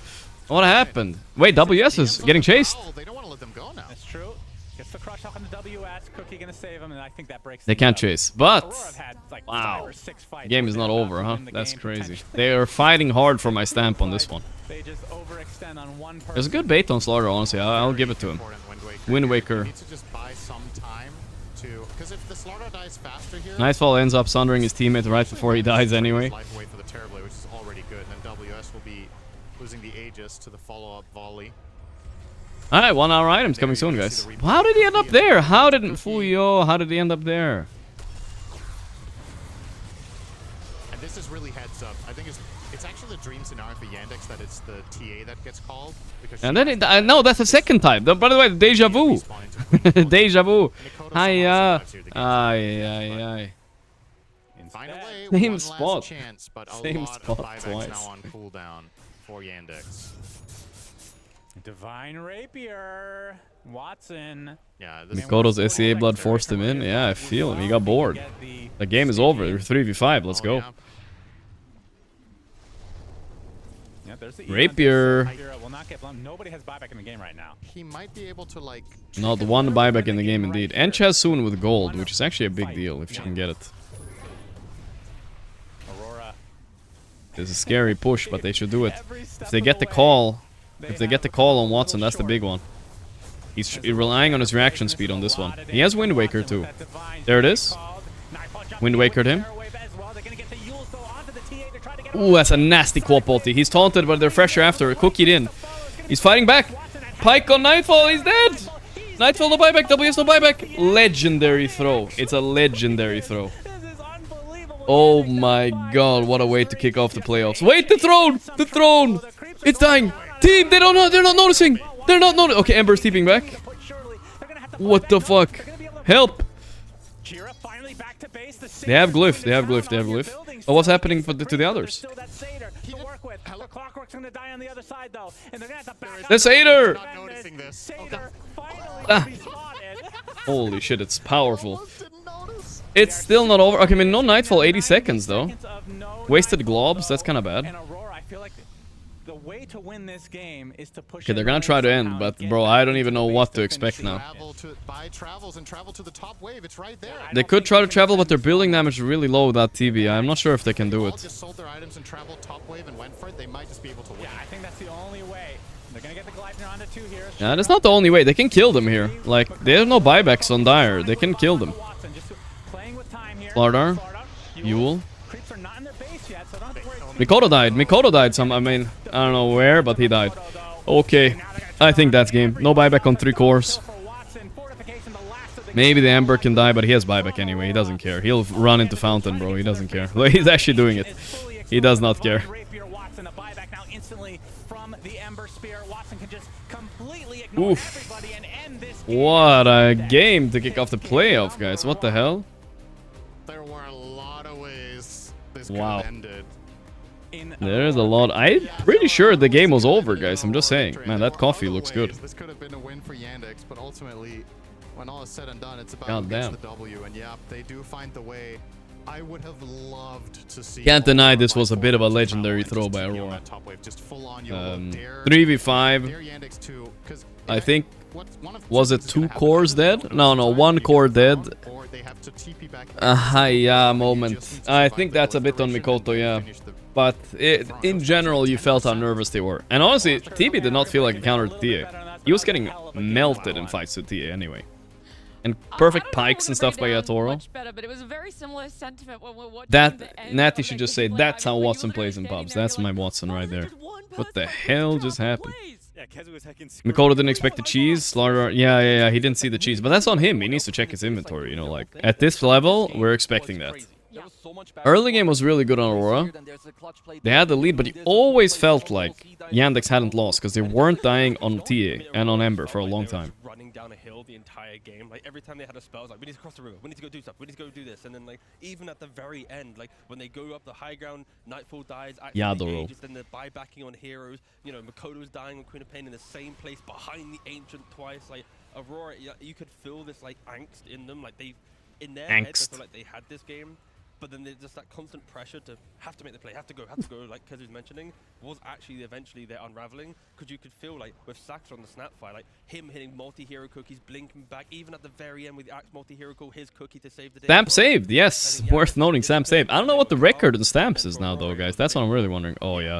What happened? Wait, WS is getting chased. Oh, they don't want to let them go now. That's true. Gets the crush off on the WS. Cookie gonna save him, and I think that breaks. They things can't up. chase. But Aurora have had like wow. 5 or 6 fights game where is they're not about over, to huh? win the That's game crazy. potentially. They are fighting hard for my stamp on this one. They just overextend on one person. There's a good bait on Slaughter, honestly. I'll give it to him. Important Wind Waker. You need to just buy some time to, because if the Slaughter dies faster here, Nightfall ends up sundering his teammate right before he dies anyway. life away for the Terrorblade, which is already good. And then WS will be losing the Aegis to the follow-up volley. Alright, 1 hour items coming soon, guys. How did he end up there? How did Fuyo? How did he end up there? And this is really heads up. I think it's actually the dream scenario for Yandex that it's the TA that gets called. Because And then no, that's the second time. By the way, deja vu. Deja vu. Hiya. Aye. Find a way, Same one last spot. chance, but a Same lot spot of buybacks twice. now on cooldown for Yandex. Divine Rapier. Watson. Yeah, this Mikoto's SEA blood forced him in. Yeah, I feel him. He got bored. The game is over. 3v5. Let's go. yeah. Yeah, there's the Rapier. Rapier will not get blown. Nobody has buyback in the game right now. He might be able to like. Not one buyback in the game indeed. Ench has soon with gold, which is actually a big deal if you can get it. Aurora. It's a scary push, but they should do it. If they get the call, on Watson, that's the big one. He's relying on his reaction speed on this one. He has Wind Waker too. There it is. Wind Wakered him. Ooh, that's a nasty Quap ulti. He's taunted, but they're fresher after. Cookied in. He's fighting back. Pike on Nightfall. He's dead. Nightfall no buyback. WS no buyback. Legendary throw. It's a legendary throw. Oh my god, what a way to kick off the playoffs. Wait, the throne! The throne! It's dying! Team, they don't know, they're not noticing! They're not noticing! Okay, Ember's teeping back. What the fuck? Help! They have glyph, they have glyph, they have glyph. Oh, what's happening to the others? The Satyr! Not noticing this. Ah. Holy shit, it's powerful. It's still not over. Okay, I mean, no Nightfall, 80 seconds though. Wasted globs, that's kind of bad. And Aurora, I feel like the way to win this game is to push. Okay, they're gonna try to end, but bro, I don't even know what to expect now. Buy travels and travel to the top wave. It's right there. They could try to travel, but their building damage is really low without TV. I'm not sure if they can do it. Just sold their items and traveled top wave and went for it. They might just be able to win. Yeah, I think that's the only way. They're gonna get the Gleipnir onto 2 here. Yeah, that's not the only way. They can kill them here. Like, there's no buybacks on Dire. They can kill them. Slardar, Yule. Mikoto died. Mikoto died some, I mean, I don't know where, but he died. Okay, I think that's game. No buyback on 3 cores. Maybe the Ember can die, but he has buyback anyway. He doesn't care. He'll run into Fountain, bro. He doesn't care. Look, he's actually doing it. He does not care. Oof. What a game to kick off the playoff, guys. What the hell? There were a lot of ways this Wow. ended. There's a lot. I'm pretty sure the game was over, guys. I'm just saying. Man, that coffee looks good. This could have been a win for Yandex, but ultimately, when all is said and done, it's about God who gets damn. the W. And yeah, they do find the way. I would have loved to see. Can't deny this was a bit of a legendary throw by Aurora. 3v5. I think. Was it 2 cores dead? No, 1 core dead. Yeah, moment. I think that's a bit on Mikoto, yeah. But in general, you felt how nervous they were. And honestly, TB did not feel like a counter to TA. He was getting melted in fights with TA anyway. And perfect pikes and stuff by Yatoro. That, Natty should just say, that's how Watson plays in pubs. That's my Watson right there. What the hell just happened? Mikoto didn't expect the cheese. Slardar, yeah, he didn't see the cheese. But that's on him. He needs to check his inventory, you know, like, at this level, we're expecting that. Early game was really good on Aurora. They had the lead, but you always felt like Yandex hadn't lost because they weren't dying on TA and on Ember for a long time. Running down a hill the entire game, like every time they had a spell, it was like we need to cross the river, we need to go do stuff, we need to go do this, and then like even at the very end, like when they go up the high ground, Nightfall dies, actually just then they're buybacking on heroes. You know, Makoto's dying on Queen of Pain in the same place behind the Ancient twice. Like Aurora, you could feel this like angst in them, like they in their heads, I feel like they had this game. But then there's just that constant pressure to have to make the play, have to go, like Kez was mentioning, was actually eventually they're unraveling. Because you could feel like with Saxer on the Snapfire, like him hitting multi-hero cookies, blinking back, even at the very end with the Axe multi-hero call, his cookie to save the day. Stamp saved, yes. Worth noting, Stamp saved. I don't know what the record in Stamps is now though, guys. That's what I'm really wondering. Oh yeah.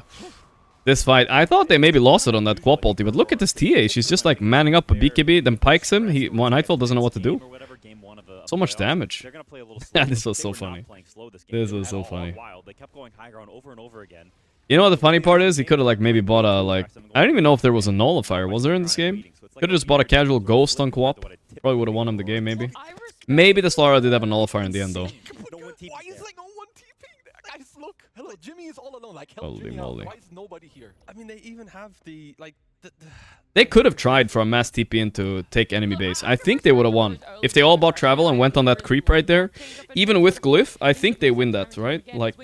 This fight, I thought they maybe lost it on that Quap ulti, but look at this TA. She's just like manning up a BKB, then pikes him. Nightfall doesn't know what to do. So much damage. Yeah, this was so funny. This was so funny. You know what the funny part is? He could have like maybe bought a like... I don't even know if there was a nullifier. Was there in this game? Could have just bought a casual ghost on Quap. Probably would have won him the game maybe. Maybe the Slara did have a nullifier in the end though. Why is like no one TPing? Guys, look. Hello, Jimmy is all alone. Like, help Jimmy out. Why is nobody here? I mean, they even have the like... They could have tried for a mass TP in to take enemy base. I think they would have won. If they all bought travel and went on that creep right there, even with Glyph, I think they win that, right? Like,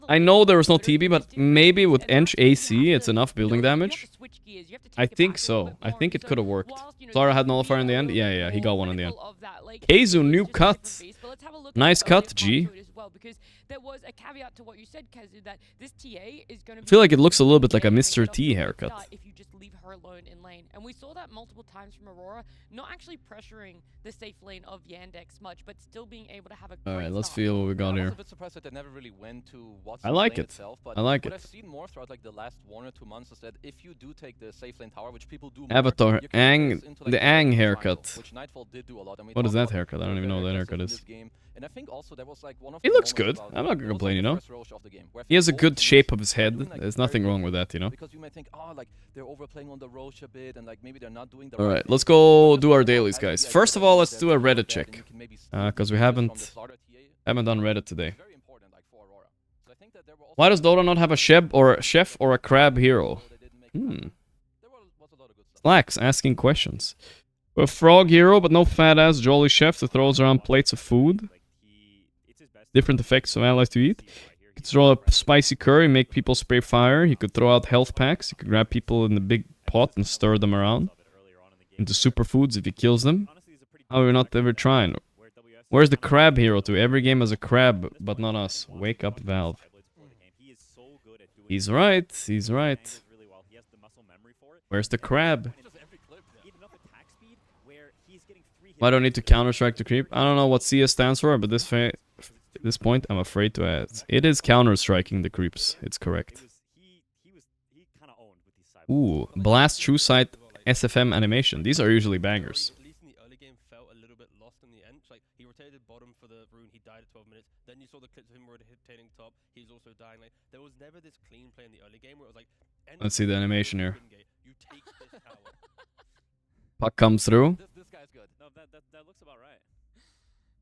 I know there was no TB, but maybe with Ench AC, it's enough building damage. I think so. I think it could have worked. Clara had nullifier in the end? Yeah, he got one in the end. Keizu, new cut. Nice cut, G. There was a caveat to what you said, Kazu, that this TA is going to I feel like it looks a little bit like a Mr. T haircut. If you just leave her alone in lane. And we saw that multiple times from Aurora, not actually pressuring the safe lane of Yandex much, but still being able to have a Alright, let's feel what we got here. a bit surprised that they never really went to I like it. Itself, I like what it. I've seen more throughout like the last 1 or 2 months is that if you do take the safe lane tower, which people do Avatar, more, you can Ang, focus into, like, the Ang haircut. which Nightfall did do a lot. And we What is talked that about haircut? I don't even know what that very haircut aggressive is. in this game. And I think also there was like one of He the looks moments good. about, I'm not gonna it was, complain, like, you the know? first Roche of the game, where I He has a think good both shape teams of his were head. doing, like, There's very nothing good wrong with that, you know? Because you might think, oh, like they're overplaying on the Roche a bit, and like maybe they're not doing the Alright, let's go do our dailies, guys. First of all, let's do a Reddit check. Because we haven't done Reddit today. Why does Dota not have a chef or a crab hero? Slacks asking questions. A frog hero, but no fat ass jolly chef that throws around plates of food. Different effects of allies to eat. He could throw a spicy curry, make people spray fire. He could throw out health packs. He could grab people in the big pot and stir them around into superfoods if he kills them. How are we not ever trying? Where's the crab hero to? Every game has a crab, but not us. Wake up, Valve. He's right. He's right. Where's the crab? Why do I need to counter-strike the creep? I don't know what CS stands for, but at this point, I'm afraid to ask. It is counter-striking the creeps. It's correct. Ooh, Blast True Sight SFM animation. These are usually bangers. At least in the early game, felt a little bit lost in the end. Like he rotated bottom for the rune, he died at 12 minutes. Then you saw the clips of him rotating top. He's also dying. Like there was never this clean play in the early game where it was like. Let's see the animation here. You take this tower. Puck comes through. This guy's good. No, that looks about right.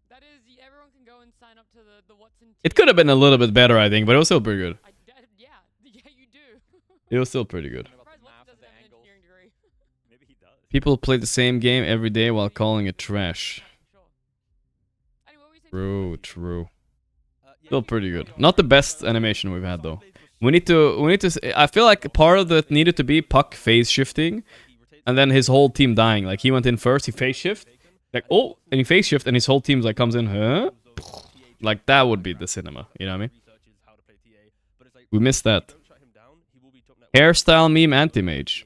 That is, everyone can go and sign up to the Watson. It could have been a little bit better, I think, but it was still pretty good. Yeah, you do. It was still pretty good. Surprised Watson doesn't have an engineering degree. Maybe he does. People play the same game every day while calling it trash. Sure. Anyway, what were you saying? True, true. Still pretty good. Not the best animation we've had though. We need to. I feel like part of that needed to be Puck phase shifting, and then his whole team dying. Like he went in first, he phase shift, like oh, and he phase shift, and his whole team's like comes in, huh? Like that would be the cinema. You know what I mean? We missed that. Hairstyle meme anti-mage.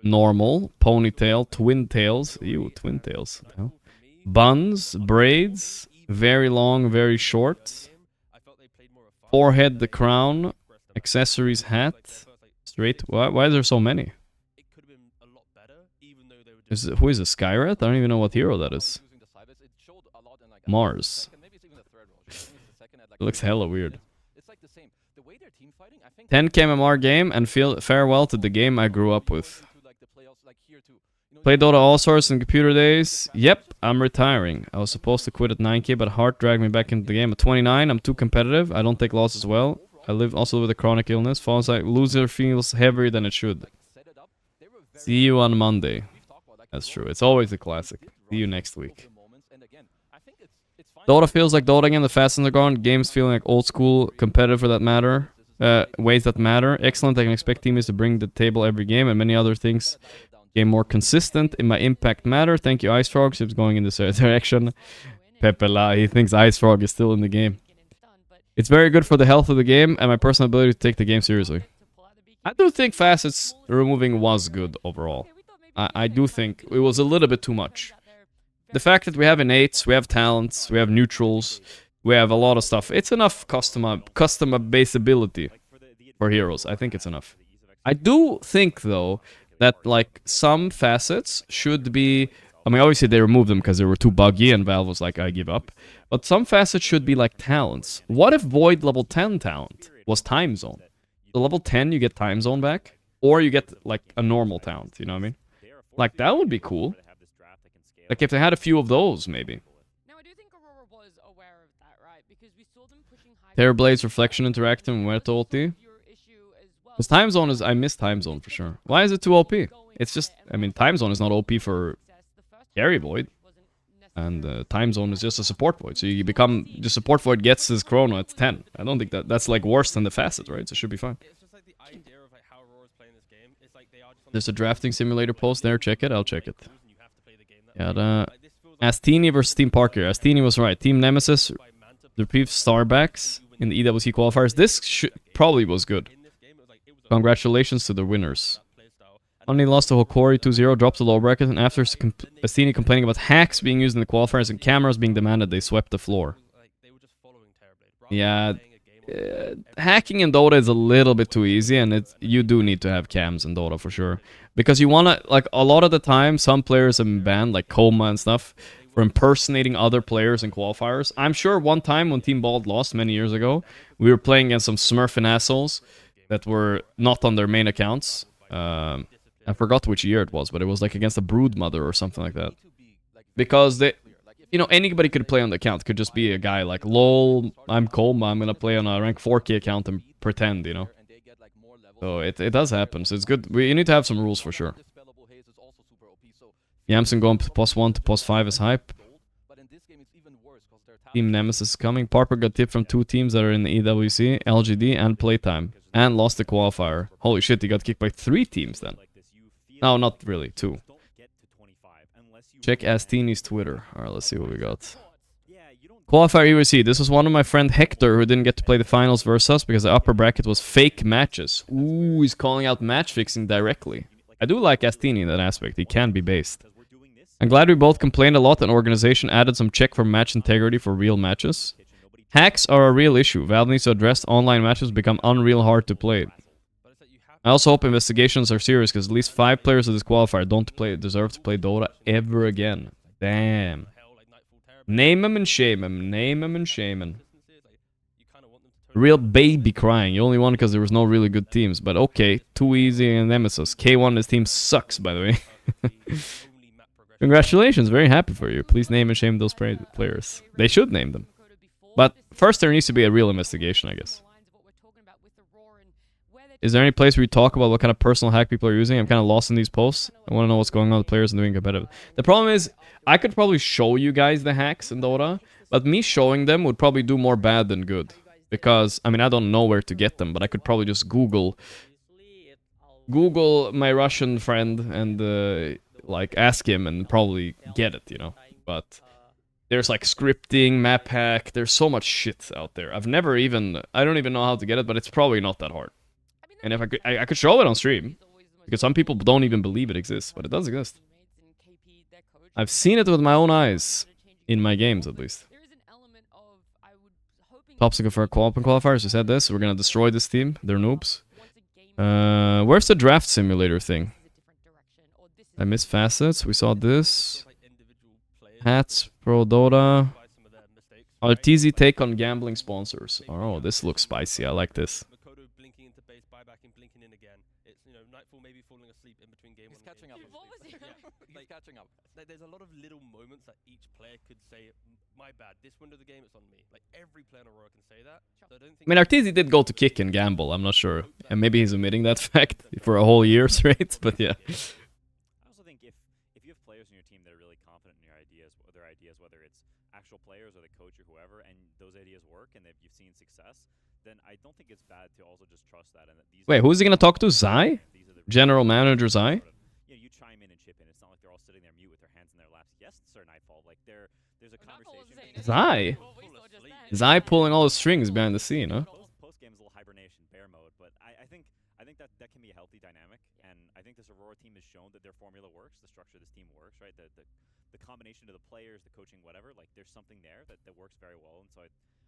Normal, ponytail, twin tails. Ew, twin tails. No. Buns, braids, very long, very short. Forehead, the crown. Accessories, hat. Straight. Why is there so many? Who is a Skyrat? I don't even know what hero that is. Mars. It looks hella weird. 10 KMR game and farewell to the game I grew up with. Played Dota All Stars in computer days. Yep, I'm retiring. I was supposed to quit at 9k, but heart dragged me back into the game. At 29, I'm too competitive. I don't take losses well. I live also with a chronic illness. Falls like loser feels heavier than it should. See you on Monday. That's true. It's always a classic. See you next week. Dota feels like Dota again. The fast underground games feeling like old school, competitive for that matter. Ways that matter. Excellent. I can expect teams to bring the table every game and many other things. Game more consistent in my impact matter. Thank you, Ice Frog. It's going in this direction. Pepela, he thinks Ice Frog is still in the game. It's very good for the health of the game and my personal ability to take the game seriously. I do think Facets removing was good overall. I do think it was a little bit too much. The fact that we have innates, we have talents, we have neutrals, we have a lot of stuff. It's enough customizability for heroes. I think it's enough. I do think, though, that like some facets should be... I mean, obviously they removed them because they were too buggy and Valve was like, I give up. But some facets should be like talents. What if Void level 10 talent was Time Zone? So level 10 you get Time Zone back, or you get like a normal talent, you know what I mean? Like that would be cool. Like if they had a few of those, maybe. Now I do think Aurora was aware of that, right? Because we saw them pushing high. Terrorblade's Reflection Interactive and Muerto ulti. Because Time Zone is... I miss Time Zone for sure. Why is it too OP? It's just... I mean, Time Zone is not OP for carry Void. And Time Zone is just a support Void. So you become... The support Void gets his chrono at 10. I don't think that's like worse than the Facet, right? So it should be fine. There's a drafting simulator post there. Check it. I'll check it. Yeah, Astini versus Team Parker. Astini was right. Team Nemesis, the previous Starbacks in the EWC qualifiers. This probably was good. Congratulations to the winners. Only lost to Hokori 2-0, dropped the lower bracket, and after Astini complaining about hacks being used in the qualifiers and cameras being demanded, they swept the floor. Yeah, hacking in Dota is a little bit too easy, and you do need to have cams in Dota for sure. Because you wanna, like, a lot of the time, some players have been banned, like Coma and stuff, for impersonating other players in qualifiers. I'm sure one time when Team Bald lost many years ago, we were playing against some smurfing assholes that were not on their main accounts. I forgot which year it was, but it was like against a Broodmother or something like that. Because they... You know, anybody could play on the account. Could just be a guy like, lol, I'm Coma, I'm gonna play on a rank 4k account and pretend, you know? So it does happen, so it's good. You need to have some rules for sure. Yamson going +1 to +5 is hype. Team Nemesis is coming. Parker got tipped from 2 teams that are in the EWC, LGD, and Playtime. And lost the qualifier. Holy shit, he got kicked by 3 teams then. No, not really, 2. Check Astini's Twitter. Alright, let's see what we got. Qualifier EWC. This was one of my friend Hector who didn't get to play the finals versus us because the upper bracket was fake matches. Ooh, he's calling out match fixing directly. I do like Astini in that aspect. He can be based. I'm glad we both complained a lot and organization added some check for match integrity for real matches. Hacks are a real issue. Valve needs to address online matches become unreal hard to play. I also hope investigations are serious because at least 5 players of this qualifier don't deserve to play Dota ever again. Damn. Name him and shame him. Name him and shame him. Real baby crying. You only won because there was no really good teams. But okay, too easy and Nemesis. K1, his team sucks, by the way. Congratulations, very happy for you. Please name and shame those players. They should name them. But first there needs to be a real investigation, I guess. Is there any place where you talk about what kind of personal hack people are using? I'm kind of lost in these posts. I want to know what's going on with players and doing competitive. The problem is, I could probably show you guys the hacks in Dota, but me showing them would probably do more bad than good. Because, I mean, I don't know where to get them, but I could probably just Google my Russian friend and, like, ask him and probably get it, you know? But there's, like, scripting, map hack, there's so much shit out there. I don't even know how to get it, but it's probably not that hard. And if I could show it on stream, because some people don't even believe it exists, but it does exist. I've seen it with my own eyes, in my games at least. Topsica for open qualifiers, you said this, we're gonna destroy this team, they're noobs. Where's the draft simulator thing? I missed facets, we saw this. Hats, Pro Dota. RTZ take on gambling sponsors. Oh, this looks spicy, I like this. There's a lot of little moments that each player could say, my bad, this window of the game, it's on me. Like, every player in Aurora can say that. So I don't think... I mean, Arteezy did go to kick and gamble, I'm not sure. And maybe he's omitting that fact for a whole year straight, but yeah. I also think if you have players in your team that are really confident in their ideas, whether it's actual players or the coach or whoever, and those ideas work and you've seen success, then I don't think it's bad to also just trust that. And that these Wait, who's he gonna talk to? Zai? General Manager Zai? You chime in and chip in. It's not like they're all sitting there mute with their hands in their laps. Yes, sir, Nightfall. Like there's a conversation. Zai? Zai pulling all the strings behind the scene, huh? Post game is a little hibernation, bear mode, but I think that can be a healthy dynamic, and I think this Aurora team has shown that their formula works, the structure of this team works, right? The combination of the players, the coaching, whatever, like there's something there that works very well, and so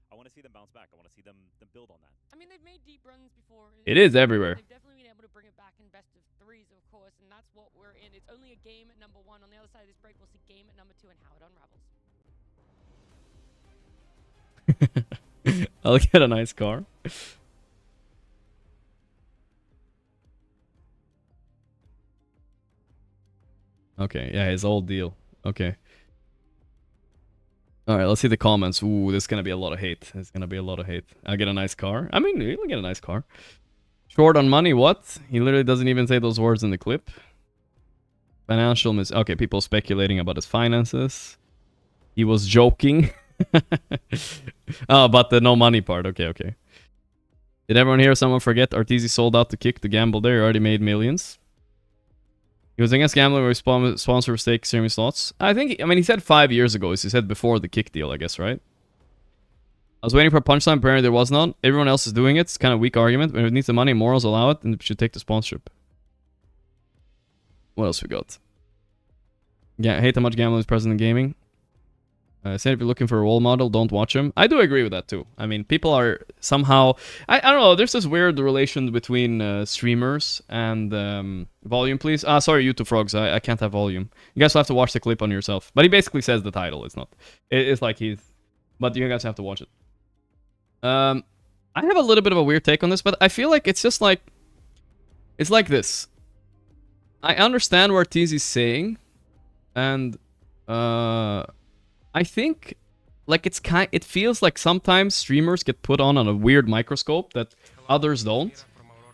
I want to see them bounce back. I want to see them build on that. I mean, they've made deep runs before. It is everywhere. They've definitely been able to bring it back in best of threes, of course, and that's what we're in. It's only a game at number 1. On the other side of this break, we'll see game at number 2 and how it unravels. I'll get a nice car. Okay, yeah, his old deal. Okay. Alright, let's see the comments. Ooh, there's gonna be a lot of hate. There's gonna be a lot of hate. I'll get a nice car. I mean, he'll get a nice car. Short on money, what? He literally doesn't even say those words in the clip. Financial okay, people speculating about his finances. He was joking. Oh, about the no money part. Okay. Did everyone hear someone forget Arteezy sold out to kick to gamble there? He already made millions. He was against gambling where he sponsor stake streaming slots. I mean, he said 5 years ago. He said before the kick deal, I guess, right? I was waiting for a punchline. Apparently there was none. Everyone else is doing it. It's kind of a weak argument. When it needs the money, morals allow it, and it should take the sponsorship. What else we got? Yeah, I hate how much gambling is present in gaming. Said if you're looking for a role model, don't watch him. I do agree with that too. I mean, people are somehow... I don't know, there's this weird relation between streamers and... volume, please. Ah, sorry, YouTube Frogs, I can't have volume. You guys will have to watch the clip on yourself. But he basically says the title, it's not... It's like he's... But you guys have to watch it. I have a little bit of a weird take on this, but I feel like it's just like... It's like this. I understand what Arteezy's saying, and... I think, like, it feels like sometimes streamers get put on a weird microscope that others don't.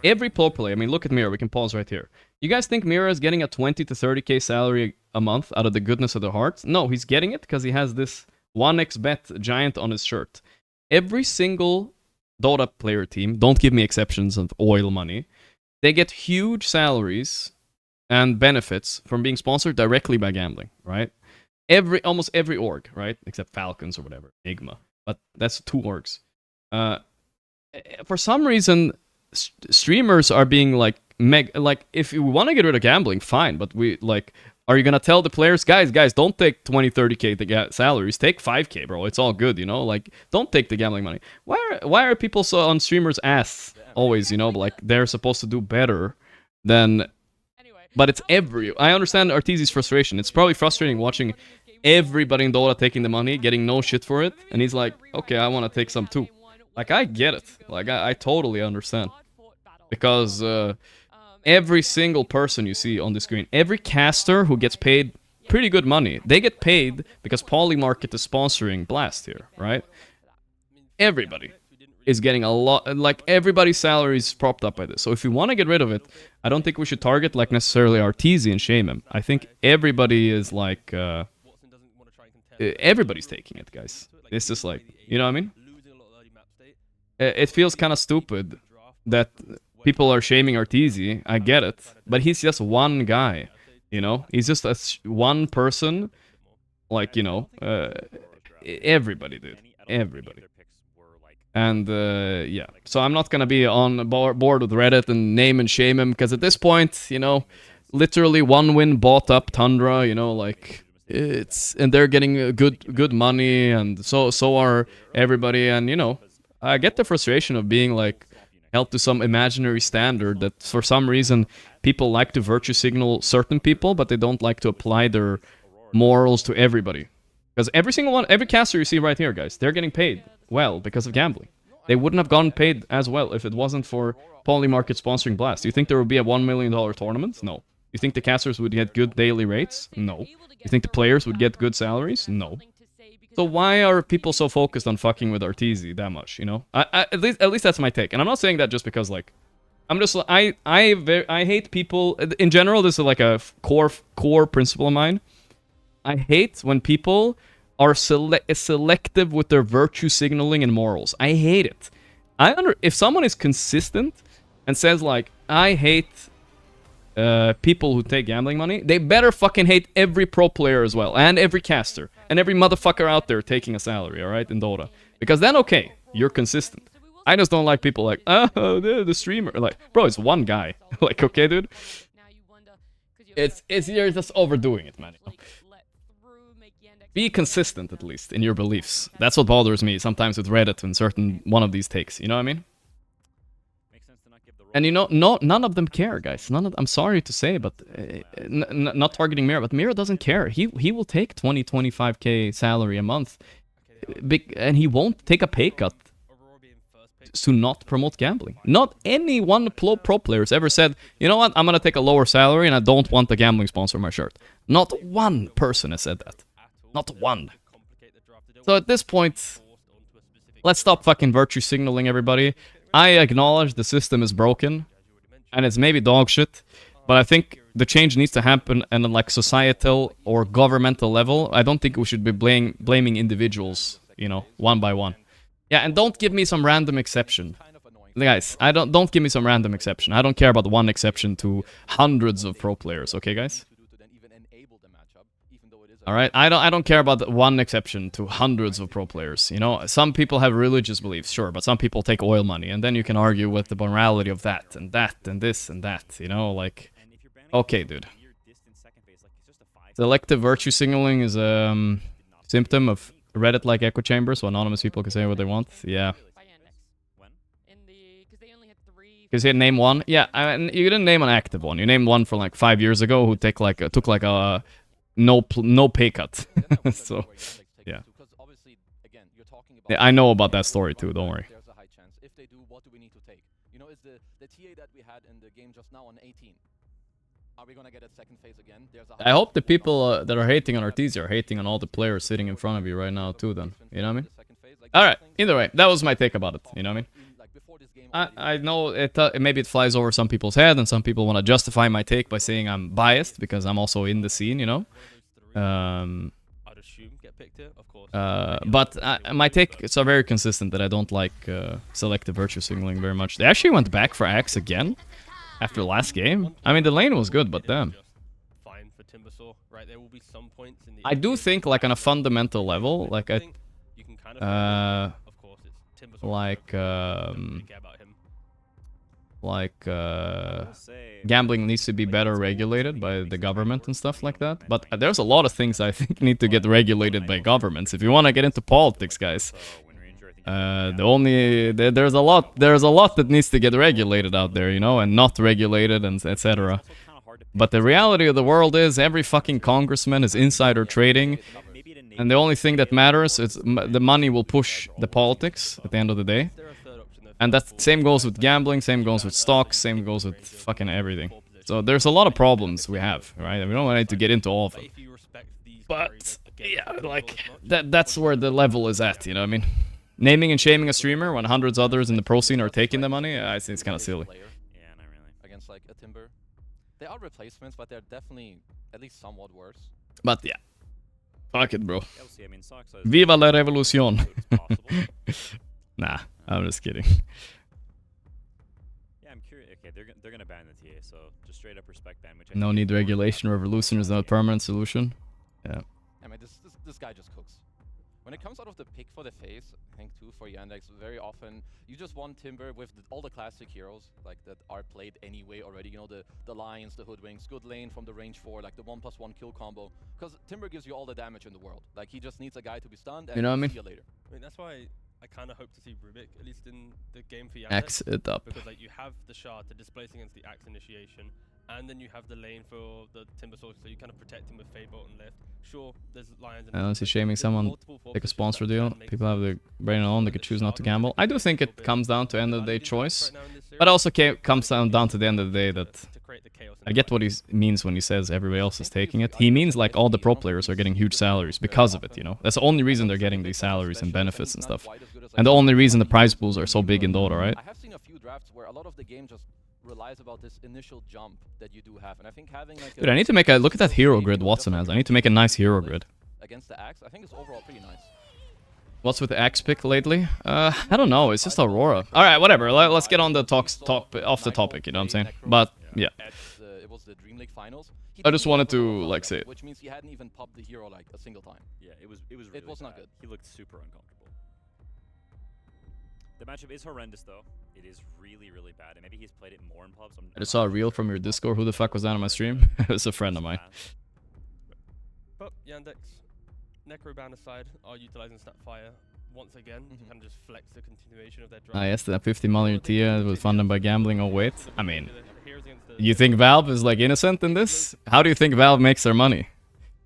Every pro player, I mean, look at Mira, we can pause right here. You guys think Mira is getting a 20 to 30k salary a month out of the goodness of their heart? No, he's getting it because he has this 1xbet giant on his shirt. Every single Dota player team, don't give me exceptions of oil money, they get huge salaries and benefits from being sponsored directly by gambling, right? Almost every org, right? Except Falcons or whatever, Enigma. But that's 2 orgs. For some reason, streamers are being like like, if you want to get rid of gambling, fine, but are you gonna tell the players, guys, don't take 20, 30k to get salaries, take 5k, bro, it's all good, you know, like, don't take the gambling money. Why are people so on streamers' ass always, you know, like, they're supposed to do better than... But it's I understand Arteezy's frustration. It's probably frustrating watching everybody in Dota taking the money, getting no shit for it, and he's like, okay, I want to take some too. Like, I get it. Like, I totally understand. Because every single person you see on the screen, every caster who gets paid pretty good money, they get paid because Polymarket is sponsoring Blast here, right? Everybody is getting a lot, like, everybody's salary is propped up by this. So if you want to get rid of it, I don't think we should target, like, necessarily Arteezy and shame him. I think everybody is, like, everybody's taking it, guys. It's just like, you know what I mean? It feels kind of stupid that people are shaming Arteezy. I get it. But he's just one guy, you know? He's just one person, like, you know, everybody, dude. Everybody. And, yeah. So I'm not gonna be on board with Reddit and name and shame him, because at this point, you know, literally one win bought up Tundra, you know, like, and they're getting good money, and so are everybody, and, you know, I get the frustration of being, like, held to some imaginary standard that for some reason people like to virtue signal certain people, but they don't like to apply their morals to everybody. Because every caster you see right here, guys, they're getting paid well because of gambling. They wouldn't have gotten paid as well if it wasn't for Polymarket sponsoring Blast. Do you think there would be a $1 million tournament? No. You think the casters would get good daily rates? No. You think the players would get good salaries? No. So why are people so focused on fucking with Arteezy that much, you know? At least that's my take. And I'm not saying that just because, like, I'm just, I hate people, in general, this is like a core principle of mine. I hate when people are selective with their virtue signaling and morals. I hate it. If someone is consistent and says, like, I hate people who take gambling money, they better fucking hate every pro player as well, and every caster, and every motherfucker out there taking a salary, alright, in Dota. Because then, okay, you're consistent. I just don't like people like, oh, the streamer. Like, bro, it's one guy. Like, okay, dude? You're just overdoing it, man. You know? Be consistent, at least, in your beliefs. That's what bothers me sometimes with Reddit and certain one of these takes. You know what I mean? And you know, none of them care, guys. I'm sorry to say, but not targeting Mira, but Mira doesn't care. He will take 20, 25k salary a month, and he won't take a pay cut to not promote gambling. Not any one pro player has ever said, you know what, I'm gonna take a lower salary and I don't want the gambling sponsor on my shirt. Not one person has said that. Not one. So at this point, let's stop fucking virtue signaling, everybody. I acknowledge the system is broken, and it's maybe dog shit, but I think the change needs to happen on a, like, societal or governmental level. I don't think we should be blaming individuals, you know, one by one. Yeah, and don't give me some random exception. Guys, don't give me some random exception. I don't care about one exception to hundreds of pro players, okay, guys? Alright, I don't care about one exception to hundreds of pro players. You know, some people have religious beliefs, sure, but some people take oil money, and then you can argue with the morality of that, and this, and that, you know, like... Okay, dude. Selective virtue signaling is a symptom of Reddit-like echo chambers, so anonymous people can say what they want. Yeah. Because he had name one? Yeah, you didn't name an active one. You named one from, like, 5 years ago who took like a... No pay cut. So, yeah. I know about that story too, don't worry. There's a high chance. If they do, what do we need to take? You know, is the TA that we had in the game just now on 18. Are we gonna get a second phase again? I hope the people that are hating on Arteezy are hating on all the players sitting in front of you right now too, then. You know what I mean? Alright, either way, that was my take about it, you know what I mean? I know maybe it flies over some people's head, and some people want to justify my take by saying I'm biased because I'm also in the scene, you know. But my takes are very consistent that I don't like selective virtue signaling very much. They actually went back for Axe again after the last game. I mean, the lane was good, but damn. I do think, like, on a fundamental level, like like Say, gambling needs to be better regulated by the government and stuff like that. But there's a lot of things I think need to get regulated by governments. If you want to get into politics, guys, there's a lot that needs to get regulated out there, you know, and not regulated and etc. But the reality of the world is every fucking congressman is insider trading, and the only thing that matters is the money will push the politics at the end of the day. And that same goes with gambling, same goes with stocks, same goes with fucking everything. So there's a lot of problems we have, right? And we don't need to get into all of them. But yeah, like that's where the level is at, you know what I mean? Naming and shaming a streamer when hundreds of others in the pro scene are taking the money, I think it's kind of silly. Yeah, not really. Against like a Timber, they are replacements, but they're definitely at least somewhat worse. But yeah, fuck it, bro. LC, I mean, Soxa is Viva la revolución. possible. Nah, I'm just kidding. Yeah, I'm curious. Okay, they're gonna ban the TA, so just straight up respect ban. Which No need regulation. Revolution is not a permanent solution. Yeah. I mean, this guy just cooks. When it comes out of the pick for the face, I think too for Yandex, very often you just want Timber with all the classic heroes like that are played anyway already. You know, the Lions, the Hoodwinks, good lane from the range 4, like the 1+1 kill combo. Because Timber gives you all the damage in the world. Like he just needs a guy to be stunned and you know what I mean? see you later. I mean, that's why I kind of hope to see Rubik, at least in the game for Yandex. Axe it up. Because like you have the shard to displace against the axe initiation, and then you have the lane for the Timber Sword, so you kind of protect him with Fade Bolt and left. Sure, there's Lions and Unless he's shaming someone, take a sponsor deal. People have the brain on, they could choose not to gamble. I do think it comes down to end of the day choice. But also comes down to the end of the day that I get what he means when he says everybody else is taking it. He means like all the pro players are getting huge salaries because of it, you know. That's the only reason they're getting these salaries and benefits and stuff. And the only reason the prize pools are so big in Dota, right? I have seen a few drafts where a lot of the game just relies about this initial jump that you do have, and I think having like Dude, I need to make a look at that hero grid Watson has. I need to make a nice hero grid. Against the axe, I think it's overall pretty nice. What's with the axe pick lately? I don't know. It's just Aurora. All right, whatever. Let's get on the off the topic. You know what I'm saying? But yeah, It was the Dream League finals. I just wanted to like say it. Which means he hadn't even popped the hero like a single time. Yeah, it was really not bad. good. He looked super uncomfortable. The matchup is horrendous though. It is really, really bad, and maybe he's played it more in pubs. I just saw a reel from your Discord. Who the fuck was that on my stream? It was a friend of mine. But Yandex, Necroban aside, are utilizing Snapfire once again to kind of just flex the continuation of their drive. Ah, yes, that 50 million tier was funded by gambling. Oh wait, I mean, you think Valve is like innocent in this? How do you think Valve makes their money?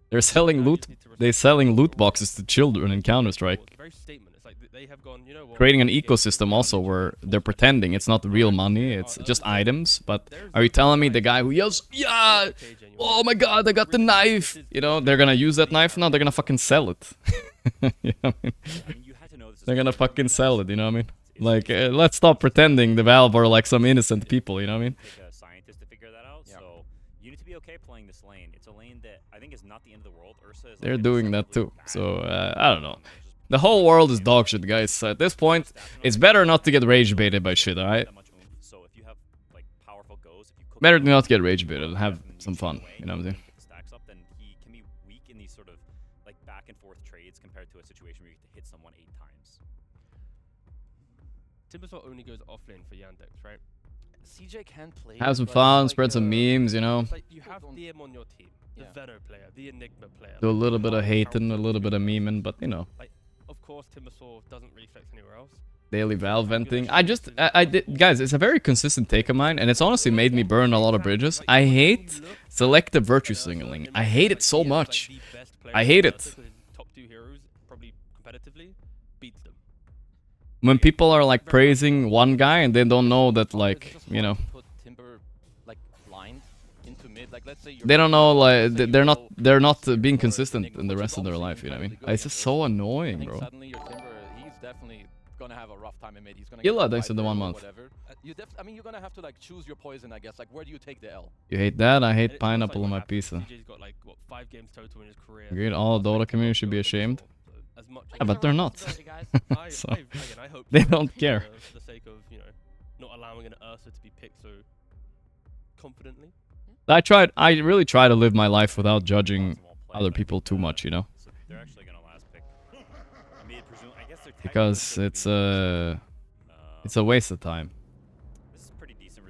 They're selling loot boxes to children in Counter-Strike. Very statement. It's like they have gone, you know what? Creating an ecosystem also where they're pretending it's not real money, it's just items. But are you telling me the guy who yells, yeah, oh my god, I got the knife, you know, they're gonna use that knife now, they're gonna fucking sell it. You know what I mean? They're gonna fucking sell it, you know what I mean? Like, let's stop pretending the Valve are like some innocent people, you know what I mean? Take a scientist to figure that out, so you need to be okay playing this lane. It's a lane that I think is not the end of the world. Ursa is They're doing that too, so I don't know. The whole world is dog shit, guys. At this point, it's better not to get rage baited by shit, alright? So if you have like powerful goes, if you Better to not get rage baited and have some fun, you know what I'm saying? Stacks up, then he can be weak in these sort of like back and forth trades compared to a situation where you get to hit someone 8 times. Timbersword only goes offlane for Yandex, right? CJ can play. Have some but fun, it's spread some memes, you know? It's like you have DM on your team, the Venom player, the Enigma player. Do a little bit of hating, a little bit of memeing, but you know. Like, of course, Timbersword doesn't really flex anywhere else. Daily Valve venting. I did, guys, it's a very consistent take of mine, and it's honestly made me burn a lot of bridges. I hate selective virtue signaling. I hate it so much. I hate it. Top 2 heroes, probably competitively, beats them. When people are like praising one guy and they don't know that, like, you know, Put Timber like blind into mid. Like let's say they don't know, like, they're not being consistent in the rest of their life, you know what I mean? It's just so annoying, bro. Suddenly your Timber, he's definitely gonna have a rough time in mid. He's gonna Illa, get thanks to the 1 month. whatever. I mean, you're gonna have to like choose your poison, I guess. Like, where do you take the L? You hate that? I hate It's pineapple like on what my happens. pizza. CJ's got like what 5 games total in his career. Agreed, all Dota community should be ashamed. As much Yeah, but they're not. So, I hope they so, don't care. For the sake of, you know, not allowing an Ursa to be picked so confidently. I really try to live my life without judging other people too much, you know? So they're actually gonna last pick. I guess they're Because it's a waste of time. This is pretty decent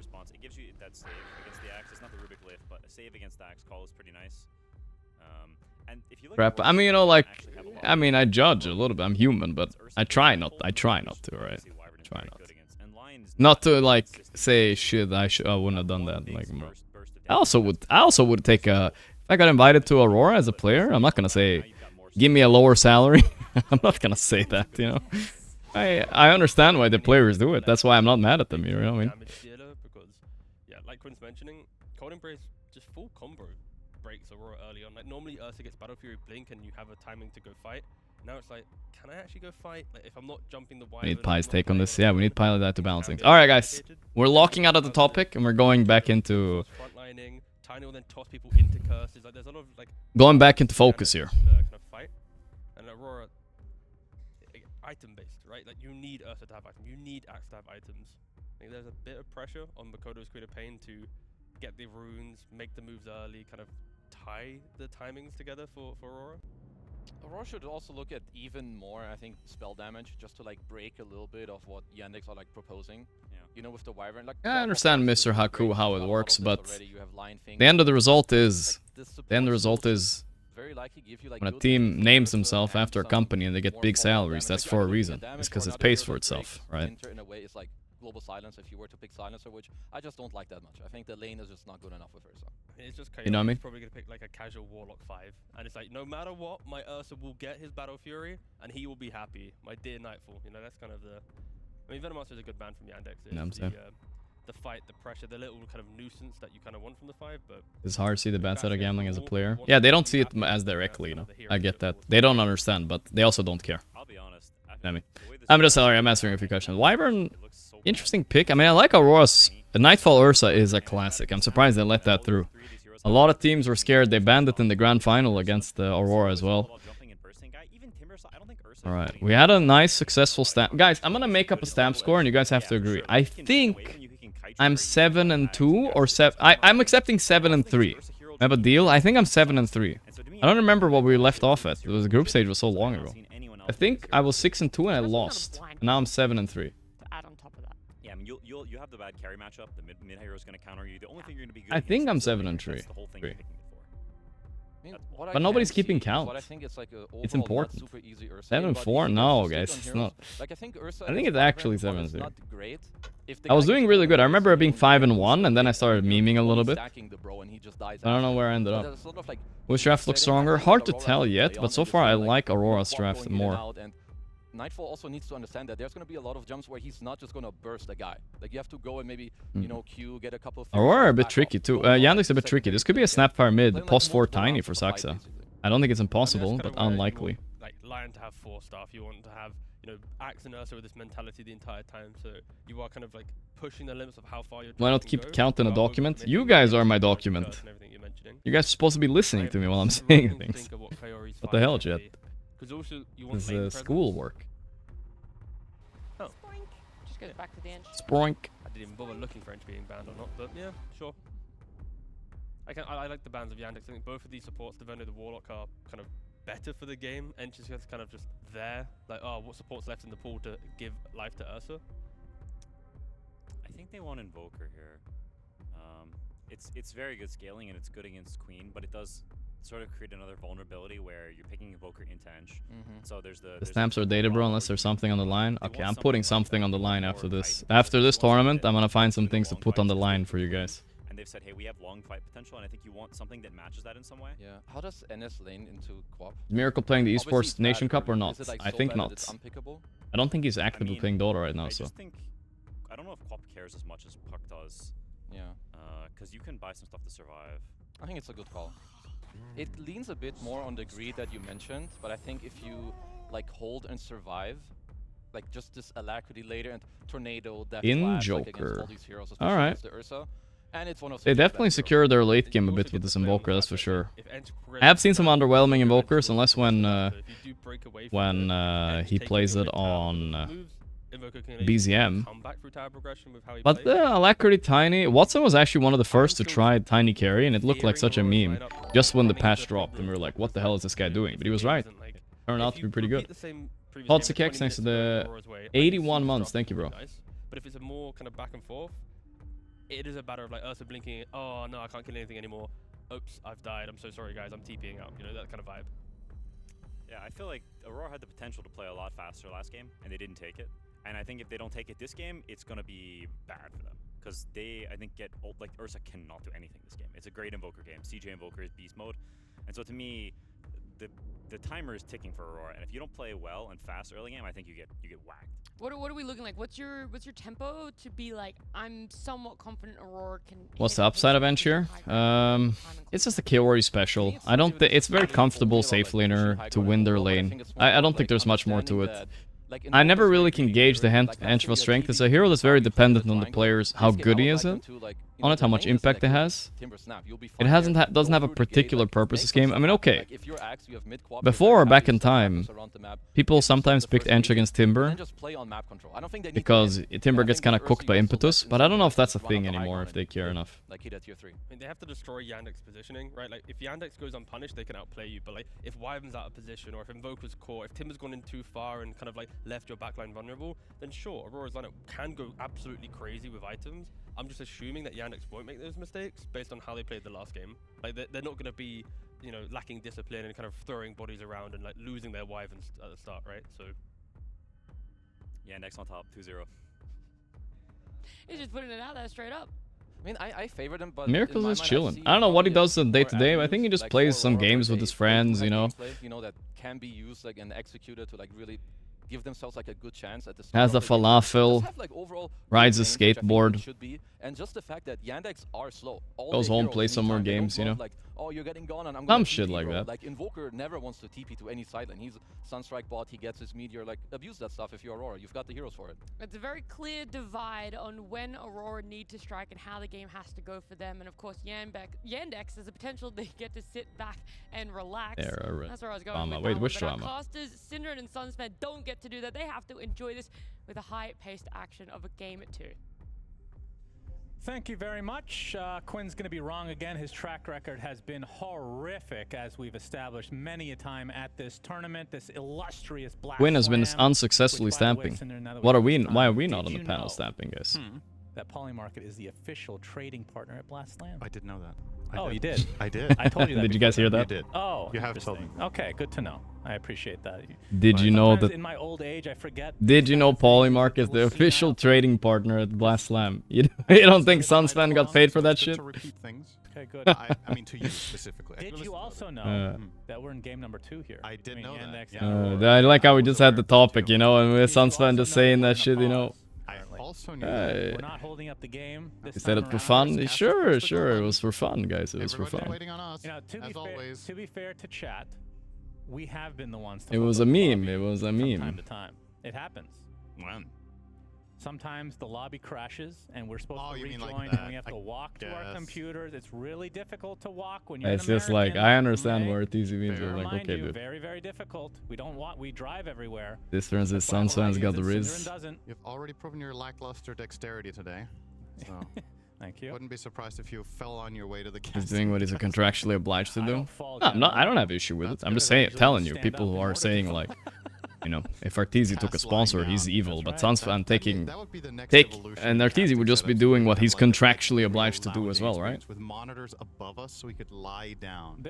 save against the Axe Call is pretty nice. And if you look Crap. at I mean, you know, Warriors, like, they actually have a lot I of mean, I judge a little bit. I'm human, but Ursa I can try hold not. I the try push, not to, but right? obviously Wyvern is Try very not. good against. And Lion's Not to like consistently say good. shit. I wouldn't have done that. Big Like, burst of I also damage. would. I also would take a. If I got invited to Aurora as a player, I'm not gonna say, give me a lower salary. I'm not gonna say that. You know. I understand why the players do it. That's why I'm not mad at them. You know what I mean? Damage dealer because, yeah, like Quinn's mentioning, Cold Embrace just full combo breaks Aurora early on. Like normally Ursa gets Battle Fury Blink and you have a timing to go fight. Now it's like, can I actually go fight? Like if I'm not jumping the wire. We need Pi's take on this. Yeah, we need Pi that to balance things. All right, guys. We're locking out of the topic and we're going back into frontlining. Tiny will then toss people into curses. Like there's a lot of like going back into focus here. kind of fight. And Aurora, item based, right? Like you need Ursa to have items. You need Axe to have items. I think there's a bit of pressure on Makoto's Queen of Pain to get the runes, make the moves early, kind of tie the timings together for Aurora. Aurora should also look at even more, I think, spell damage, just to like break a little bit of what Yandex are like proposing. Yeah. You know, with the Wyvern. Like, I understand, Mr. Haku, how it works, but you have Lion the end of the result is this the end support result will is very likely give you, like, when a good team things names for himself and after a some company and they get more big follow-up salaries. damage. That's Like, for a I think reason. the damage It's because for it another pays hero for that itself, breaks right? Inter in a way is like global silence if you were to pick silencer, which I just don't like that much. I think the lane is just not good enough with Ursa. It's just You know what I mean? He's probably gonna pick like a casual Warlock 5, and it's like no matter what, my Ursa will get his Battle Fury, and he will be happy. My dear Nightfall, you know that's kind of the. I mean, Venomaster is a good ban from Yandex. It's No, I'm saying. the fight, the pressure, the little kind of nuisance that you kind of want from the 5, but It's hard to see the bad side of gambling as a player. want Yeah, they to don't be see it happy, as you know, directly, you know. that's kind of the I hero get that. towards They the don't game. understand, but they also don't care. I'll be honest. I mean, the way this I'm game just is sorry, I'm played, answering a few it questions. Wyvern, looks so bad. interesting pick. I mean, I like Aurora's. The Nightfall Ursa is a classic. I'm surprised they let that through. A lot of teams were scared. They banned it in the grand final against Aurora as well. Alright, we had a nice, successful stamp. Guys, I'm gonna make up a stamp score and you guys have to agree. I think I'm 7-2 or 7. I'm accepting 7-3. I have a deal. I think I'm 7-3. I don't remember what we left off at. It was the group stage was so long ago. I think I was 6-2 and I lost. And now I'm 7-3. To add on top of that. Yeah, I mean, you have the bad carry matchup. The mid hero is going to counter you. The only thing you're going to be good I think against I'm is the 7-3. That's the whole thing you're picking it for. I mean, what I But nobody's can keeping see is count. what I think it's like a It's overall important. not super easy Ursa 7-4? game, but if you No, can guys, just it's stick on not. heroes- Like I think Ursa I think against it's actually Wyvern, while it's 7-0. not great, if the I was guy doing gets really good. I Ursa, remember it being you 5-1 and then I started memeing a little bit. stacking the bro and he just dies I don't know after. where I ended But up. there's sort of like Which draft looks setting, I stronger? think Hard to Aurora tell has yet, play but on so and far I just like Aurora's swap draft going in and more. out, and Nightfall also needs to understand that there's going to be a lot of jumps where he's not just going to burst a guy. Like you have to go and maybe, you know, Q, get a couple of... Aurora a bit tricky too. Yandex a bit tricky. This could be a Snapfire mid, post 4 tiny for Saxa. I don't think it's impossible, but unlikely. You want, like Lion to have 4 stuff. You want to have, you know, Axe and Ursa with this mentality the entire time. So you are kind of like pushing the limits of how far your Why not team keep can go count in a without document? overcommitting You guys are my and document. and everything you're mentioning. You guys are supposed to be listening I to me while I'm saying struggle to things. think of what Kaori's What the hell, fight Jet? would be. 'Cause also you want This lane is presence. schoolwork. Just goes back to the end. Sproink. I didn't even bother looking for Ench being banned or not, but yeah, sure. I like the bans of Yandex. I think both of these supports, the Venom and the Warlock, are kind of better for the game. Ench is just kind of just there, like, oh, what support's left in the pool to give life to Ursa? I think they want Invoker here. It's very good scaling and it's good against Queen, but it does sort of create another vulnerability where you're picking Invoker into Ench. So there's The stamps are data, bro, unless there's something on the line. Okay, I'm putting something on the line after this. After this tournament, I'm gonna find some things to put on the line for you guys. And they've said, hey, we have long fight potential, and I think you want something that matches that in some way. Yeah. How does NS lane into Quap? Is Miracle playing the Obviously Esports it's Nation bad Cup for or him. not? Is it, like, I so think bad not. that it's unpickable? I don't think he's actively mean, playing Dota right now, I so. just think, I don't know if Quap cares as much as Puck does, Yeah. because you can buy some stuff to survive. I think it's a good call. It leans a bit more on the greed that you mentioned, but I think if you like hold and survive, like just this alacrity later and tornado death In flash, like, Joker. against all these heroes, especially Alright. against the Ursa. And it's one of They the definitely best secure heroes. their late You game a also bit get with the this play on the Invoker, that's fact for that sure. if Ench I have seen some progresses underwhelming further, Invokers, Ench unless will when progress further. If you do break away from Ench he taking plays your it mid tower on moves, Invoker can BZM. come back through tower progression with how he But plays. the Alacrity Tiny, Watson was actually one of the first to try Tiny Carry, and it looked like such a meme. Just when the patch dropped, and we were like, what the hell is this guy doing? But he was right. Turned out to be pretty good. Toxic X, thanks to the 81 months. Thank you, bro. But if it's a more kind of back and forth, it is a matter of like Ursa blinking, oh no, I can't kill anything anymore. oops, I've died. I'm so sorry, guys. I'm TPing out. You know, that kind of vibe. Yeah, I feel like Aurora had the potential to play a lot faster last game, and they didn't take it. And I think if they don't take it this game, it's going to be bad for them. Because they, I think, get old. Like, Ursa cannot do anything this game. It's a great Invoker game. CJ Invoker is beast mode. And so to me, the timer is ticking for Aurora. And if you don't play well and fast early game, I think you get whacked. What are we looking like? What's your tempo to be like? I'm somewhat confident Aurora can. What's the upside of Enchir? It's just a Kiori special. I don't think it's very comfortable safe laner to win their lane. I don't think there's much more to it. I never really can gauge the Enchir strength. It's a hero that's very dependent on the players, how good he is on it, how much impact it has. It doesn't have a particular purpose this game. I mean, okay. Before, back in time, people sometimes picked Enchir against Timber because Timber gets kind of cooked by Impetus, but I don't know if that's a thing anymore if they care enough. I mean, they have to destroy Yandex positioning, right? Like, if Yandex goes unpunished, they can outplay you. But like, if Wyvern's out of position, or if Invoker's caught, if Timber's gone in too far and kind of like left your backline vulnerable, then sure, Aurora's lineup can go absolutely crazy with items. I'm just assuming that Yandex won't make those mistakes based on how they played the last game. Like, they're not going to be, you know, lacking discipline and kind of throwing bodies around and like losing their Wyverns at the start, right? So Yandex on top, 2-0. He's just putting it out there straight up. I mean, I favor them, but Miracles is chilling. I don't know what he does day to day. I think he just plays some games with his friends, you know. That can be used like and executed to like really give themselves like a good chance at the Has a falafel, rides a skateboard, and just the fact that Yandex are slow. Goes home, plays some more games, you know. Like, oh, you're getting gone, and I'm some gonna shit TP, like bro. that. Like Invoker never wants to TP to any side lane. He's Sunstrike bot. He gets his meteor. Like, abuse that stuff if you're Aurora. You've got the heroes for it. It's a very clear divide on when Aurora need to strike and how the game has to go for them. And of course, Yandex has the potential they get to sit back and relax. That's where I was going. Drama. With Wait, that which one. But drama? our casters, Syndra and Sunsman, don't get to do that. They have to enjoy this with a high-paced action of a game at 2. Thank you very much. Quinn's going to be wrong again. His track record has been horrific, as we've established many a time at this tournament. This illustrious Black Quinn has been Slam, unsuccessfully which, by the way, stamping. Cinder, now that What are we we? have Why are time, we not on did the you panel know stamping, guys? that Polymarket is the official trading partner at Blast Slam? I did know that. Oh, you did? I did. I told you that. Did you guys hear that? You did. Oh, You have told me. Okay, good to know. I appreciate that. Did you know Sometimes that? in my old age, I forget. Did you know Polymark is the official trading partner at Blast Slam? You don't think Sunsman got paid for that shit? To repeat things. Okay, good. I mean, to you specifically. Did you also know that we're in game number 2 here? I did know that. Yandex Yeah. I like how we just had the topic, you know, and with Sunsman just saying that shit, you know. I also knew that. We're not holding up the game. Is that it for fun? Sure, it was for fun, guys. It was for Everybody fun. waiting on us, You know, as always. to be fair to chat, we have been the ones to It look was up a the meme. lobby It was a from time meme. to time. It happens. When? Sometimes the lobby crashes and we're supposed to you mean rejoin like and that, we have to I walk to our guess. computers. It's really difficult to walk when you're It's an just like, American, I understand okay? where it's easy means. Fair. We're like, Remind okay, you, dude. very, very difficult. We drive everywhere. This turns is That's why Sunsman's Hawaii got the uses Syndra Riz. and doesn't. You've already proven your lackluster dexterity today. So, Thank you. wouldn't be surprised if you fell on your way to the He's casting. doing what he's contractually obliged to I do. don't fall No, down. no, I don't have issue with it. That's I'm just good. saying, telling you, Stand people up who in are order. saying like, you know, if Arteezy took a Cast sponsor, lying he's down. evil. But That's right. Sunsman taking That would be the next take evolution and in Arteezy casting would just be setups. doing We what have, he's like, a contractually real obliged to do lounge as well, right? experience with monitors above us so we could lie down.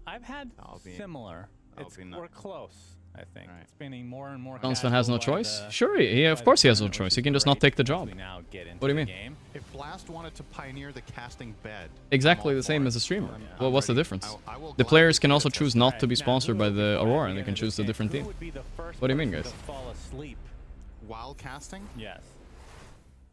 I've had That'll be- similar. that'll be We're nice. close, I think. Right. It's been more and more. Sunsman has no casual by choice. the- Sure, of by course the he has no tournament, choice. which He is can just not great take the as job. we now get into What do you the mean? game. If Blast wanted to pioneer the casting bed, Exactly I'm all the same for as it. a streamer. I'm Well, what's the ready. difference? I will The gladly players can do also it. choose not to be Now, sponsored who by would be the before Aurora, we and they get can into choose this a different game? team. Who would be the first What do you mean, person guys? to fall asleep? While casting, Yes.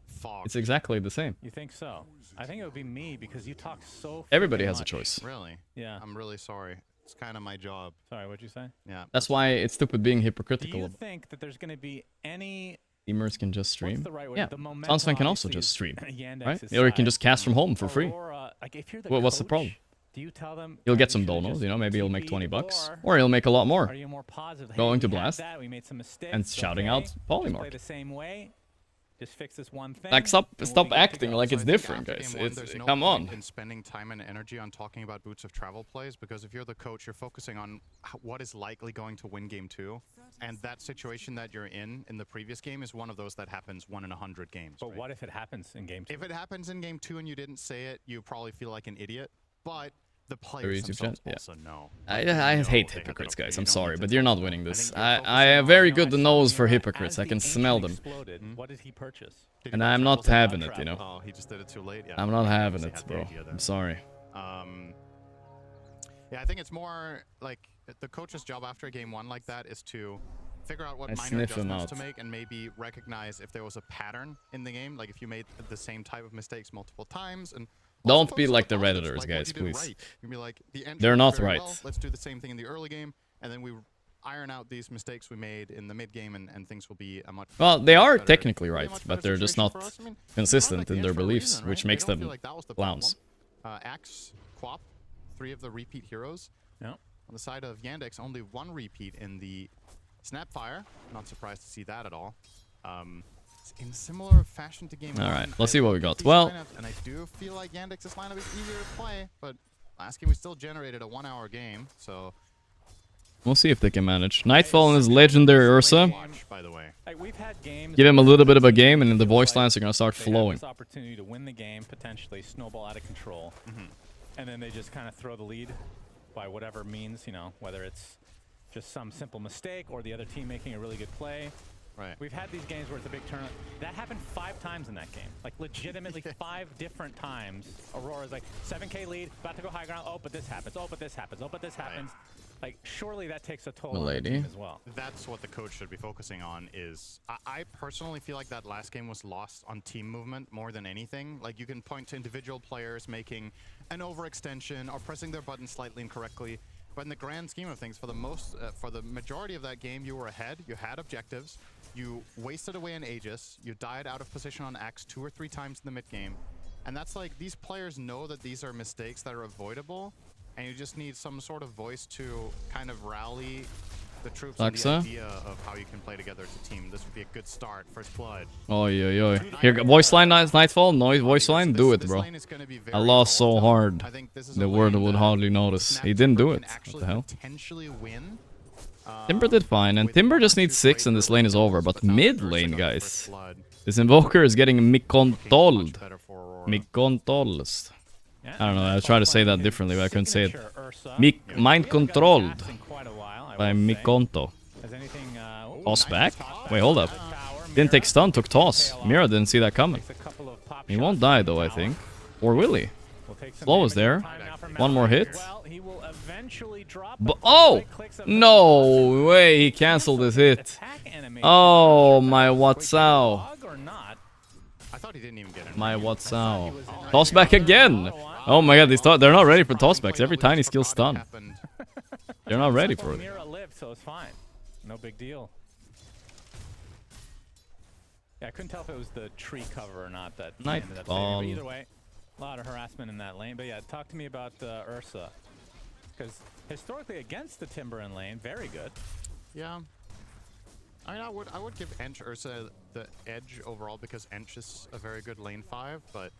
fog. It's exactly the same. You think so? I think it would be me because you talk so. Everybody freaking has a much. choice. Really? Yeah. I'm really sorry. It's kind of my job. Sorry, what'd you say? Yeah. That's why it's stupid being Do hypocritical. you think that there's going to be any? Streamers can just What's stream. the right word? Yeah, The momentum Sunsman can also obviously just is stream, Yandex's right? Or he can side. just cast from home for free. Aurora, like if you're the What's the coach, problem? Do you tell them He'll "Guys, get you some should've donos, just you know, maybe he'll make TP'd," 20 bucks. Or he'll make a lot Are more. you more positive? Going hey, to we had Blast that, we made some mistakes, and shouting okay, out just play Polymark. the same way. Just fix this one thing. Like, stop and we'll be stop good to acting go. like So it's I think different, after guys. game one, It's there's no come on. point in spending time and energy on talking about Boots of Travel plays, because if you're the coach, you're focusing on what is likely going to win game 2, and that situation that you're in the previous game is one of those that happens 1 in 100 games. But right? what if it happens in game 2? If it happens in game 2 and you didn't say it, you probably feel like an idiot. But the players YouTube themselves chat? Yeah. also know. I hate hypocrites, guys. I'm sorry, but you're not winning this. I have very good nose for hypocrites. I can smell them. What did he purchase? And I'm not having it, you know. Oh, he just did it too late. Yeah. I'm not having it, Obviously had the bro. idea there. I'm sorry. Yeah, I think it's more like the coach's job after a game 1 like that is to figure out what I minor sniff him adjustments to out. make and maybe recognize if there was a pattern in the game, like if you made the same type of mistakes multiple times. And Don't also be focus on like the positives, Redditors, like guys, what you did please. right. You'd be like, the entry They're went not very right. well, let's do the same thing in the early game, and then we iron out these mistakes we made in the mid game, and things will be a much Well, they are better- technically be a right, much but better they're just situation not for us. I mean, consistent like the in their edge for a beliefs, reason, which right? makes They don't them feel like that was the clowns. problem. Axe, Quap, 3 of the repeat heroes. Yeah. On the side of Yandex, only 1 repeat in the Snapfire. Not surprised to see that at all. In similar fashion to game 1. All right, let's see what we got. These Well, lineups, and I do feel like Yandex's lineup is easier to play, but last game we still generated a 1-hour game, so we'll see if they can manage. Nightfall and his legendary Ursa. watch, by the way. Like, we've had games. Give him a little bit of a game, and then the where voice lines are gonna start they have flowing. this opportunity to win the game, potentially snowball out of control, and then they just kind of throw the lead by whatever means, you know, whether it's just some simple mistake or the other team making a really good play. Right. We've had these games where it's a big tournament. That happened 5 times in that game. Like, legitimately 5 different times. Aurora's like, 7K lead, about to go high ground. Oh, but this happens. Oh, but this happens. Oh, but this happens. Like, surely that takes a toll on the Milady. team as well. That's what the coach should be focusing on. Is I personally feel like that last game was lost on team movement more than anything. Like, you can point to individual players making an overextension or pressing their button slightly incorrectly, but in the grand scheme of things, for the majority of that game, you were ahead. You had objectives. You wasted away an Aegis. You died out of position on Axe 2 or 3 times in the mid game, and that's like, these players know that these are mistakes that are avoidable. And you just need some sort of voice to kind of rally the troops on the Laksa? idea of how you can play together as a team. This would be a good start. First blood. Oi, oi, oi. Here, voice line, Nightfall, noise, voice line, do it, This bro. lane is gonna be very I lost so volatile. hard. I think this is a The world lane would that hardly notice. Snap He didn't do Timber it. can What actually the hell? potentially win. Timber did fine, and with Timber 1 just or 2 needs 6 and great this lane is early over. kills, But now mid that Ursa lane, got the guys, first blood, this Invoker is getting looking much Mikontold. better for Aurora. Mikontold. Yeah, I don't know, I Nightfall tried to say playing that his differently, but I couldn't say it. signature Ursa. Mind We haven't controlled gotten Jax in quite a while, I by will say. Mikonto. Has anything, ooh, Toss nice back? toss Wait, hold up. Tower, Didn't Mira take stun, took toss. tail off. Mira didn't see that coming. Takes a couple of pop He won't shots die from though, I Tower. think. Or will he? Will take some Slow is damage there. time now from One more Malphite. hit. Well, he will eventually drop, But, but oh! right clicks of No the- way, he canceled his hit. Attack animation. Oh, Not sure my if that was what's quick out? log or not. I thought he didn't even get it. My what's out? was in Toss back again. Oh my god, they're not ready for tossbacks. Every tiny skill stun. They're not ready for it. Mira lived, so it's fine. No big deal. Yeah, I couldn't tell if it was the tree cover or not that ended up saving, Nightfall. but either way, a lot of harassment in that lane. But yeah, talk to me about Ursa. Because historically against the Timber in lane, very good. Yeah. I mean, I would give Ench Ursa the edge overall because Ench is a very good lane 5, but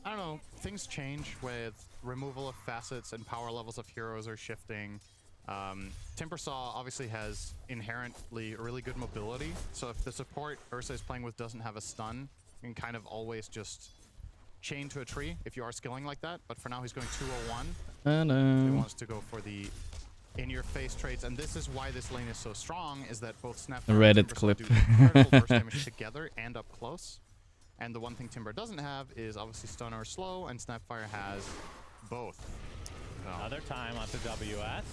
I don't know, things change with removal of facets and power levels of heroes are shifting. Timbersaw obviously has inherently really good mobility, so if the support Ursa is playing with doesn't have a stun, you can kind of always just chain to a tree if you are skilling like that, but for now he's going 201. He Hello. wants to go for the in-your-face trades, and this is why this lane is so strong, is that both Snapfire The and Reddit Timbersaw clip. do incredible burst damage together and up close. And the one thing Timber doesn't have is obviously stun or slow, and Snapfire has both. So, Another time onto WS.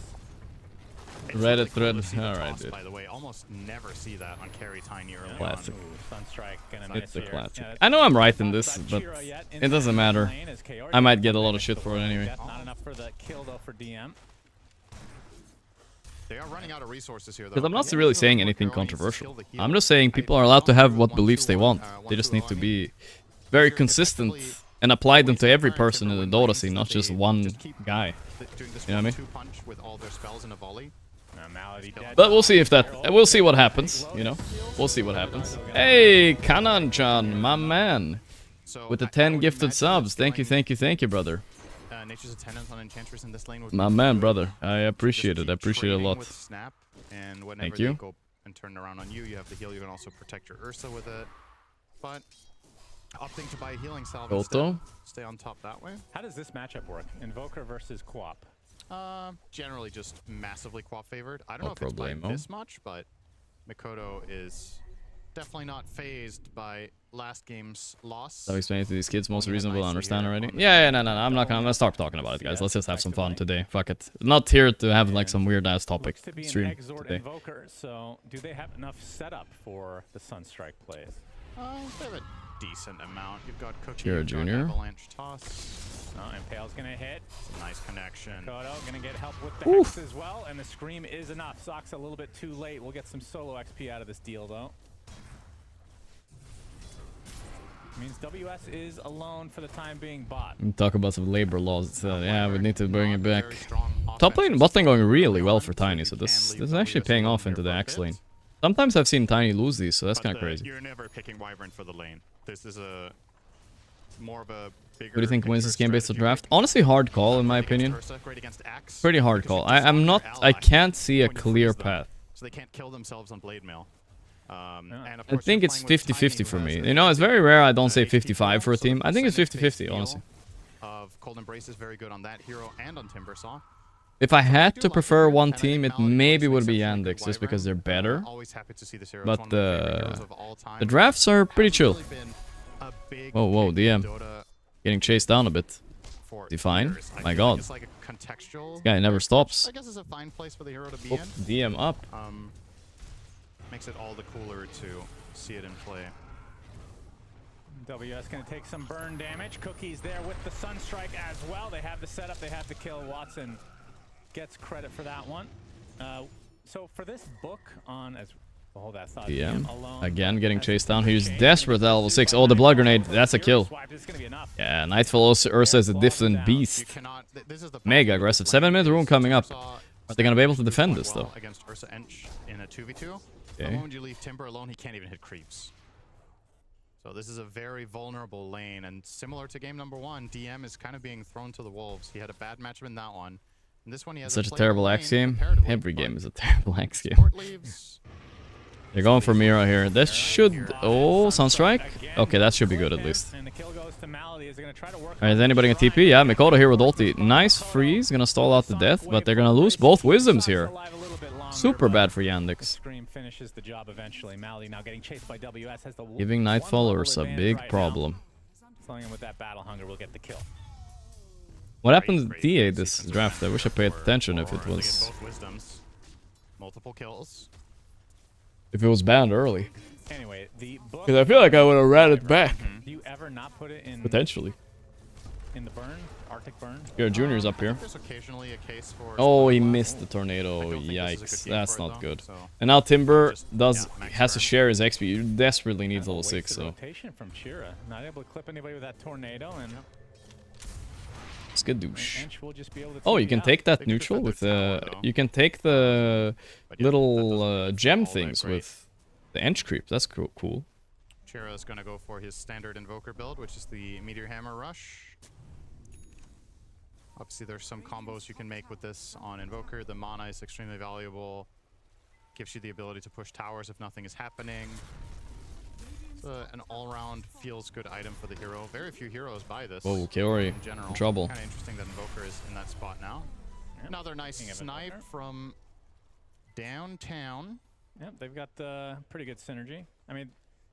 it's Reddit really cool thread. to see the Alright, toss, dude. by the way. Almost never see that on carry tiny early Classic. on. Ooh, Sunstrike and a It's nice a here. classic. Yeah, I know I'm right in not this, about but Chiro yet. it doesn't Inside matter. lane is Kaori. I might get a lot of Makes shit the for it world anyway. death. Not enough for the kill though for DM. They are running out of resources here, though. Because I'm not Yeah, really so saying Aurora anything needs to controversial. kill the heal. I'm just saying people are allowed to have what beliefs they want. They just need to be very consistent and apply them to every person in the Dota scene, not just one guy. Doing this You know what I mean? 1-2 punch with all their spells in a volley. Malady dead. But we'll see if that. We'll see what happens. You know, we'll see what happens. Hey, Kanan-chan, my man, So with the I 10 would gifted imagine subs. Thank you, skilling, thank you, thank you, brother. Nature's attendance on Enchantress in this lane would My be man, good. brother. I Just appreciate it. keep I appreciate it a trading lot. with Snap, and whenever Thank they you. go and turn around on you, you have the heal. You can also protect your Ursa with it. But opting to buy a healing salve Goto. instead. Stay on top that way. How does this matchup work? Invoker versus Quap. Generally just massively quap favored. I don't No know if it's by problemo. this much, but Mikoto is definitely not phased by last game's loss. I've explained it to these kids most Only a reasonable to nicer understand here already. on the Yeah, no. I'm not gonna stop talking about it, guys. Let's just have some fun today. Fuck it. Not here to have like some weird ass topic Looks to be an stream Exort today. Invoker, so do they have enough setup for the Sunstrike plays? They have a decent amount. You've got Cookie, Chira you've got Jr. Avalanche Toss. Oh, Impale's gonna hit. Nice connection. Kodo gonna get help with the Hex as well, and the Scream is enough. Sock's a little bit too late. We'll get some solo XP out of this deal, though. Means WS is alone for the time being bot. Talk about some labor laws. Yeah, we need to bring it back. Very strong Top lane and offensive bot lane going really well on. for Tiny, so You this can is leave actually WS paying alone off here into the for a X bit. lane. Sometimes I've seen Tiny lose these, so that's But kind of crazy. You're never picking Wyvern for the lane. This is a more of a bigger. Who do you think wins picture this game based on strategy. draft? Honestly, hard call in my Great opinion. against Ursa, great against Axe, Pretty hard because you call. just I'm want not. your I ally can't see a when you clear freeze them, path. So they can't kill themselves on blade mail. And of I course think you're it's playing with 50-50 Tiny, for who has me. the You know, it's very rare I don't say HP 55 for a so the team. I think it's percentage-based 50-50, feel honestly. Of Cold Embrace is very good on that hero and on Timbersaw. If I had do to like prefer it, one and I think team, it Mallory maybe plays would be exceptionally good Yandex, just because they're Wyvern. better. Always happy to see this hero. But It's one of my favorite heroes of all time. the drafts are pretty Hasn't chill. really been a big Whoa, pick in DM. Dota Getting chased down a bit. for Is he fine? years. I My feel god. like it's like a contextual. This guy never stops. I guess it's a fine place for the hero to be Oh, in. DM up. Makes it all the cooler to see it in play. WS gonna take some burn damage. Cookie's there with the Sunstrike as well. They have the setup, they have the kill. Watson gets credit for that one. So for this book on as hold that thought. DM alone, again getting as chased the down. He's change, desperate at level 6. Oh, the blood grenade. That's a kill. Swipe, this is gonna be enough. Yeah, Nightfall Ursa is a different You beast. cannot. This is the Mega problem with aggressive. this 7-minute lane rune is coming up. Timbersaw Are they gonna be able to stands defend quite this, well though? Against Ursa Ench in a 2v2. The Okay. moment you leave Timber alone, he can't even hit creeps. So this is a very vulnerable lane, and similar to game number 1, DM is kind of being thrown to the wolves. He had a bad matchup in that one. And this one he has Such a playable terrible lane axe game. comparatively, Every but game is a terrible axe game. support leaves. They're going for Mira here. This should... Oh, Sunstrike? Okay, that should be good at least. And the kill goes to Malady. Is gonna try to work Alright, is anybody gonna TP? Yeah, Mikoto here with ulti. Nice freeze. Gonna stall out the death, but they're gonna lose both wisdoms here. Super bad for Yandex. Scream finishes the job eventually. Malady now getting chased by WS has the Giving one Nightfall level Ursa, advantage big right now. problem. Slowing him with that battle hunger will get the kill. What happened to TA this draft? I wish I paid attention if it Aurora, they get was... both wisdoms. Multiple kills. If it was banned early. Anyway, the book. Because I feel like I would have ran it back. Do you ever not put it in Potentially. in the burn, Arctic burn? Your junior's up here. There's occasionally a case for Oh, he Spell missed the Blast. tornado. I don't think this is a Yikes. good game That's for it, not though, good. so And now Timber just, does yeah, max has to burn. share his XP. You desperately needs level 6, Wasted so rotation from Chira. Not able to clip anybody with that tornado, and it's good douche. Ench will just be able to. Oh, TP you can out. take They that could neutral defend with their tower, though. you can take the But yeah, that little doesn't gem all that things great. with the Ench creep. That's cool. Chira is going to go for his standard Invoker build, which is the Meteor Hammer Rush. Obviously, there's some combos you can make with this on Invoker. The mana is extremely valuable. Gives you the ability to push towers if nothing is happening. It's an all-round feels-good item for the hero. Very few heroes buy this. Whoa, Kaori, in general. in trouble. Kind of interesting that Invoker is in that spot now. Yep. Another nice Speaking of snipe Invoker. from downtown. Yep, they've got pretty good synergy. I mean,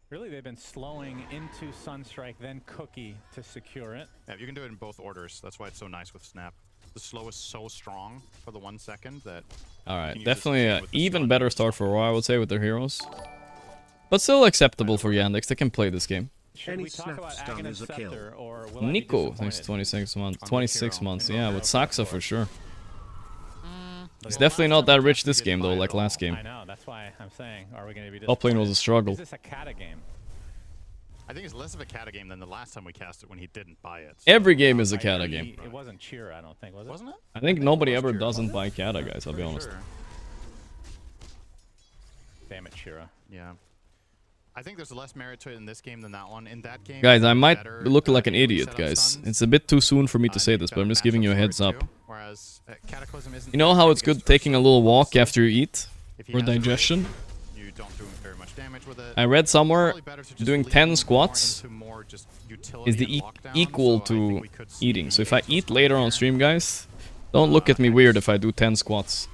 really, they've been slowing into Sunstrike, then Cookie to secure it. Yeah, you can do it in both orders. That's why it's so nice with Snap. The slow is so strong for the 1 second that All can right, use this definitely game an with the even stun better and start stuff. for Aurora, I would say, with their heroes. But still acceptable for Yandex. They can play this game. Should Any we talk snap about stun Aghanim is a kill. Scepter, or will I be Nico, thanks to disappointed? 26 months. On the 26 hero. months, In yeah, the with hero Saxa for sure. He's Well, definitely last not time that we rich tested, this he game didn't though, buy it like all. last game. I know, that's why I'm saying, are we going to be Top lane was a disappointed? struggle. Is this a Kata game? I think it's less of a Kata game than the last time we cast it when he didn't buy it. Every game is a I Kata agree. game. It wasn't Chira, I don't think, was it? Wasn't it? I think nobody was ever Chira, doesn't was it? buy Kata, guys, I'll be Pretty honest. sure. Damn it, Chira. Yeah. I think there's less merit to it in this game than that one. In that game, Guys, I it's might better be looking that like an you idiot, set up guys. stuns. It's a bit too soon for me to You say get this, but better I'm just giving you a matchups heads for it up. too, Whereas Cataclysm isn't You know that how great it's good against taking a Ursa. little walk Also, after you eat if he for has a raid, digestion? you don't don't do very much damage with it. I read somewhere Probably better to just doing lean 10 more squats into more just is utility the and lockdown, equal so I think to we could see eating. the So if I Exos eat come later here. on stream, guys, don't look at me weird if I do 10 squats.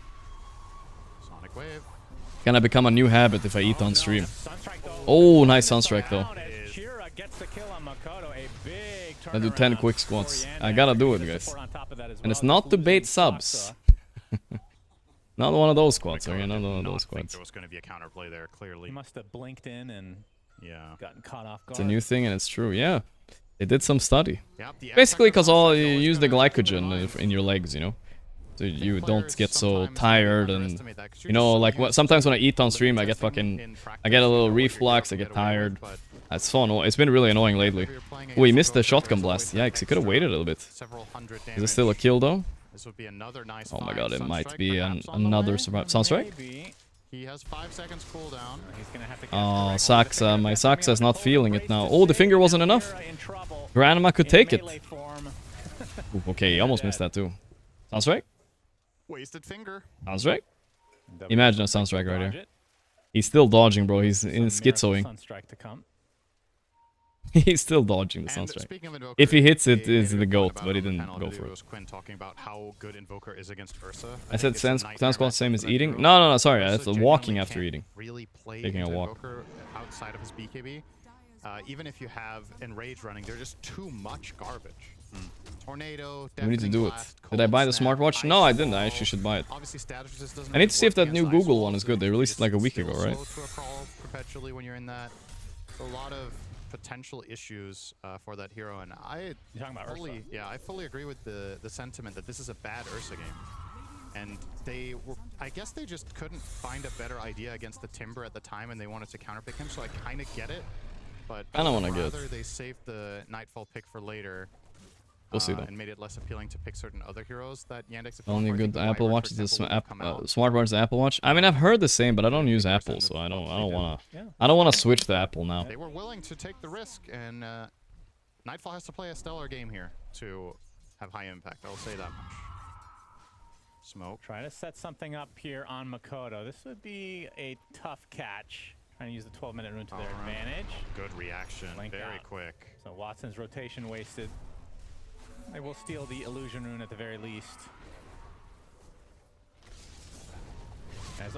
Sonic Wave. Gonna become a new habit if I eat on stream. Sunstrike, though. Oh, nice Sunstrike though. Down as Chira gets the kill on Makoto, a big I do 10 turnaround quick for squats. Yandex. I gotta do it, The guys. support on top of that as And well, it's just not to bait losing subs. Saksa. Not one of those squats, Mikoto okay? Not did one of not those think squats. there was going to be a counterplay there, clearly. He must have blinked in and Yeah. gotten caught off guard. It's a new thing and it's true, yeah. They did some study. Yep, the Basically, X-Factor because all concept you always use the gonna keep in glycogen mind. in your legs, you know? So I think you don't players get so sometimes tired really and... underestimate that, 'cause you're You know, just so like used to sometimes when I eat on stream, I get testing fucking... in I get a practice, little you know what you're reflux, I able get to get away tired. with, but It's fun. It's been really annoying lately. whenever you're playing Oh, he against missed the Gorgc, shotgun there's blast. always that Yikes, he could have extra waited a little bit. several hundred Is it damage. still a kill though? This would be another nice Oh my five. god, it might Sunstrike be perhaps on the another way. survival. Sunstrike? Maybe. He has 5 seconds cooldown. He's gonna have to Oh, catch correctly. The Saksa. finger My that's coming Saksa is on not Makoto feeling it brace now. to Oh, the save. finger wasn't Now enough. Chira in trouble Grandma could in take it. melee form. Ooh, okay, he almost missed that too. Sunstrike? Wasted finger. Sunstrike? Imagine a Sunstrike right Dodge here. it. He's still dodging, bro. He's Some in miracle schizoing. Sunstrike to come. He's still dodging the And Sunstrike. speaking of Invoker, If he hits it, they is made a the good GOAT, point about but he on the didn't panel go video for it. was Quinn talking about how good Invoker is against Ursa. I said think it's a Sans nightmare Squad same matchup as for that eating? hero. No, sorry. Ursa That's genuinely walking after can't eating. Really play Taking a into walk. Invoker outside of his BKB. Even if you have Enrage running, they're just too much garbage. Tornado, We need to Deafening do it. Blast, Did I buy the Cold Snap, smartwatch? No, I didn't. I Ice actually should buy it. Obviously, status resist doesn't I need to see if work that new against Ice Google Wall, one is so good. They released it like a week still ago, right? slow to a crawl perpetually when you're in that. A lot of potential issues for that hero, and I You're talking about fully, Ursa. yeah, I fully agree with the sentiment that this is a bad Ursa game. And they were, I guess they just couldn't find a better idea against the Timber at the time, and they wanted to counterpick him. So I kind of get it, but I don't wanna get it. rather they saved the Nightfall pick for later. We'll see though. And made it less appealing to pick certain other heroes that Yandex. The only good Apple Watch is the smart smartwatch is the Apple Watch. I mean, I've heard the same, but I don't use Apple, so I don't wanna. Yeah. I don't wanna switch to Apple now. They were willing to take the risk, and Nightfall has to play a stellar game here to have high impact. I will say that much. Smoke. Trying to set something up here on Makoto. This would be a tough catch. Trying to use the 12-minute rune to their Alright. advantage. Good reaction. Blink Very out. quick. So Watson's rotation wasted. They will steal the illusion rune at the very least. As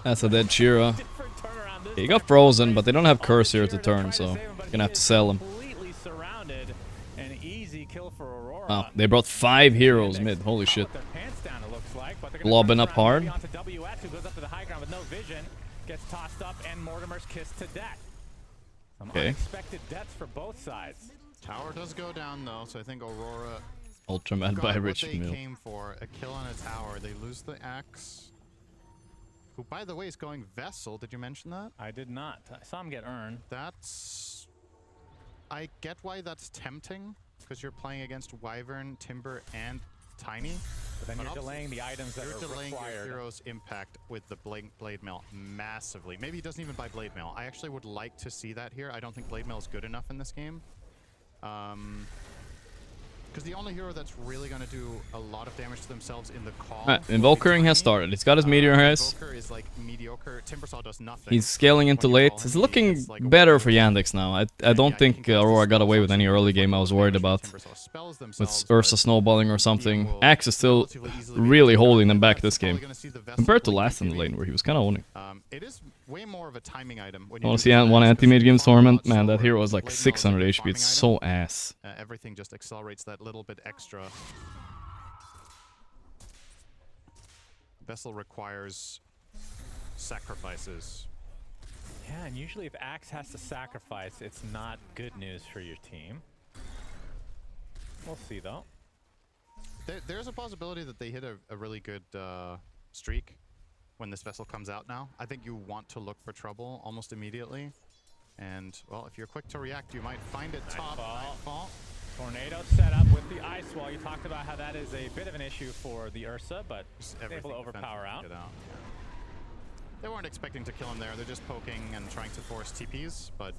That's a dead Chira. different turnaround this He time. got frozen, but they don't have curse here Chira to trying turn, so save him, but gonna he have to is sell him. Completely surrounded. An easy kill for Aurora. Wow, they brought 5 heroes mid. Holy shit. Their pants down, it looks like, but they're gonna Lobbing turn up around hard. maybe onto WS, who goes up to the high ground with no vision, gets tossed up, and Mortimer's kissed to death. Some Okay. unexpected deaths for both sides. Tower does go down though, so I think Aurora Ultra mad got by what Richard they Mill. came for. A kill on a tower. They lose the axe. Who, by the way, is going Vessel. Did you mention that? I did not. I saw him get earned. That's... I get why that's tempting, because you're playing against Wyvern, Timber, and Tiny. But then But you're obviously delaying the items that You're are delaying your required. hero's impact with the Blade Mail massively. Maybe he doesn't even buy Blade Mail. I actually would like to see that here. I don't think Blade Mail is good enough in this game. Because the only hero that's really going to do a lot of damage to themselves in the call... Alright, will be Invoking has Tiny. started. He's got his Meteor Heist. Invoker is like mediocre. Timbersaw does nothing. He's scaling into When you late. call him, It's he looking gets, like, a better for one-hit Yandex now. I yeah, don't he think can cast Aurora his got away with spells any on early some game I was damage worried to about. Timbersaw spells With themselves, Ursa but snowballing or he something. will Axe is still relatively easily be really taken holding out. them back That's this probably game. gonna see the Vessel Compared to blink last in the BKB. lane where he was kind of owning. It is way more of a timing item. When I you want do to see the one attacks, anti-mid because game you farm a tournament. lot Man, that slower. hero was like Blade Mail is a 600 good HP. farming It's item. so ass. Everything just accelerates that little bit extra. Vessel requires sacrifices. Yeah, and usually if Axe has to sacrifice, it's not good news for your team. We'll see, though. There's a possibility that they hit a really good streak when this Vessel comes out now. I think you want to look for trouble almost immediately. And, well, if you're quick to react, you might find it top. Nightfall. Tornado set up with the ice wall. You talked about how that is a bit of an issue for the Ursa, but Just able to everything overpower defensive out. to get yeah. They weren't expecting to kill him there. They're just poking and trying to force TPs, but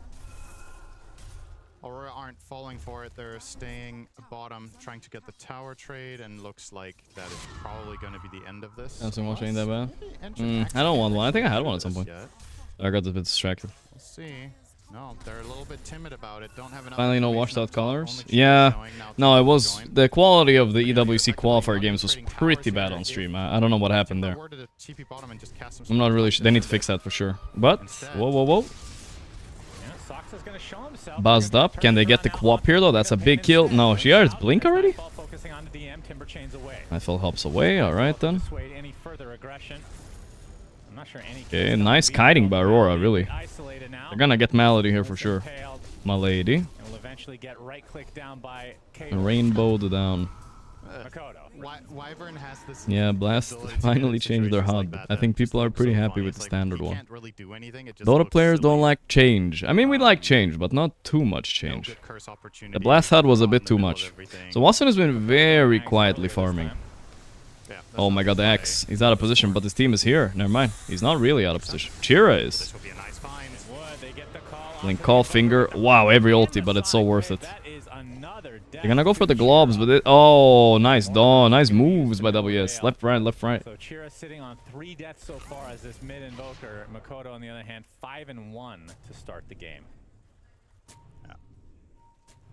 Aurora aren't falling for it. They're staying bottom, trying to get the tower trade, and looks like that is probably going to be the end of this. Not so much ain't that bad. Maybe Engine Max I don't want can't one. I think I had actually one do at some this point. yet. I got a bit distracted. We'll see. No, they're a little bit timid about it. Don't have enough. Finally, no information washed out up top. colors. Only Yeah. showing now No, it teams was joined. the quality of the Yeah, they're EWC effectively qualifier not games was trading pretty towers bad here. on stream. I don't know what happened there. Word to the TP bottom and just cast some I'm not really sort of They need to defense. fix that for sure. But Instead- whoa, whoa, whoa. Yeah, Soxa's gonna show himself. Buzzed They're gonna up. turn Can they this get the around co-op now. here though? That's a big kill. No, she has blink already? Nightfall focusing on the DM, Timber chains away. Nightfall helps away. All right then. Dissuade any further aggression. I'm not sure any Okay, kills nice will be kiting by Aurora, really. isolated now. They're gonna get Malady here for This sure. impaled My lady. and will eventually get right-clicked down by KO. Rainbowed down. Makoto. Wyvern has this. Yeah, Blast ability to get finally in changed their situations HUD. like that I that think just people are looks pretty so happy funny. with the It's like, standard you one. can't really do anything, it just Dota looks players don't silly. like change. I mean, we like change, but not too much No change. good curse opportunity The Blast HUD was a in bit the too middle of much. everything. So Watson has been very Thanks quietly earlier this farming. time. Yeah, that's Oh not my god, the play. X. He's out of position, but his team is here. Never mind. He's not really out of position. Chira This is. will be a nice find. Would they get the call Link onto call the finger. Invoker? Wow, every And ulti, the but it's so side worth grade, it. that is another They're gonna go death for the to globs, Chira. but it. Oh, nice dawn. Nice moves by WS. Left, right, left, right. So Chira sitting on 3 deaths so far as this mid invoker. Makoto, on the other hand, 5-1 to start the game.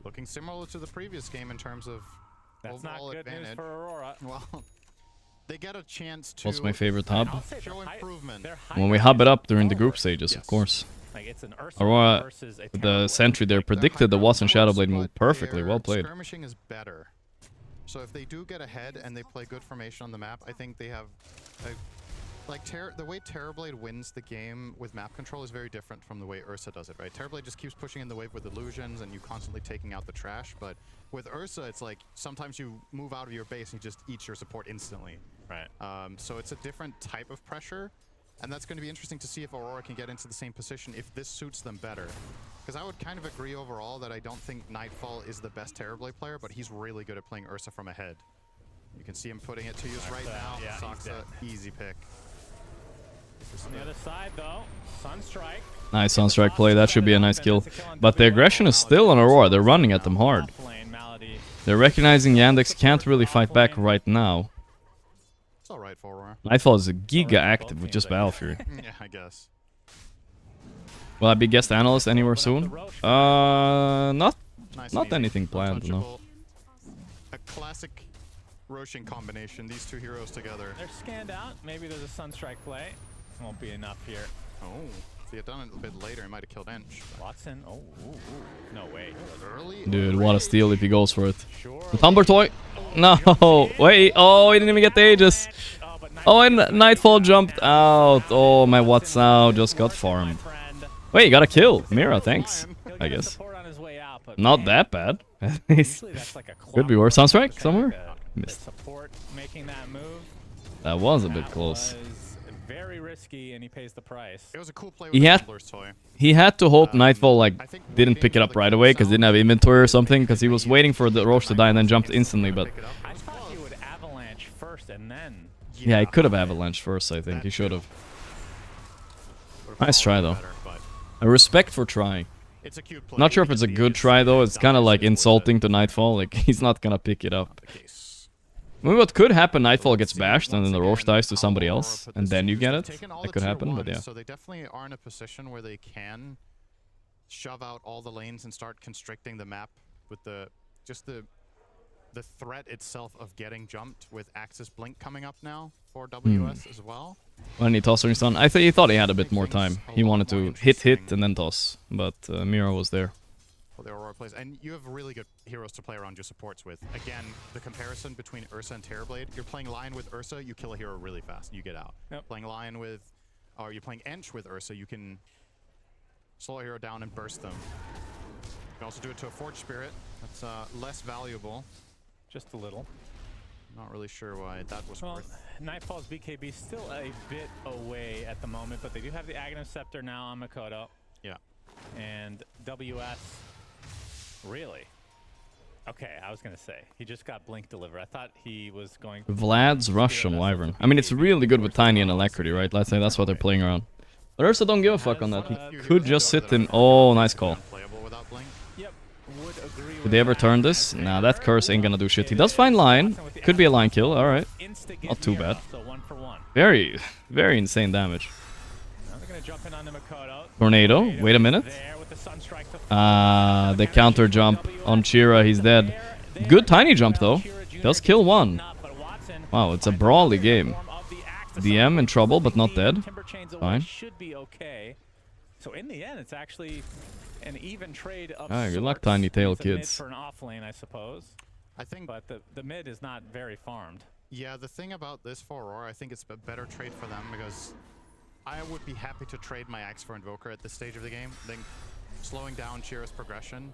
Looking similar to the previous game in terms of That's not overall good advantage. news for Aurora. Well, they get a chance to What's my favorite hub? I'll say show their high- improvement. their When we high hub it ground up during is the group forward. stages, of Yes. course. Like it's an Ursa Aurora, versus a the Terrorblade. sentry there Like, the predicted the high Watson ground Shadowblade works, move but perfectly. their Well played. Skirmishing is better. So if they do get ahead and they play good formation on the map, I think they have the way Terrorblade wins the game with map control is very different from the way Ursa does it, right? Terrorblade just keeps pushing in the wave with illusions and you constantly taking out the trash, but with Ursa it's like sometimes you move out of your base and you just eat your support instantly. Right. So it's a different type of pressure, and that's going to be interesting to see if Aurora can get into the same position if this suits them better. Because I would kind of agree overall that I don't think Nightfall is the best Terrorblade player, but he's really good at playing Ursa from ahead. You can see him putting it to use right now. yeah, he's Soxa, dead. easy pick. On the other side, though, Sunstrike. Nice Sunstrike play. That should be a nice kill. But the aggression is still on Aurora. They're running at them hard. Offlane, Malady. They're recognizing Yandex can't really fight back right now. It's alright for Aurora. Nightfall is a giga active with just Battle Fury. Yeah, I guess. Will I be guest analyst anywhere soon? Not Nice and Not easy. anything planned, no. Untouchable. A classic Roshin combination, these two heroes together. They're scanned out. Maybe there's a Sunstrike play. Won't be enough here. Oh, if he had done it a bit later, he might have killed Ench. Watson. Oh, ooh, ooh. No way. Early? Dude, what a steal if he goes for it. Sure. The Tumblr toy. No, wait. Oh, he didn't even get the Aegis. Oh, but Oh, and Nightfall jumped out. Oh, my what's out just got farmed. Wait, you got a kill. Mira, thanks. I guess. Not that bad. Could be worse. Sunstrike somewhere? Missed. Support making that move. That was a bit That close. was very risky, and he pays the price. It was a cool play with He the had- Tumblr's toy. He had to hope Nightfall like I think didn't pick it up right away because didn't have inventory or something because he was waiting for the Roche to die and then jumped instantly. But Pick it up. I thought he would avalanche first and then. yeah, he could have avalanched first. I think he should have. Would've Nice try, followed though. better, but A respect for trying. it's a cute play. Not sure You if it's get a the good Aegis try and though. it It's kind of dies like before insulting to Nightfall. Like he's not gonna pick it up. the case. I mean, what could happen? Nightfall gets See, bashed and once then the Roche again, dies to how somebody Aurora else, put and this then to you use. get They've it. taken all That the could tier happen, but ones, yeah. So they definitely are in a position where they can shove out all the lanes and start constricting the map with the threat itself of getting jumped with Axis Blink coming up now for WS as well. When he tossed his stun, he thought he had a bit more time. He wanted to hit and then toss, but Mira was there. For the Aurora plays, and you have really good heroes to play around your supports with. Again, the comparison between Ursa and Terrorblade, you're playing Lion with Ursa, you kill a hero really fast, you get out. Yep. Playing Lion with, or you're playing Ench with Ursa, you can slow a hero down and burst them. You can also do it to a Forge Spirit, that's less valuable. Just a little. Not really sure why that was Well, worth. Nightfall's BKB still a bit away at the moment, but they do have the Aghanim Scepter now on Makoto. Yeah. And WS, really? Okay, I was going to say, he just got Blink delivered. I thought he was going to... Vlad's Rush on Wyvern. I mean, it's really good with Tiny and Alacrity, right? Let's say that's what they're playing around. But Ursa don't give a fuck on that. He could just sit in. Oh, nice call. Playable without Blink. Yep, would agree Did they ever turn this? Nah, that curse ain't gonna do shit. He does find line. Could be a line kill. All right. Not too bad. So 1 for 1. Very, very insane damage. Now they're gonna jump in on the Makoto. Tornado. Wait a minute. There with the Sunstrike to The counter jump on Chira. He's dead. Good tiny jump though. Does kill one. Wow, it's a brawly game. DM in trouble, but not dead. Fine. Should be okay. So in the end, it's actually an even trade of Good luck, sorts. Tiny Tail It's a mid kids. for an off lane, I suppose. I think, But the mid is not very farmed. yeah, the thing about this for Aurora, I think it's a better trade for them because I would be happy to trade my Axe for Invoker at this stage of the game. I think slowing down Chira's progression,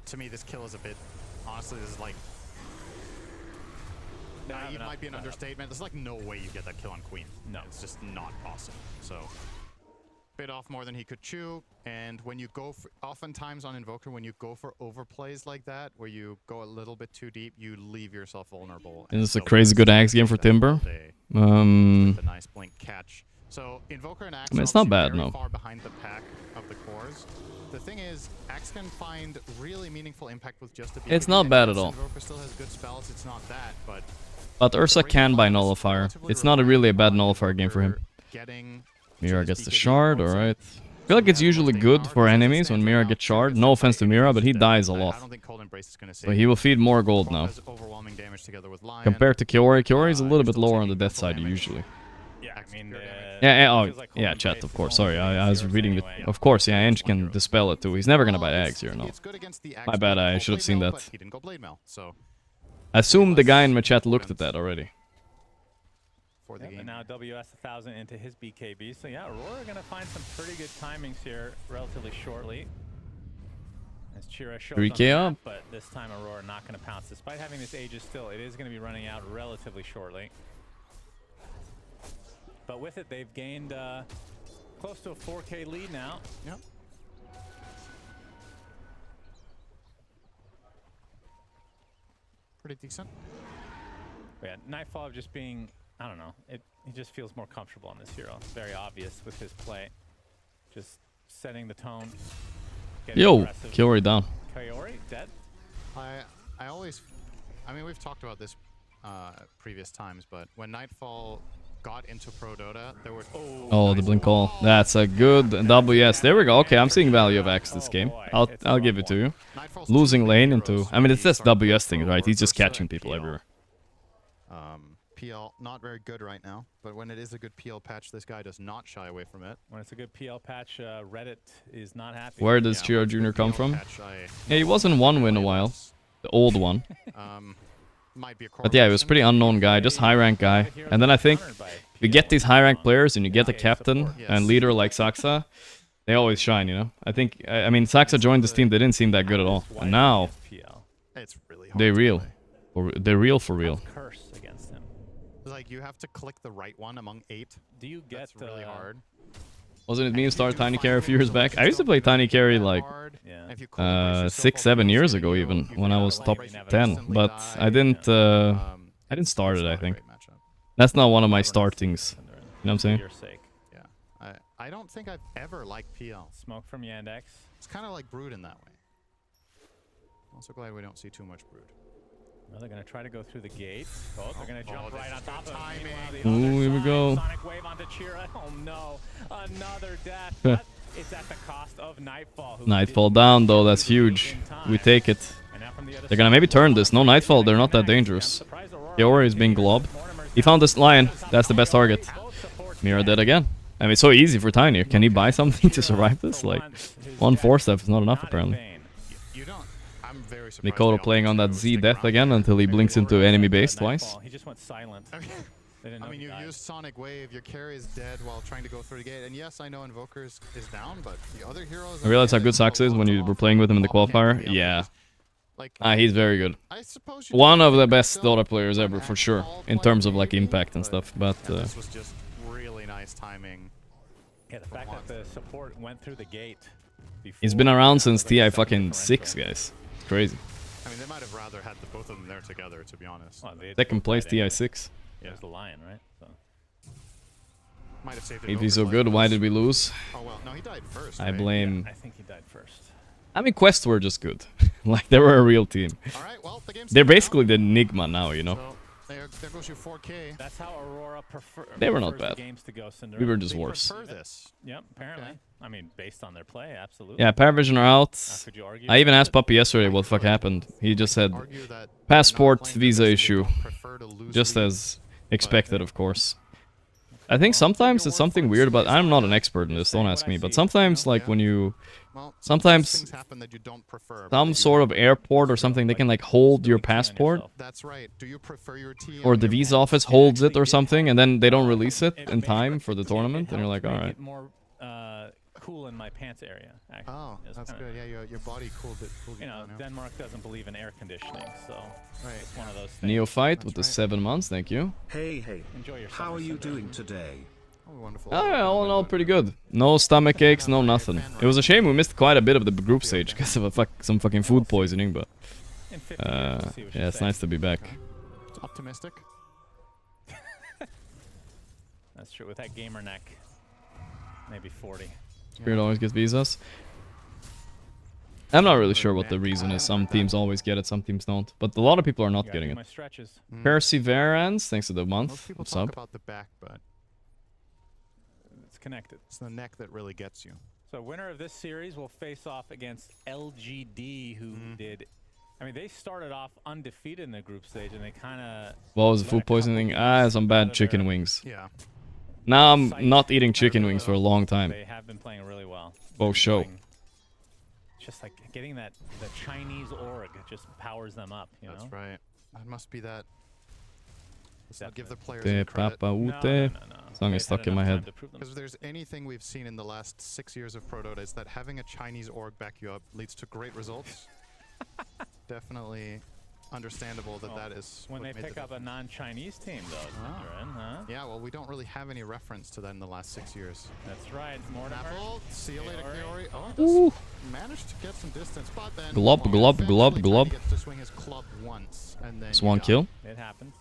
to me, this kill is a bit, honestly, this is like, naive might be an understatement. There's like no way you get that kill on Queen. No. It's just not possible. So, bit off more than he could chew. And when you go for, oftentimes on Invoker, when you go for overplays like that, where you go a little bit too deep, you leave yourself vulnerable. This is a crazy good Axe game for Timber. The nice blink catch. So Invoker and Axe I mean, it's are not bad, very no. far behind the pack of the cores. The thing is, Axe can find really meaningful impact with just a BKB. It's not bad at all. Invoker still has good spells. It's not that, But Ursa can buy Nullifier. It's not really a bad Nullifier game for him. getting Mira gets the shard, alright. I feel like it's usually good for enemies when Mira gets shard. No offense to Mira, but he dies a I lot. don't think Cold Embrace is going to So he will feed more gold now. overwhelming damage together with Lion. Compared to Kiori, Kiori is a little bit lower on the death side usually. Yeah, I mean, Yeah, chat, of course. Sorry, I was reading it. Of course, yeah, Eng can dispel it too. He's never gonna buy Axe here, no. It's good against the Axe My bad, build. I Go should have Blade seen Mail, that. but he didn't go Blade Mail, so I assume the guy in my chat looked at that already. for the and game. now WS 1000 into his BKB. So yeah, Aurora gonna find some pretty good timings here relatively shortly. As Chira shows 3K on the up. map, but this time Aurora not gonna pounce. Despite having this Aegis still, it is gonna be running out relatively shortly. But with it, they've gained close to a 4K lead now. Yep. Pretty decent. But yeah, Nightfall just being, I don't know, he just feels more comfortable on this hero. It's very obvious with his play. Just setting the tone. getting Yo, aggressive. Kiori down. Kiori, dead? I always, I mean, we've talked about this previous times, but when Nightfall got into Pro Dota, there were Oh, the blink call. That's a good WS. There we go. Okay, I'm seeing value of Axe this game. I'll give it to you. Nightfall's Losing two lane heroes. into... I mean, it's just Sorry, WS thing, right? He's just Ursa catching people PL. everywhere. PL, not very good right now, but when it is a good PL patch, this guy does not shy away from it. When it's a good PL patch, Reddit is not happy. Where does Yeah, Chiro with Jr. the come PL from? patch, Yeah, he was in one win a while. The old one. might be a But yeah, he was a pretty unknown guy, just high rank guy. And then I think if you get these high rank players and you get a captain and leader like Saxa, they always shine, you know? I mean, Saxa joined this team, they didn't seem that good at all. And now, It's really hard. they're to real. play. Or they're real for real. Curse against him. It's like you have to click the right one among 8. Do you get That's really hard. Wasn't it me who started Tiny Carry a few years back? I used to play Tiny Carry like Yeah. 6, 7 years ago even, when I was top 10. But I didn't start it, I think. That's not one of my startings. You know what I'm For saying? your sake. Yeah. I don't think I've ever liked PL. Smoke from Yandex. It's kind of like Brood in that way. Also glad we don't see too much Brood. Well, they're going to try to go through the gate. Oh, they're going to jump this right is on top good of him. timing. Meanwhile, the Ooh, other here we side, go. Sonic wave onto Chira. Oh no, another death. But it's at the cost of Nightfall. Who Nightfall didn't down get though, to that's the lead huge. in time. We take it. And now from the other They're gonna side, maybe turn this. No Nightfall, they're not that dangerous. Surprise Aurora. Kiori is being globbed. He found this lion. That's the best target. Mira dead again. I mean, it's so easy for Tiny. Can he buy something to survive this? Like, 1 4-step is not enough apparently. You don't. I'm very surprised. Mikoto playing on that Z death again until he blinks into enemy base twice. He just went silent. They didn't know I mean, he you died. used Sonic Wave, your carry is dead while trying to go through the gate. And yes, I know Invoker is down, but the other heroes... I realized how good Sax is when you were playing with him in the qualifier. Yeah. Like, He's very good. I suppose you One could of the think best so, Dota players ever, for sure. In terms of like impact and stuff. But this was just really nice timing. Yeah, the fact that the support went through the gate. he's been around since TI fucking 6, guys. It's crazy. I mean, they might have rather had both of them there together, to be honest. Well, they Second place played anyway. TI 6. There's the lion, right? So. Might have saved If he's so good, why did we lose? Oh, well, no, he died first, I right? blame... I think he died first. I mean, Quest were just good. Like, they were a real team. All right, well, the game's They're still basically the Enigma now, you know? So, There goes your 4K. That's how Aurora They were not prefers the bad. games to go, Cinder. We were just They worse. prefer this. Yep, apparently. Okay. I mean, based on their play, absolutely. Yeah, Paravision are out. Could you argue I even against asked it? Puppy yesterday what the fuck happened. He just said Argue that passport they're not playing visa this, they issue. don't prefer to lose Just lead. as expected, of course. I think sometimes it's something weird, but I'm not an expert in this, don't ask me. But sometimes, like, when you... Well, Sometimes things happen that you don't prefer. but some that you sort of airport or something, they can, like, hold your passport. That's right. Do you prefer your team Or the visa office holds it or something, and then they don't release it in time for the tournament, and you're like, alright. More cool in my pants area. Actually. Oh, It's that's kinda- good. Yeah, your body cooled it. You know, Denmark doesn't believe in air conditioning, so Right. it's one of those things. Neophyte with the right. 7 months, thank you. Hey, hey. Enjoy your How summer, are you Cinder. doing today? Oh, wonderful. Oh, yeah, all in all, pretty good. No stomach aches, no nothing. It was a shame we missed quite a bit of the group stage because of some fucking food poisoning, but... In 50 years, we'll see what you yeah, it's say. nice to be back. It's optimistic. That's true. With that gamer neck, maybe 40. Spirit always gets visas. I'm not really sure what the reason is. Some teams always get it, some teams don't. But a lot of people are not Gotta getting do it. my stretches. Perseverance, thanks to the Most month. people What's talk up? about the back, but It's connected. it's the neck that really gets you. So winner of this series will face off against LGD, who did... I mean, they started off undefeated in the group stage, and they kind of... What was the food poisoning? Ah, some bad chicken wings. Yeah. Now I'm not eating chicken wings for a long time. They have been playing really well. Oh, show. Just like getting the Chinese org just powers them up, you know? That's right. That must be that. Let's not give the players Te any credit. papa ute. Song is stuck in my head. Because if there's anything we've seen in the last 6 years of Pro Dota, is that having a Chinese org back you up leads to great results. Definitely understandable that that is when what they made the pick up a difference. non-Chinese team, though, Cinder, huh? Yeah, well, we don't really have any reference to that in the last 6 years. That's right. Mortimer. Apple, see you later, Kaori. Kaori. Oh, Ooh. managed to get some distance, but then Glub, glub, eventually glub, Tiny glub. gets to swing his club once, and then It's one kill. It happens.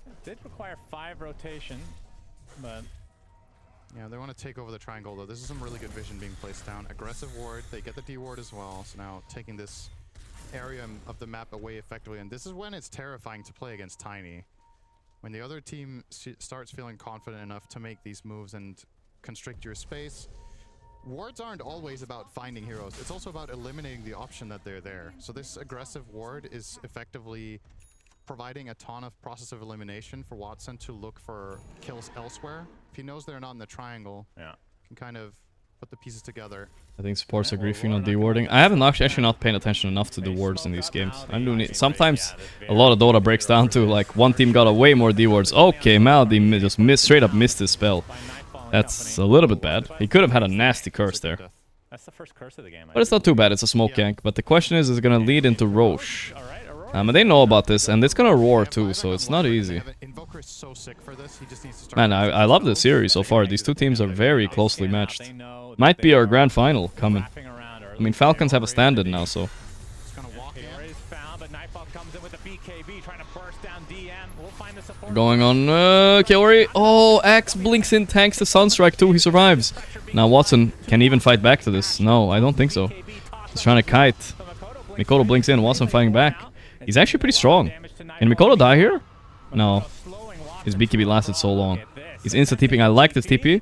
It did require 5 rotation, but Yeah, they want to take over the triangle, though. This is some really good vision being placed down. Aggressive ward. They get the D ward as well. So now taking this area of the map away effectively. And this is when it's terrifying to play against Tiny. When the other team starts feeling confident enough to make these moves and constrict your space. Wards aren't always about finding heroes. It's also about eliminating the option that they're there. So this aggressive ward is effectively providing a ton of process of elimination for Watson to look for kills elsewhere. If he knows they're not in the triangle, yeah, can kind of put the pieces together. I think supports are griefing on dewarding. I haven't actually not paying attention enough to the wards in these games. I'm doing it. Sometimes a lot of Dota breaks down to like one team got a way more D wards. Okay, Maldi just straight up missed his spell. That's a little bit bad. He could have had a nasty curse there. that's the first curse of the game. But it's not too bad. It's a smoke gank. But the question is it going to lead into Roche? And they know about this, and it's going to roar too, so it's not easy. Invoker is so sick for this. He just needs to start. Man, I love this series so far. These two teams are very closely matched. Might be our grand final coming. I mean, Falcons have a stand-in now, so... Just gonna walk in. We're going on, Kaori. Oh, Axe blinks in, tanks the Sunstrike too, he survives. Now Watson can even fight back to this. No, I don't think so. He's trying to kite. Mikoto blinks in, Watson fighting back. He's actually pretty strong. Can Mikoto die here? No. His BKB lasted so long. He's insta-TPing. I like this TP.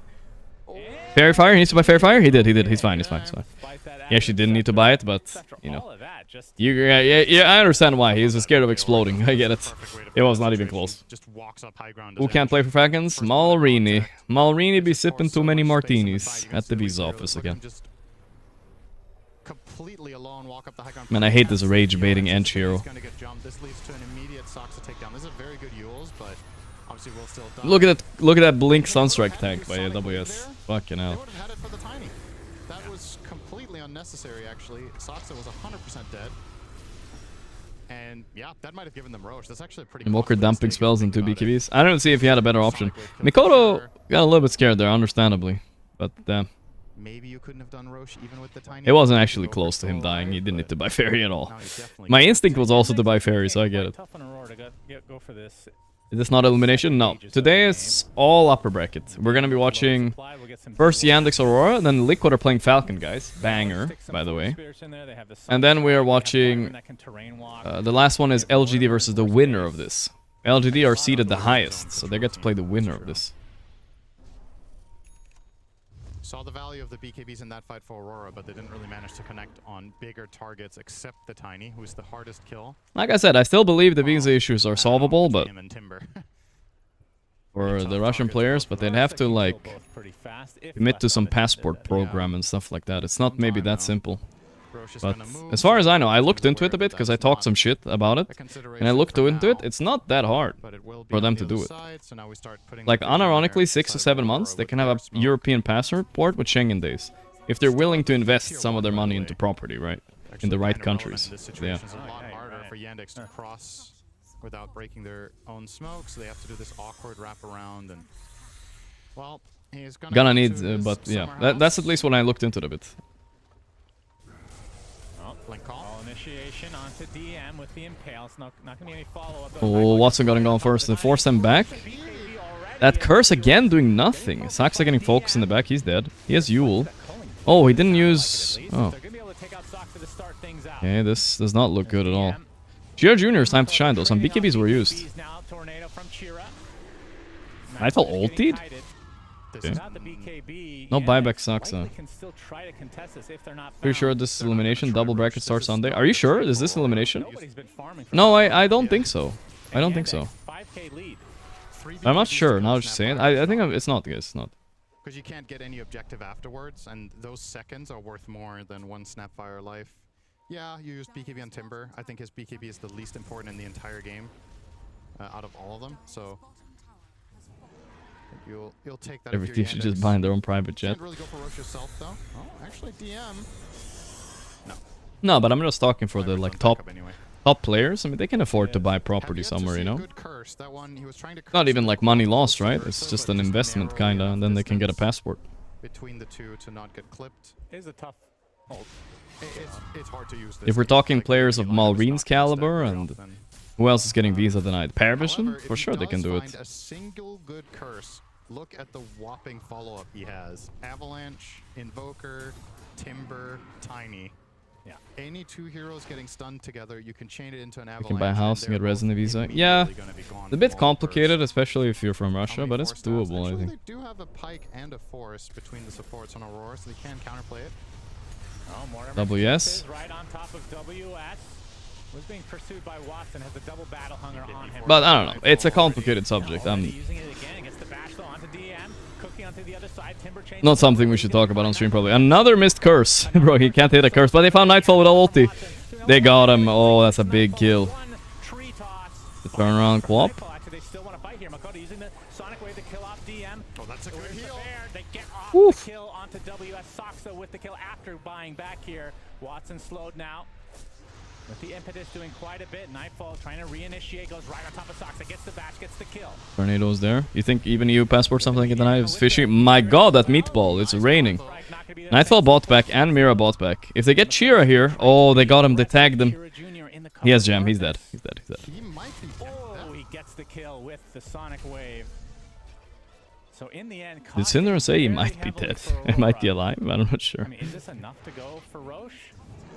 Fairy Fire, he needs to buy Fairy Fire? He did. He's fine, he's fine. He actually didn't need to buy it, but, you know. Yeah, I understand why. He's scared of exploding. I get it. It was not even close. Just walks up high ground. Who can't play for Falcons? Malrini. Malrini be sipping too many martinis at the visa office again. Completely alone, walk up the high ground. Man, I hate this rage baiting Ench hero. This leads to an immediate Soxa takedown. This is a very good Yules, but obviously will still die. Look at that blink Sunstrike tank by AWS. Fucking They hell. would have had it for the Tiny. That was completely unnecessary, actually. Soxa was 100% dead. And yeah, that might have given them Roche. That's actually a pretty Invoker costly dumping mistake spells if you into think about it. BKBs. I don't see if he had a better option. Mikoto got a little bit scared there, understandably. But Maybe you couldn't have done Roche even with the Tiny. it wasn't actually close to him dying. He didn't need to buy Fairy at all. Now he definitely My can. instinct was also to buy Fairy, so I get it. Tough on Aurora to go for this. Is this not elimination? No. Today is all upper bracket. We're gonna be watching first Yandex Aurora, then Liquid are playing Falcon, guys. Banger, by the way. And then we are watching... the last one is LGD versus the winner of this. LGD are seeded the highest, so they get to play the winner of this. Saw the value of the BKBs in that fight for Aurora, but they didn't really manage to connect on bigger targets except the Tiny, who's the hardest kill. Like I said, I still believe the visa issues are solvable, but for the Russian players, but they'd have to like commit to some passport program and stuff like that. It's not maybe that simple. But as far as I know, I looked into it a bit because I talked some shit about it, and I looked into it. It's not that hard for them to do it. Like, unironically, 6 to 7 months, they can have a European passport with Schengen days. If they're willing to invest some of their money into property, right? In the right countries. Yeah. It's a lot harder for Yandex to cross without breaking their own smoke, so they have to do this awkward wraparound, and... Well, he's gonna need, but yeah, that's at least what I looked into it a bit. Initiation onto DM with the impale. It's not gonna be any follow-up. Oh, Watson got him going first and force them back. That curse again doing nothing. Saxa getting focused in the back. He's dead. He has Yule. Oh, he didn't use... Oh. Okay, this does not look good at all. Gira Jr. is time to shine though. Some BKBs were used. Nightfall ultied? Okay. No buyback Saxa. Pretty sure this is elimination. Double bracket starts Sunday. Are you sure? Is this elimination? No, I don't think so. I don't think so. I'm not sure. Now just saying. I think it's not, guys. It's not. Because you can't get any objective afterwards, and those seconds are worth more than one Snapfire life. Yeah, you used BKB on Timber. I think his BKB is the least important in the entire game out of all of them. So you'll take that. Every team should just buy their own private jet. Can't really go for Roche yourself though. Oh, actually DM. No. No, but I'm just talking for the like top players. I mean, they can afford to buy property somewhere, you know. Not even like money lost, right? It's just an investment kinda, and then they can get a passport. Between the two to not get clipped is a tough hold. It's hard to use this. If we're talking players of Malreen's caliber and who else is getting visa denied? Paravision? For sure they can do it. A single good curse. Look at the whopping follow-up he has. Avalanche, Invoker, Timber, Tiny. Yeah. Any two heroes getting stunned together, you can chain it into an avalanche. You can buy a house and get resident visa. Yeah, it's a bit complicated, especially if you're from Russia, but it's doable, I think. They do have a Pike and a Force between the supports on Aurora, so they can counterplay it. WS. Right on top of WS. Was being pursued by Watson, has a double battle hunger on him. But I don't know, it's a complicated subject. Not something we should talk about on stream probably. Another missed curse. Bro, he can't hit a curse, but they found Nightfall with ulti. They got him. Oh, that's a big kill. The turnaround Quap. Oof. Kill onto WS Soxa with the kill after buying back here. Watson slowed now. With the impetus doing quite a bit. Nightfall trying to reinitiate, goes right on top of Soxa, gets the bash, gets the kill. Tornado's there. You think even EU passport something like that is fishy? My god, that meatball. It's raining. Nightfall bought back and Mira bought back. If they get Chira here, oh, they got him. They tagged him. He has Jam. He's dead. He's dead. He's dead. Oh, he gets the kill with the Sonic Wave. So in the end, did Syndra say he might be dead? He might be alive? I'm not sure. I mean, is this enough to go for Roche?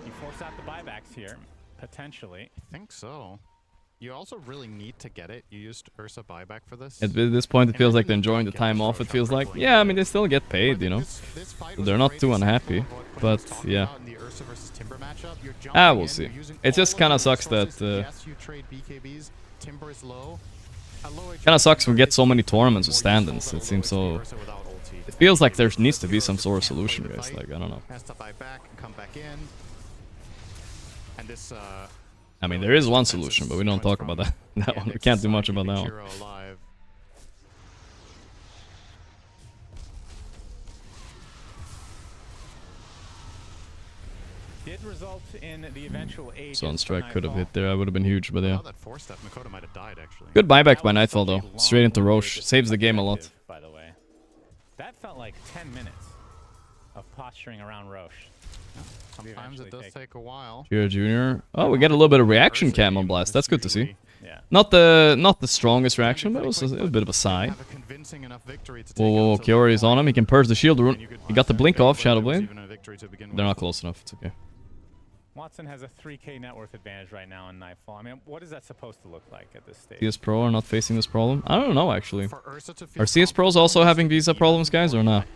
You force out the buybacks here, potentially. I think so. You also really need to get it. You used Ursa buyback for this. At this point, it feels like they're enjoying the time off. It feels like, yeah, I mean, they still get paid, you know. So they're not too unhappy. But, yeah. We'll see. It just kind of sucks that... Kind of sucks we get so many tournaments with stand-ins. It seems so... It feels like there needs to be some sort of solution, guys. Like, I don't know. I mean, there is one solution, but we don't talk about that. That one. We can't do much about that one. Did result in the eventual Sunstrike could have hit there. I would have been huge, but yeah. Good buyback by Nightfall, though. Straight into Roche. Saves the game a lot. By the way, that felt like 10 minutes. of posturing around Roche. Sometimes it does take a while. Jira Junior. Oh, we get a little bit of reaction cam on Blast. That's good to see. Yeah. Not the strongest reaction, but it was a bit of a sigh. Whoa, Kiori is on him. He can purge the shield rune. He got the blink off, Shadowblade. They're not close enough. It's okay. Watson has a 3k net worth advantage right now in Nightfall. I mean, what is that supposed to look like at this stage? CS Pro are not facing this problem? I don't know, actually. Are CS Pros also having visa problems, guys, or not?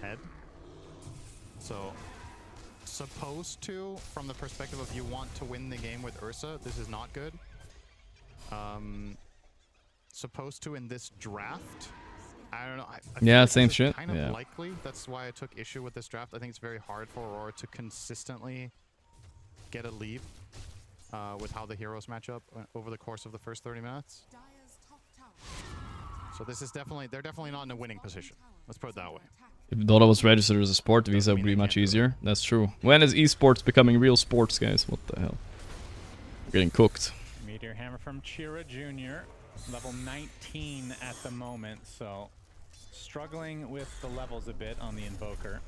So, supposed to, from the perspective of you want to win the game with Ursa, this is not good. Supposed to in this draft, I don't know. I Yeah, like same this is shit. Kind of Yeah. likely. That's why I took issue with this draft. I think it's very hard for Aurora to consistently get a lead with how the heroes match up over the course of the first 30 minutes. So this is they're definitely not in a winning position. Let's put it that way. If Dota was registered as a sport, visa would be much easier. That's true. When is esports becoming real sports, guys? What the hell? We're getting cooked. Meteor Hammer from Chira Jr. Level 19 at the moment, so struggling with the levels a bit on the Invoker.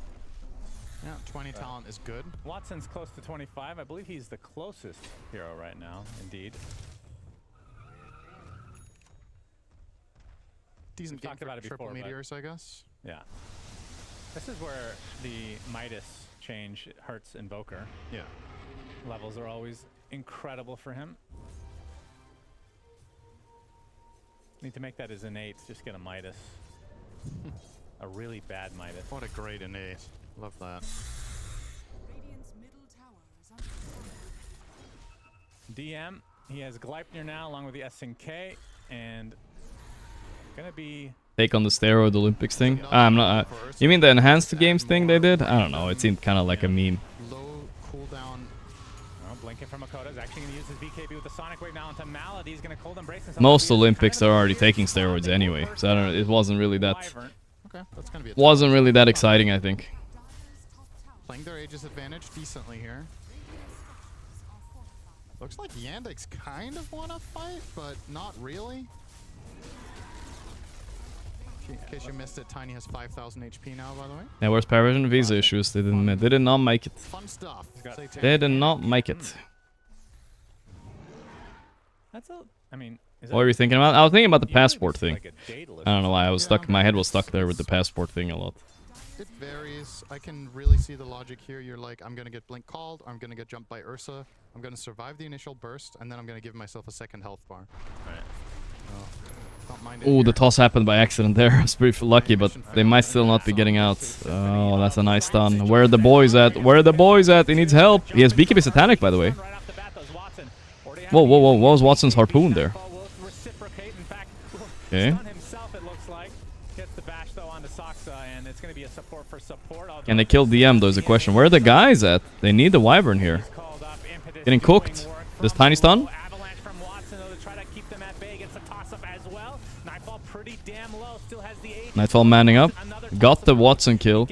Yeah, 20 talent is good. Watson's close to 25. I believe he's the closest hero right now, indeed. Decent game talked for about it triple before, meteors, I guess. Yeah. This is where the Midas change hurts Invoker. Yeah. Levels are always incredible for him. Need to make that his innate. Just get a Midas. A really bad Midas. What a great innate. Love that. DM, he has Gleipnir now along with the SNK, and gonna be... Take on the steroid Olympics thing? I'm not... you mean the enhanced games thing they did? I don't know. It seemed kind of like a meme. Low cooldown. Oh, blinking from Makoto is actually gonna use his BKB with the Sonic Wave now into Malady. He's gonna cold embrace himself. Most Olympics are already taking steroids anyway, so I don't know. It wasn't really that... Okay, that's gonna be a wasn't really that exciting, I think. Playing their Aegis advantage decently here. Looks like Yandex kind of want to fight, but not really. In case you missed it, Tiny has 5,000 HP now, by the way. Yeah, where's Paravision? Visa issues. They did not make it. Fun stuff. They did not make it. That's a... I mean... What were you thinking about? I was thinking about the passport thing. I don't know why I was stuck. My head was stuck there with the passport thing a lot. It varies. I can really see the logic here. You're like, I'm going to get blink called, I'm going to get jumped by Ursa, I'm going to survive the initial burst, and then I'm going to give myself a second health bar. Oh, the toss happened by accident there. I was pretty lucky, but they might still not be getting out. Oh, that's a nice stun. Where are the boys at? Where are the boys at? He needs help. He has BKB Satanic, by the way. Whoa, whoa, whoa. What was Watson's harpoon there? Okay. Can they kill DM, though, is the question. Where are the guys at? They need the Wyvern here. Getting cooked. This tiny stun? Nightfall manning up. Got the Watson kill.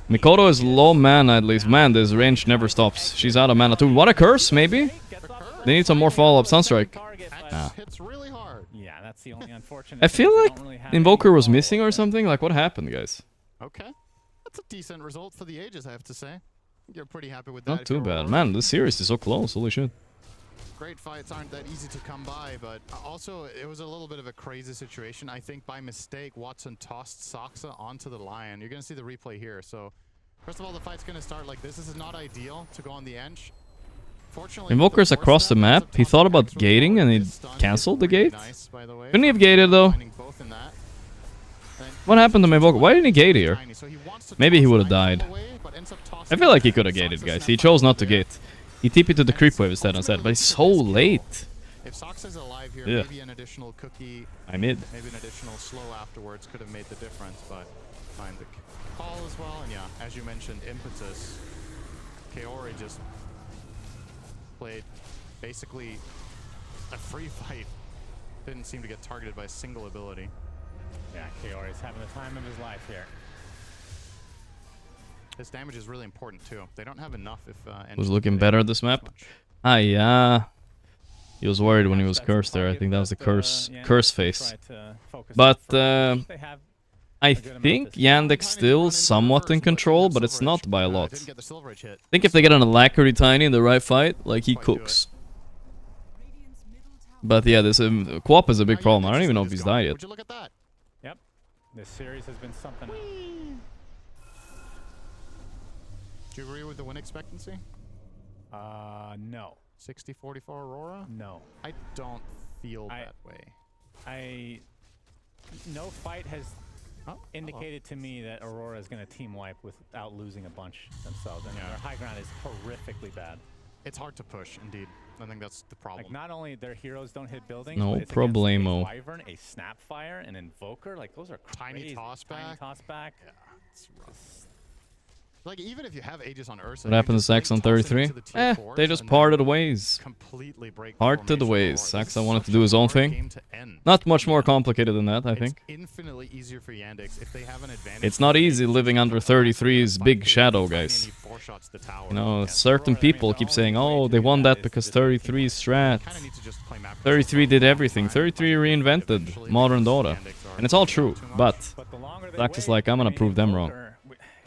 Mikoto is low mana at least. Man, this range never stops. She's out of mana too. What a curse, maybe? They need some more follow-up Sunstrike. Ah. Yeah, that's the only unfortunate. I feel like Invoker was missing or something. Like, what happened, guys? Okay. That's a decent result for the Aegis, I have to say. You're pretty happy with that. Not too bad. Man, this series is so close. Holy shit. Great fights aren't that easy to come by, but also it was a little bit of a crazy situation. I think by mistake, Watson tossed Soxa onto the Lion. You're going to see the replay here. So, first of all, the fight's going to start like this. This is not ideal to go on the edge. Fortunately, Invoker's across the map. He thought about gating and he cancelled the gate. Couldn't he have gated though? What happened to my Invoker? Why didn't he gate here? Maybe he would have died. I feel like he could have gated, guys. He chose not to gate. He TP'd to the creep wave instead, but he's so late. If Soxa's alive here, Yeah. maybe an additional cookie, I'm mid. maybe an additional slow afterwards could have made the difference, but find the call as well. And yeah, as you mentioned, impetus. Kaori just played basically a free fight. Didn't seem to get targeted by a single ability. Yeah, Kaori's having the time of his life here. This damage is really important too. They don't have enough if Was looking better at this map. Ah, yeah. He was worried when he was cursed there. I think that was the curse face. But I think Yandex still somewhat in control, but it's not by a lot. Didn't get the Silver Edge hit. I think if they get an Alacrity Tiny in the right fight, like, he cooks. But yeah, this co-op is a big problem. I don't even know if he's died yet. Would you look at that? Yep. This series has been something. Do you agree with the win expectancy? No. 60-40 for Aurora? No. I don't feel that way. No fight has Oh, indicated to me that Aurora is going to team wipe without losing a bunch themselves. And their high ground is horrifically bad. It's hard to push, indeed. I think that's the problem. Like, not only their heroes don't hit buildings, No but it's problemo. A Wyvern, a Snapfire, an Invoker. Like, those are Tiny crazy. tossback. Tiny tossback. Yeah, it's rough. Like, even if you have Aegis on Ursa, What happened to Sax on 33? They just parted ways. Completely break Parted ways. Saxa wanted to do his own thing. Not much more complicated than that, I think. It's infinitely easier for Yandex if they have an advantage. It's not easy living under 33's big shadow, guys. You know, certain people keep saying, oh, they won that because 33's strat. 33 did everything. 33 reinvented modern Dota. And it's all true, but Sax is like, I'm gonna prove them wrong.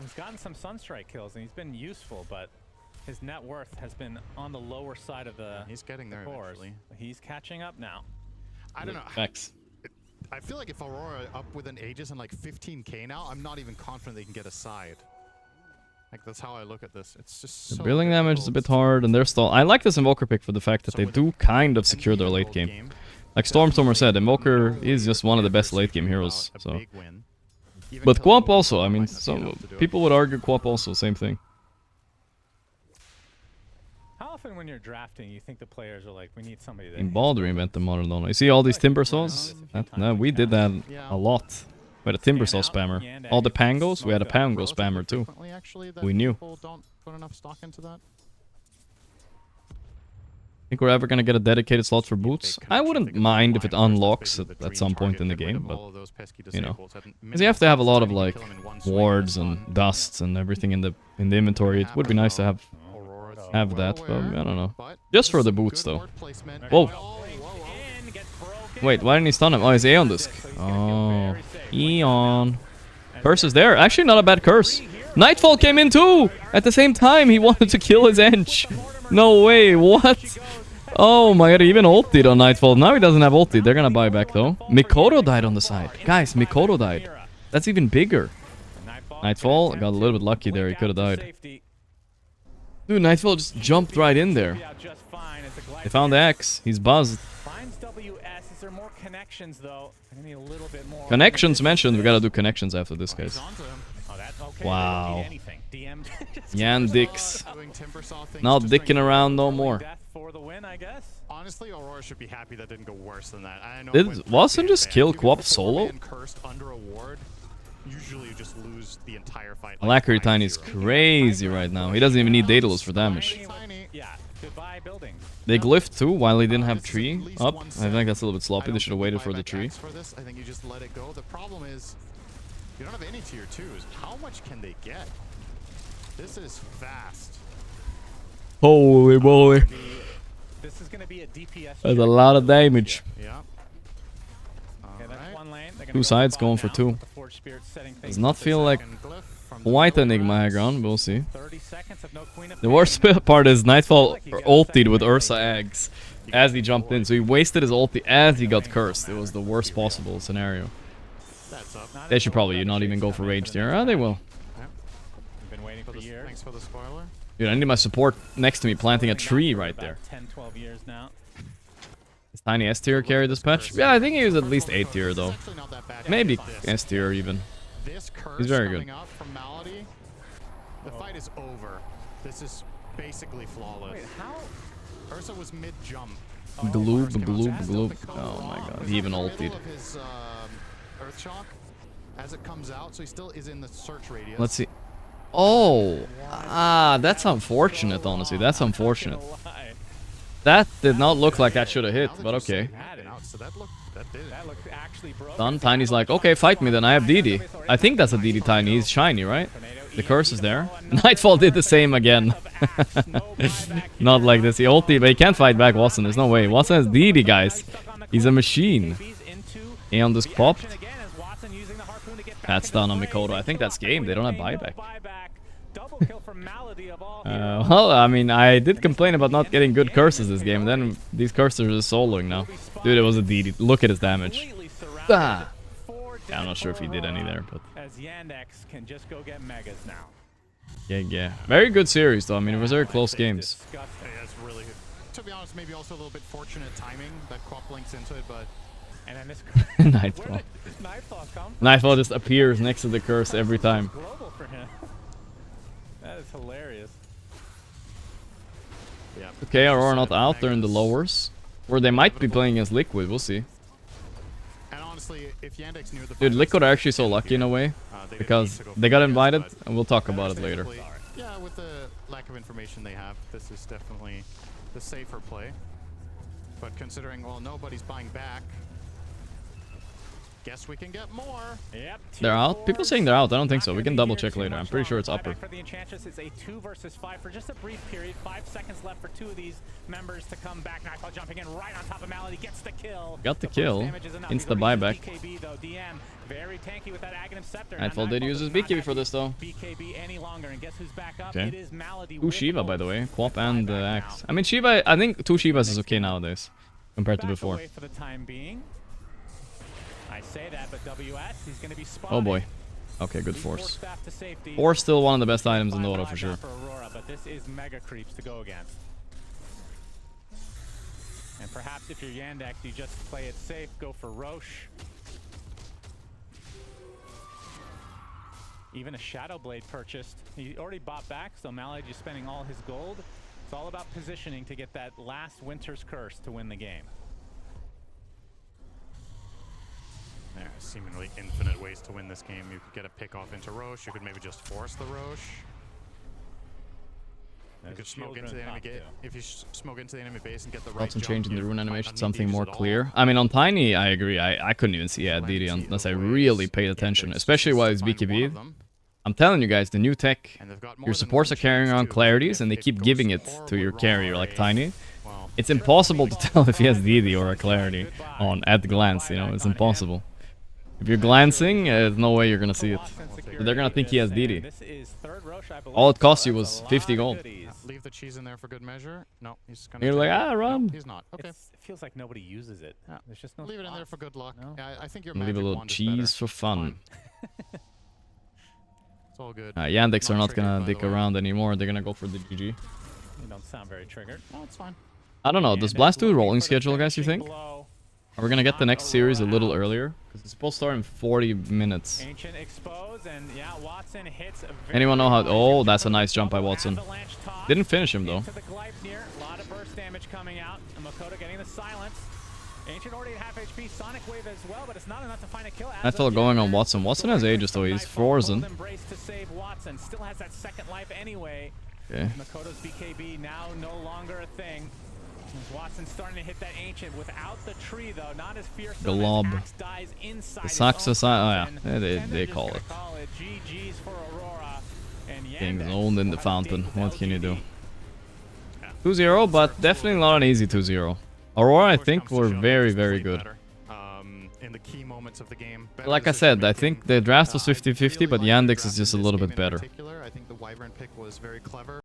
He's gotten some Sunstrike kills and he's been useful, but his net worth has been on the lower side of the He's getting there eventually. He's catching up now. I don't know. Facts. I feel like if Aurora up with an Aegis and like 15k now, I'm not even confident they can get a side. Like, that's how I look at this. It's just so The building damage is a bit hard, and they're still... I like this Invoker pick for the fact that they do kind of secure their late game. Like Stormstormer said, Invoker is just one of the best late game heroes, so... But Quap also, I mean, some people would argue Quap also, same thing. How often when you're drafting, you think the players are like, we need somebody that... In Bald reinvent the modern Dota. You see all these Timber Saws? We did that a lot. We had a Timber Saw spammer. All the Pangos, we had a Pango spammer too. We knew. Don't put enough stock into that. Think we're ever gonna get a dedicated slot for boots? I wouldn't mind if it unlocks at some point in the game, but you know, because you have to have a lot of like wards and dusts and everything in the inventory. It would be nice to have that, but I don't know. Just for the boots though. Whoa! Wait, why didn't he stun him? Oh, he's Aeon Disc. Oh, Eon. Curse is there. Actually, not a bad curse. Nightfall came in too! At the same time, he wanted to kill his Ench. No way, what? Oh my god, he even ulted on Nightfall. Now he doesn't have ulti. They're gonna buy back though. Mikoto died on the side. Guys, Mikoto died. That's even bigger. Nightfall got a little bit lucky there. He could have died. Dude, Nightfall just jumped right in there. They found the X. He's buzzed. Connections mentioned. We gotta do connections after this, guys. Wow. Yandex. Not dicking around no more. Honestly, Aurora should be happy that didn't go worse than that. I know wasn't just kill Quap solo? Usually you just lose the entire fight. Alacrity Tiny is crazy right now. He doesn't even need Daedalus for damage. They glyphed too while he didn't have tree up. I think that's a little bit sloppy. They should have waited for the tree. I think you just let it go. The problem is you don't have any tier 2s. How much can they get? This is fast. Holy moly. This is going to be a DPS. That's a lot of damage. Yeah. Two sides going for two. Does not feel like quite Enigma high ground, we'll see. The worst part is Nightfall ultied with Ursa eggs as he jumped in, so he wasted his ulti as he got cursed. It was the worst possible scenario. They should probably not even go for rage there. Oh, they will. Thanks for the spoiler. Dude, I need my support next to me planting a tree right there. 10-12 years now. Is Tiny S tier carry this patch? Yeah, I think he was at least 8 tier though. Maybe S tier even. He's very good. The fight is over. This is basically flawless. Wait, how? Ursa was mid-jump. Gloob, gloob, gloob. Oh my god, he even ultied. Earth shock as it comes out, so he still is in the search radius. Let's see. Oh, that's unfortunate, honestly. That's unfortunate. That did not look like that should have hit, but okay. Done. Tiny's like, okay, fight me then. I have DD. I think that's a DD Tiny. He's shiny, right? The curse is there. Nightfall did the same again. Not like this. He ulti, but he can't fight back Watson. There's no way. Watson has DD, guys. He's a machine. Aeon just popped. That's down on Mikoto. I think that's game. They don't have buyback. Double kill from Malady of all Well, I mean, I did complain about not getting good curses this game. And then these curses are soloing now. Dude, it was a DD. Look at his damage. Ah. Yeah, I'm not sure if he did any there, but... As Yandex can just go get megas now. Yeah. Very good series, though. I mean, it was very close games. Yeah, it's really, to be honest, maybe also a little bit fortunate timing that Quap links into it, but... And then this... Nightfall. Nightfall just appears next to the curse every time. Global for him. That is hilarious. Yeah. Okay, Aurora not out. They're in the lowers. Or they might be playing against Liquid. We'll see. And honestly, if Yandex knew the... Dude, Liquid are actually so lucky in a way. Because they got invited, and we'll talk about it later. Yeah, with the lack of information they have, this is definitely the safer play. But considering, well, nobody's buying back, guess we can get more. Yep. They're out? People saying they're out. I don't think so. We can double check later. I'm pretty sure it's upper. For the Enchantress, it's a 2 versus 5 for just a brief period. 5 seconds left for 2 of these members to come back. Nightfall jumping in right on top of Malady, gets the kill. Got the kill. Insta buyback. BKB though, DM very tanky with that Aghanim Scepter. Nightfall did use his BKB for this though. BKB any longer, and guess who's back up? Okay. It is Malady. 2 Shiva, by the way. Quap and Axe. I mean, Shiva, I think 2 Shivas is okay nowadays compared to before. For the time being. I say that, but WS, he's going to be spotted. Oh boy. Okay, good force. Force still one of the best items in the auto for sure. For Aurora, but this is mega creeps to go against. And perhaps if you're Yandex, you just play it safe, go for Roche. Even a Shadow Blade purchased. He already bought back, so Malady is spending all his gold. It's all about positioning to get that last Winter's Curse to win the game. There are seemingly infinite ways to win this game. You could get a pick off into Roche. You could maybe just force the Roche. You could smoke into the enemy base. If you smoke into the enemy base and get the right Lots of jump, change in the rune animation, something more all. clear. I mean, on Tiny, I agree. I couldn't even see DD unless I really paid attention, especially while it's BKB. I'm telling you guys, the new tech, your supports are carrying around clarities, and they keep giving it to your carrier like Tiny. It's impossible to tell if he has DD or a clarity on at glance, you know, it's impossible. If you're glancing, there's no way you're gonna see it. So they're gonna think he has DD. All it cost you was 50 gold. Leave the cheese in there for good measure. No, he's gonna. You're like, run. No, he's not. Okay. It feels like nobody uses it. Yeah. There's just no. Leave it in there for good luck. No? Yeah, I think your Leave a little cheese for fun. It's all good. Yandex are not triggered, gonna by the dick way. around anymore. They're gonna go for the GG. You don't sound very triggered. No, it's fine. I don't know. Does Blast do a rolling schedule, guys? You think? Are we gonna get the next series a little earlier? Because it's supposed to start in 40 minutes. Ancient expose, and yeah, Watson hits Anyone know how? Oh, that's a nice jump by Watson. Didn't finish him though. Into the Gleipnir. A lot of burst damage coming out. And Makoto getting the silence. Ancient already at half HP. Sonic wave as well, but it's not enough to find a kill. That's all going on Watson. Watson has ages though. He's frozen. Embrace to save Watson. Still has that second life anyway. Okay. Makoto's BKB now no longer a thing. Watson starting to hit that Ancient without the tree though, not as fierce. Glob. The Saxa side. Oh yeah, they call it. GG's for Aurora. And Being owned in the fountain. What can you do? 2-0, but definitely not an easy 2-0. Aurora, I think, were very, very good. In the key moments of the game. Like I said, I think the draft was 50-50, but Yandex is just a little bit better. I think the Wyvern pick was very clever.